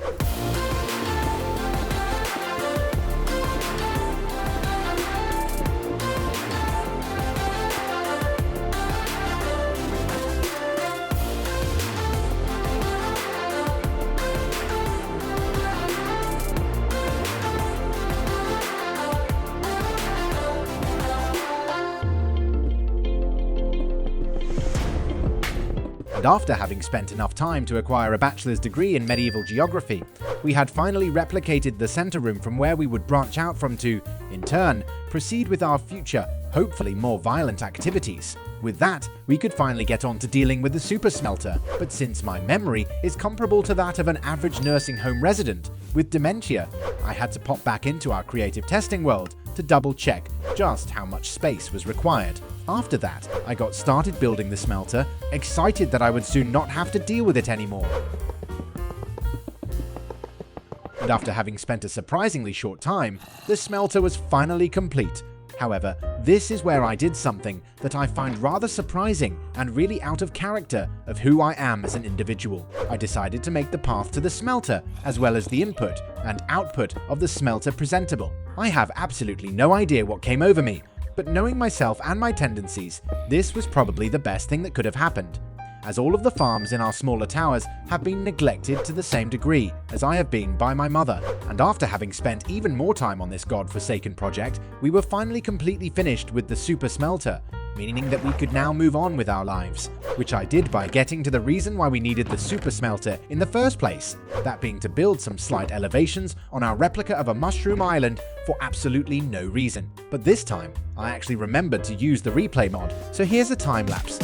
And after having spent enough time to acquire a bachelor's degree in medieval geography, we had finally replicated the center room from where we would branch out from to, in turn, proceed with our future, hopefully more violent activities. With that, we could finally get on to dealing with the super smelter, but since my memory is comparable to that of an average nursing home resident with dementia, I had to pop back into our creative testing world to double check just how much space was required. After that, I got started building the smelter, excited that I would soon not have to deal with it anymore. And after having spent a surprisingly short time, the smelter was finally complete. However, this is where I did something that I find rather surprising and really out of character of who I am as an individual. I decided to make the path to the smelter, as well as the input and output of the smelter presentable. I have absolutely no idea what came over me, but knowing myself and my tendencies, this was probably the best thing that could have happened, as all of the farms in our smaller towers have been neglected to the same degree as I have been by my mother, and after having spent even more time on this godforsaken project, we were finally completely finished with the super smelter, meaning that we could now move on with our lives, which I did by getting to the reason why we needed the super smelter in the first place, that being to build some slight elevations on our replica of a mushroom island for absolutely no reason. But this time, I actually remembered to use the replay mod, so here's a time lapse.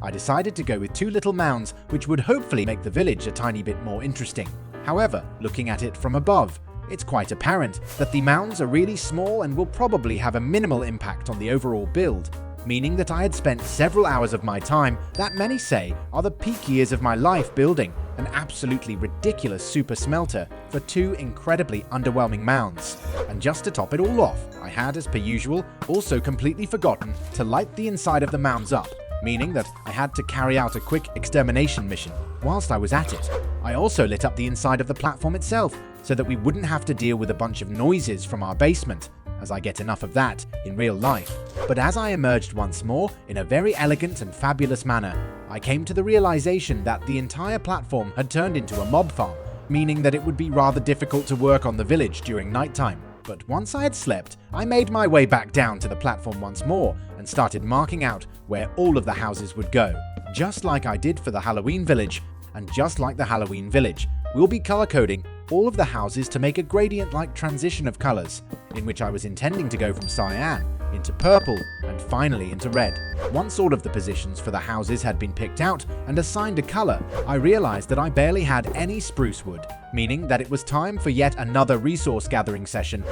I decided to go with 2 little mounds, which would hopefully make the village a tiny bit more interesting. However, looking at it from above, it's quite apparent that the mounds are really small and will probably have a minimal impact on the overall build, meaning that I had spent several hours of my time that many say are the peak years of my life building an absolutely ridiculous super smelter for 2 incredibly underwhelming mounds. And just to top it all off, I had, as per usual, also completely forgotten to light the inside of the mounds up, meaning that I had to carry out a quick extermination mission. Whilst I was at it, I also lit up the inside of the platform itself so that we wouldn't have to deal with a bunch of noises from our basement, as I get enough of that in real life. But as I emerged once more in a very elegant and fabulous manner, I came to the realization that the entire platform had turned into a mob farm, meaning that it would be rather difficult to work on the village during nighttime. But once I had slept, I made my way back down to the platform once more and started marking out where all of the houses would go. Just like I did for the Halloween village, and just like the Halloween village, we'll be color coding all of the houses to make a gradient-like transition of colors, in which I was intending to go from cyan into purple and finally into red. Once all of the positions for the houses had been picked out and assigned a color, I realized that I barely had any spruce wood, meaning that it was time for yet another resource gathering session.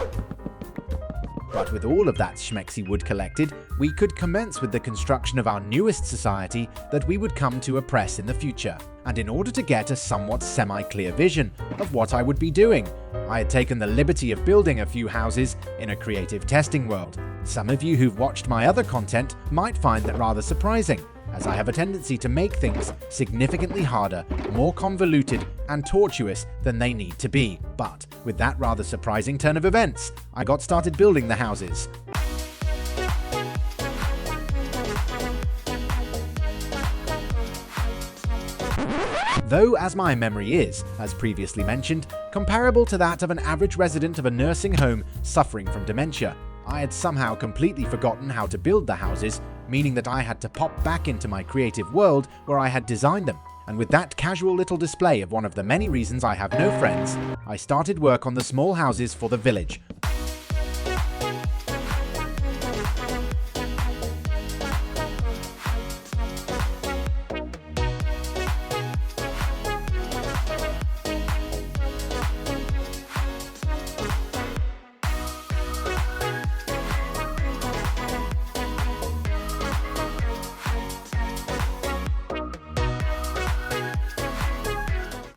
But with all of that schmexy wood collected, we could commence with the construction of our newest society that we would come to oppress in the future. And in order to get a somewhat semi-clear vision of what I would be doing, I had taken the liberty of building a few houses in a creative testing world. Some of you who've watched my other content might find that rather surprising, as I have a tendency to make things significantly harder, more convoluted, and tortuous than they need to be. But with that rather surprising turn of events, I got started building the houses. Though, as my memory is, as previously mentioned, comparable to that of an average resident of a nursing home suffering from dementia, I had somehow completely forgotten how to build the houses, meaning that I had to pop back into my creative world where I had designed them. And with that casual little display of one of the many reasons I have no friends, I started work on the small houses for the village.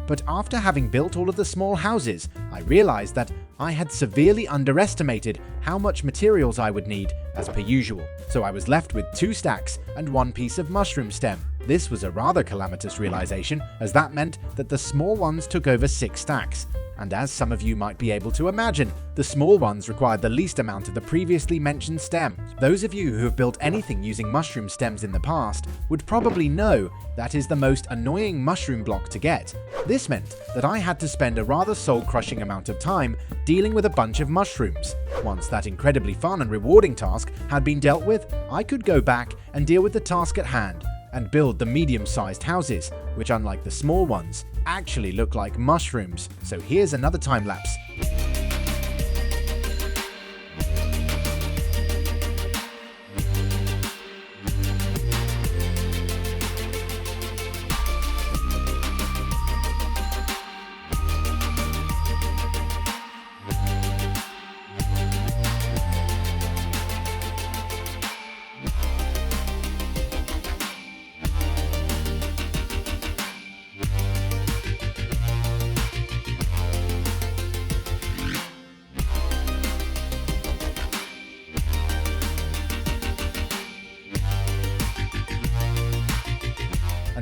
But after having built all of the small houses, I realized that I had severely underestimated how much materials I would need, as per usual. So I was left with 2 stacks and 1 piece of mushroom stem. This was a rather calamitous realization, as that meant that the small ones took over 6 stacks. And as some of you might be able to imagine, the small ones required the least amount of the previously mentioned stem. Those of you who have built anything using mushroom stems in the past would probably know that is the most annoying mushroom block to get. This meant that I had to spend a rather soul-crushing amount of time dealing with a bunch of mushrooms. Once that incredibly fun and rewarding task had been dealt with, I could go back and deal with the task at hand and build the medium-sized houses, which, unlike the small ones, actually look like mushrooms. So here's another time-lapse.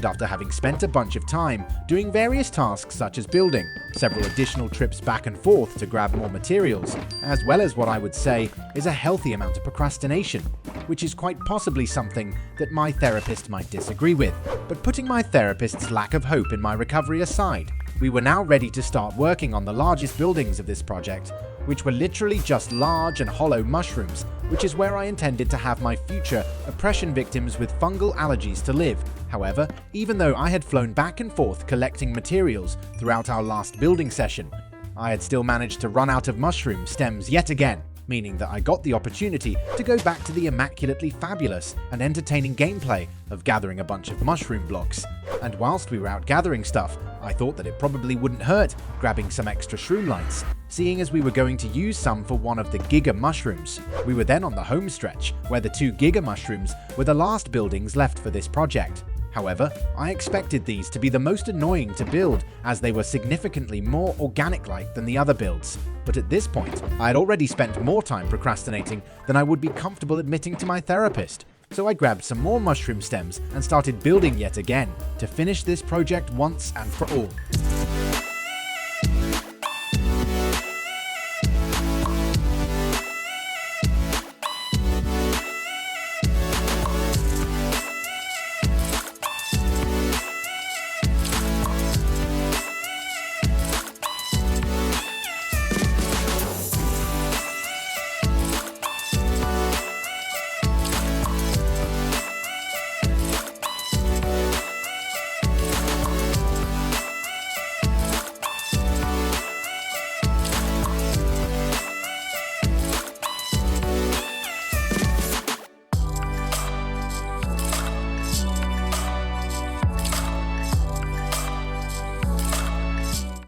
and after having spent a bunch of time doing various tasks such as building, several additional trips back and forth to grab more materials, as well as what I would say is a healthy amount of procrastination, which is quite possibly something that my therapist might disagree with. But putting my therapist's lack of hope in my recovery aside, we were now ready to start working on the largest buildings of this project, which were literally just large and hollow mushrooms, which is where I intended to have my future oppression victims with fungal allergies to live. However, even though I had flown back and forth collecting materials throughout our last building session, I had still managed to run out of mushroom stems yet again, meaning that I got the opportunity to go back to the immaculately fabulous and entertaining gameplay of gathering a bunch of mushroom blocks. And whilst we were out gathering stuff, I thought that it probably wouldn't hurt grabbing some extra shroom lights, seeing as we were going to use some for one of the Giga mushrooms. We were then on the home stretch, where the 2 Giga mushrooms were the last buildings left for this project. However, I expected these to be the most annoying to build, as they were significantly more organic-like than the other builds. But at this point, I had already spent more time procrastinating than I would be comfortable admitting to my therapist. So I grabbed some more mushroom stems and started building yet again to finish this project once and for all.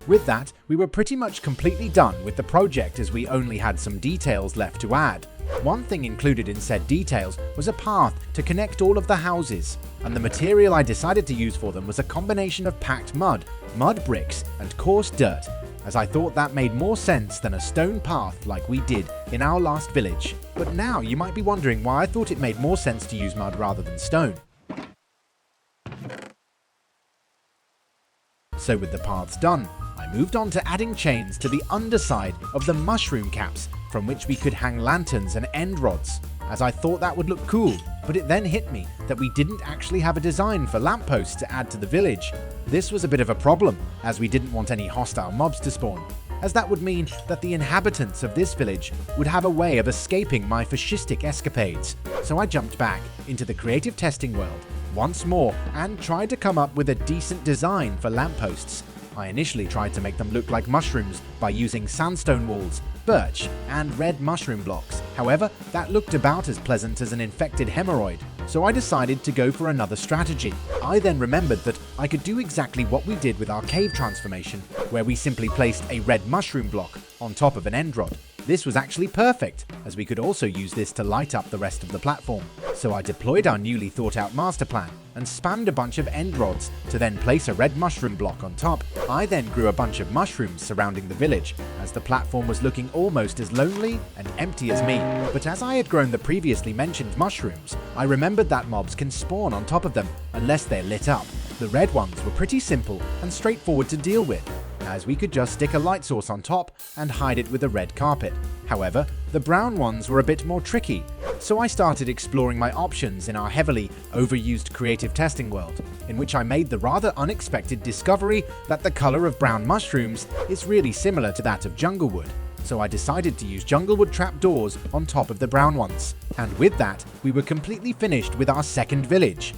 With that, we were pretty much completely done with the project, as we only had some details left to add. One thing included in said details was a path to connect all of the houses, and the material I decided to use for them was a combination of packed mud, mud bricks, and coarse dirt, as I thought that made more sense than a stone path like we did in our last village. But now you might be wondering why I thought it made more sense to use mud rather than stone. So with the paths done, I moved on to adding chains to the underside of the mushroom caps, from which we could hang lanterns and end rods, as I thought that would look cool. But it then hit me that we didn't actually have a design for lampposts to add to the village. This was a bit of a problem, as we didn't want any hostile mobs to spawn, as that would mean that the inhabitants of this village would have a way of escaping my fascistic escapades. So I jumped back into the creative testing world once more and tried to come up with a decent design for lampposts. I initially tried to make them look like mushrooms by using sandstone walls, birch, and red mushroom blocks. However, that looked about as pleasant as an infected hemorrhoid, so I decided to go for another strategy. I then remembered that I could do exactly what we did with our cave transformation, where we simply placed a red mushroom block on top of an end rod. This was actually perfect, as we could also use this to light up the rest of the platform. So I deployed our newly thought out master plan and spammed a bunch of end rods to then place a red mushroom block on top. I then grew a bunch of mushrooms surrounding the village, as the platform was looking almost as lonely and empty as me. But as I had grown the previously mentioned mushrooms, I remembered that mobs can spawn on top of them unless they're lit up. The red ones were pretty simple and straightforward to deal with, as we could just stick a light source on top and hide it with a red carpet. However, the brown ones were a bit more tricky, so I started exploring my options in our heavily overused creative testing world, in which I made the rather unexpected discovery that the color of brown mushrooms is really similar to that of junglewood. So I decided to use junglewood trapdoors on top of the brown ones. And with that, we were completely finished with our second village.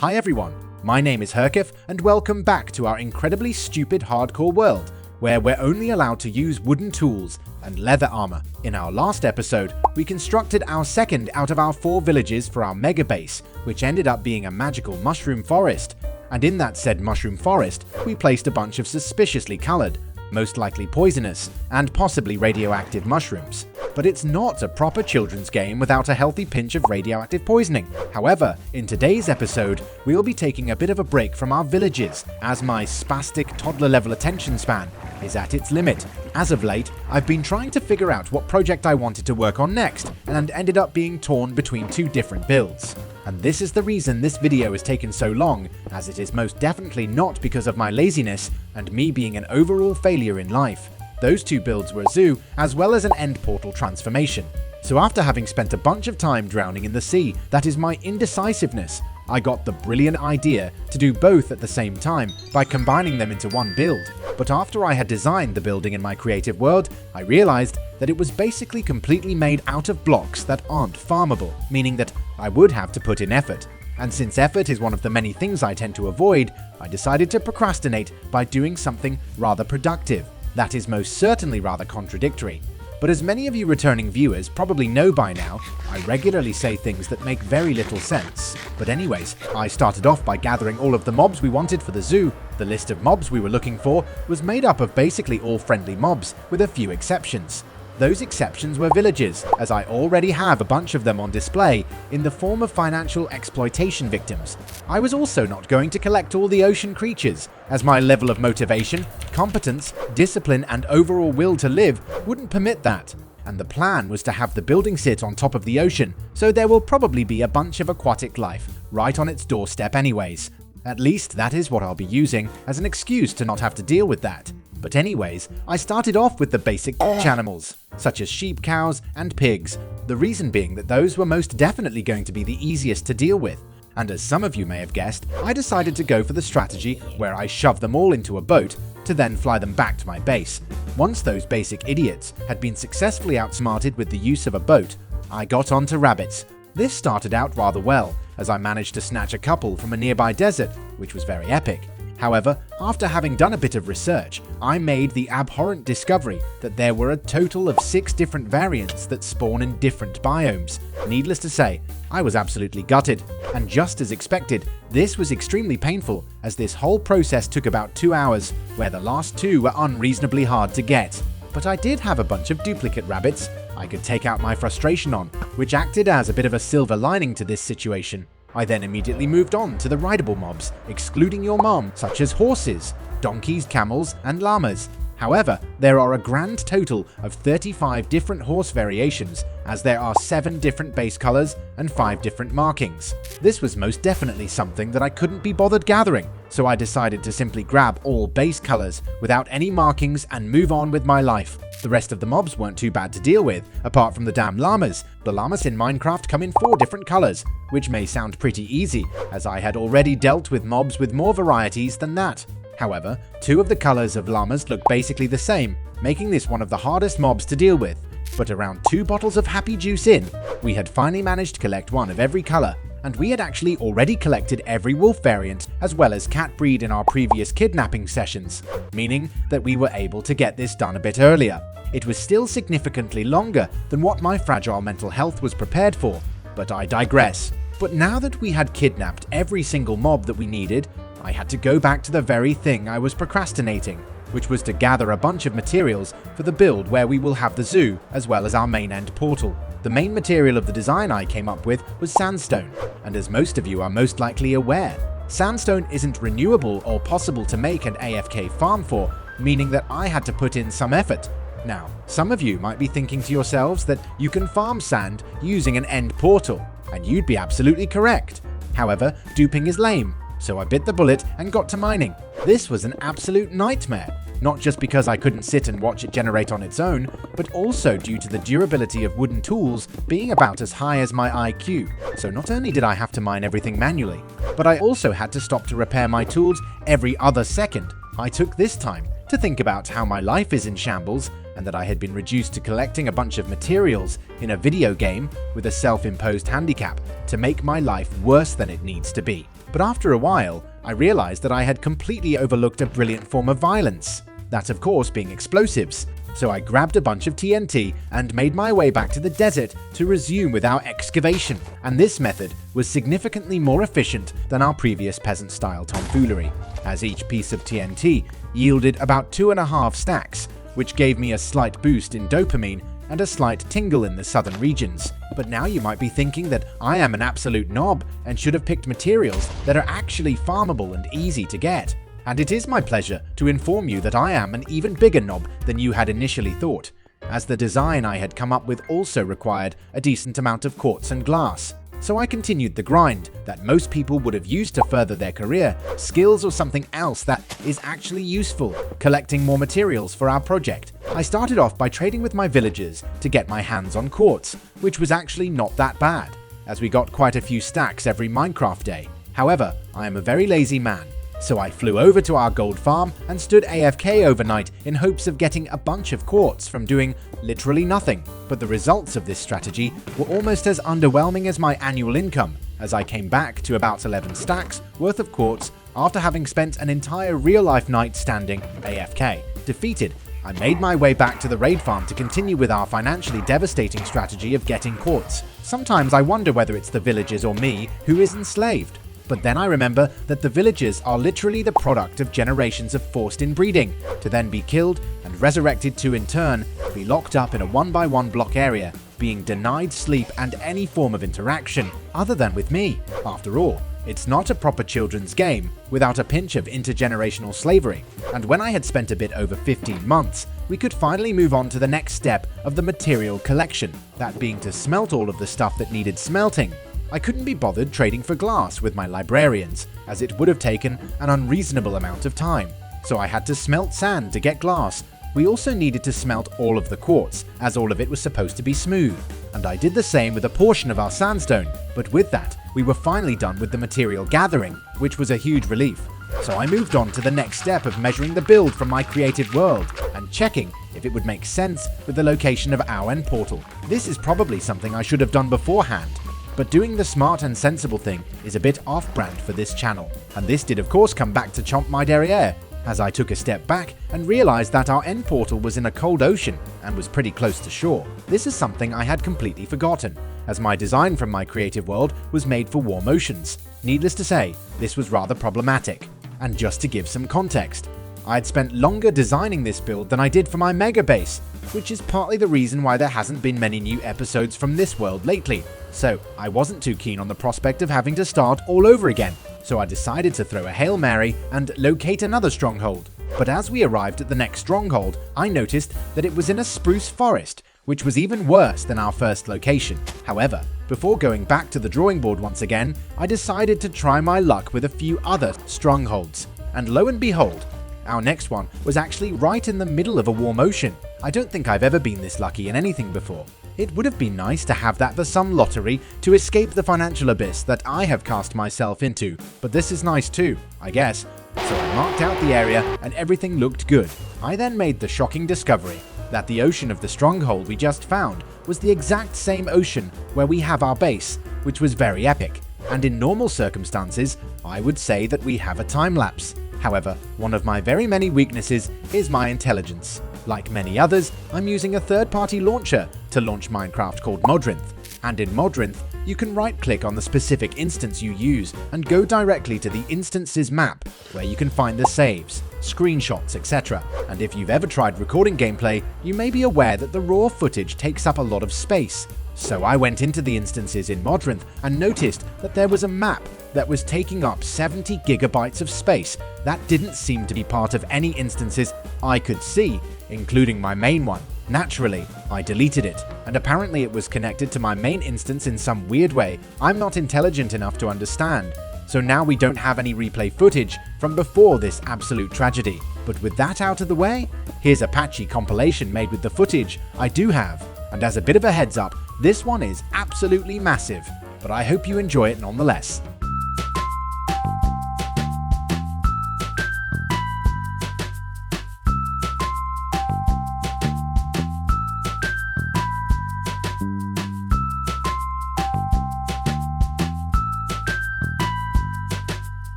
Hi everyone, my name is Herkif and welcome back to our incredibly stupid hardcore world, where we're only allowed to use wooden tools and leather armor. In our last episode, we constructed our second out of our 4 villages for our mega base, which ended up being a magical mushroom forest. And in that said mushroom forest, we placed a bunch of suspiciously colored, most likely poisonous, and possibly radioactive mushrooms. but it's not a proper children's game without a healthy pinch of radioactive poisoning. However, in today's episode, we'll be taking a bit of a break from our villages, as my spastic toddler-level attention span is at its limit. As of late, I've been trying to figure out what project I wanted to work on next, and ended up being torn between two different builds. And this is the reason this video has taken so long, as it is most definitely not because of my laziness and me being an overall failure in life. Those two builds were a zoo, as well as an end portal transformation. So after having spent a bunch of time drowning in the sea, that is my indecisiveness, I got the brilliant idea to do both at the same time by combining them into one build. But after I had designed the building in my creative world, I realized that it was basically completely made out of blocks that aren't farmable, meaning that I would have to put in effort. And since effort is one of the many things I tend to avoid, I decided to procrastinate by doing something rather productive. That is most certainly rather contradictory. But as many of you returning viewers probably know by now, I regularly say things that make very little sense. But anyways, I started off by gathering all of the mobs we wanted for the zoo. The list of mobs we were looking for was made up of basically all friendly mobs, with a few exceptions. Those exceptions were villagers, as I already have a bunch of them on display in the form of financial exploitation victims. I was also not going to collect all the ocean creatures, as my level of motivation, competence, discipline, and overall will to live wouldn't permit that. And the plan was to have the building sit on top of the ocean, so there will probably be a bunch of aquatic life right on its doorstep anyways. At least that is what I'll be using as an excuse to not have to deal with that. But anyways, I started off with the basic animals, such as sheep, cows, and pigs, the reason being that those were most definitely going to be the easiest to deal with. And as some of you may have guessed, I decided to go for the strategy where I shove them all into a boat to then fly them back to my base. Once those basic idiots had been successfully outsmarted with the use of a boat, I got on to rabbits. This started out rather well, as I managed to snatch a couple from a nearby desert, which was very epic. However, after having done a bit of research, I made the abhorrent discovery that there were a total of 6 different variants that spawn in different biomes. Needless to say, I was absolutely gutted, and just as expected, this was extremely painful, as this whole process took about 2 hours, where the last 2 were unreasonably hard to get. But I did have a bunch of duplicate rabbits I could take out my frustration on, which acted as a bit of a silver lining to this situation. I then immediately moved on to the rideable mobs, excluding your mom, such as horses, donkeys, camels, and llamas. However, there are a grand total of 35 different horse variations, as there are 7 different base colors and 5 different markings. This was most definitely something that I couldn't be bothered gathering, so I decided to simply grab all base colors without any markings and move on with my life. The rest of the mobs weren't too bad to deal with, apart from the damn llamas. The llamas in Minecraft come in 4 different colors, which may sound pretty easy, as I had already dealt with mobs with more varieties than that. However, 2 of the colors of llamas look basically the same, making this one of the hardest mobs to deal with. But around 2 bottles of happy juice in, we had finally managed to collect one of every color, and we had actually already collected every wolf variant as well as cat breed in our previous kidnapping sessions, meaning that we were able to get this done a bit earlier. It was still significantly longer than what my fragile mental health was prepared for, but I digress. But now that we had kidnapped every single mob that we needed, I had to go back to the very thing I was procrastinating, which was to gather a bunch of materials for the build where we will have the zoo as well as our main end portal. The main material of the design I came up with was sandstone, and as most of you are most likely aware, sandstone isn't renewable or possible to make an AFK farm for, meaning that I had to put in some effort. Now, some of you might be thinking to yourselves that you can farm sand using an end portal, and you'd be absolutely correct. However, duping is lame, so I bit the bullet and got to mining. This was an absolute nightmare, not just because I couldn't sit and watch it generate on its own, but also due to the durability of wooden tools being about as high as my IQ. So not only did I have to mine everything manually, but I also had to stop to repair my tools every other second. I took this time to think about how my life is in shambles, and that I had been reduced to collecting a bunch of materials in a video game with a self-imposed handicap to make my life worse than it needs to be. But after a while, I realized that I had completely overlooked a brilliant form of violence, that of course being explosives. So I grabbed a bunch of TNT and made my way back to the desert to resume with our excavation, and this method was significantly more efficient than our previous peasant-style tomfoolery, as each piece of TNT yielded about 2.5 stacks, which gave me a slight boost in dopamine and a slight tingle in the southern regions. But now you might be thinking that I am an absolute knob and should have picked materials that are actually farmable and easy to get. And it is my pleasure to inform you that I am an even bigger knob than you had initially thought, as the design I had come up with also required a decent amount of quartz and glass. So I continued the grind that most people would have used to further their career, skills or something else that is actually useful, collecting more materials for our project. I started off by trading with my villagers to get my hands on quartz, which was actually not that bad, as we got quite a few stacks every Minecraft day. However, I am a very lazy man, so I flew over to our gold farm and stood AFK overnight in hopes of getting a bunch of quartz from doing literally nothing. But the results of this strategy were almost as underwhelming as my annual income, as I came back to about 11 stacks worth of quartz after having spent an entire real-life night standing AFK. Defeated, I made my way back to the raid farm to continue with our financially devastating strategy of getting quartz. Sometimes I wonder whether it's the villagers or me who is enslaved. But then I remember that the villagers are literally the product of generations of forced inbreeding, to then be killed and resurrected to in turn be locked up in a 1x1 block area, being denied sleep and any form of interaction other than with me. After all, it's not a proper children's game without a pinch of intergenerational slavery. And when I had spent a bit over 15 months, we could finally move on to the next step of the material collection, that being to smelt all of the stuff that needed smelting. I couldn't be bothered trading for glass with my librarians, as it would have taken an unreasonable amount of time, so I had to smelt sand to get glass. We also needed to smelt all of the quartz, as all of it was supposed to be smooth, and I did the same with a portion of our sandstone, but with that, we were finally done with the material gathering, which was a huge relief. So I moved on to the next step of measuring the build from my created world, and checking if it would make sense with the location of our end portal. This is probably something I should have done beforehand, but doing the smart and sensible thing is a bit off-brand for this channel, and this did of course come back to chomp my derriere, as I took a step back and realized that our end portal was in a cold ocean and was pretty close to shore. This is something I had completely forgotten, as my design from my creative world was made for warm oceans. Needless to say, this was rather problematic. And just to give some context, I had spent longer designing this build than I did for my mega base, which is partly the reason why there hasn't been many new episodes from this world lately. So I wasn't too keen on the prospect of having to start all over again, so I decided to throw a Hail Mary and locate another stronghold. But as we arrived at the next stronghold, I noticed that it was in a spruce forest, which was even worse than our first location. However, before going back to the drawing board once again, I decided to try my luck with a few other strongholds. And lo and behold, our next one was actually right in the middle of a warm ocean. I don't think I've ever been this lucky in anything before. It would have been nice to have that for some lottery to escape the financial abyss that I have cast myself into, but this is nice too, I guess. So I marked out the area and everything looked good. I then made the shocking discovery that the ocean of the stronghold we just found was the exact same ocean where we have our base, which was very epic. And in normal circumstances, I would say that we have a time lapse. However, one of my very many weaknesses is my intelligence. Like many others, I'm using a third-party launcher to launch Minecraft called Modrinth. And in Modrinth, you can right-click on the specific instance you use and go directly to the instance's map, where you can find the saves, screenshots, etc. And if you've ever tried recording gameplay, you may be aware that the raw footage takes up a lot of space. So I went into the instances in Modrinth and noticed that there was a map that was taking up 70 gigabytes of space that didn't seem to be part of any instances I could see, including my main one. Naturally, I deleted it, and apparently it was connected to my main instance in some weird way I'm not intelligent enough to understand. So now we don't have any replay footage from before this absolute tragedy. But with that out of the way, here's a patchy compilation made with the footage I do have. And as a bit of a heads up, this one is absolutely massive, but I hope you enjoy it nonetheless.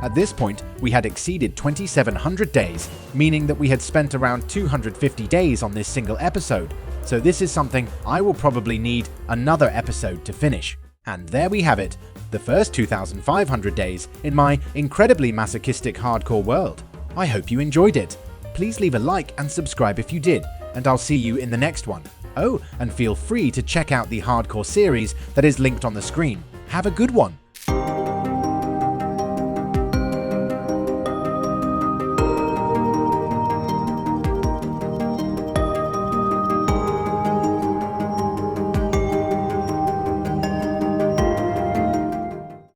At this point, we had exceeded 2,700 days, meaning that we had spent around 250 days on this single episode, so this is something I will probably need another episode to finish. And there we have it, the first 2,500 days in my incredibly masochistic hardcore world. I hope you enjoyed it. Please leave a like and subscribe if you did, and I'll see you in the next one. Oh, and feel free to check out the hardcore series that is linked on the screen. Have a good one!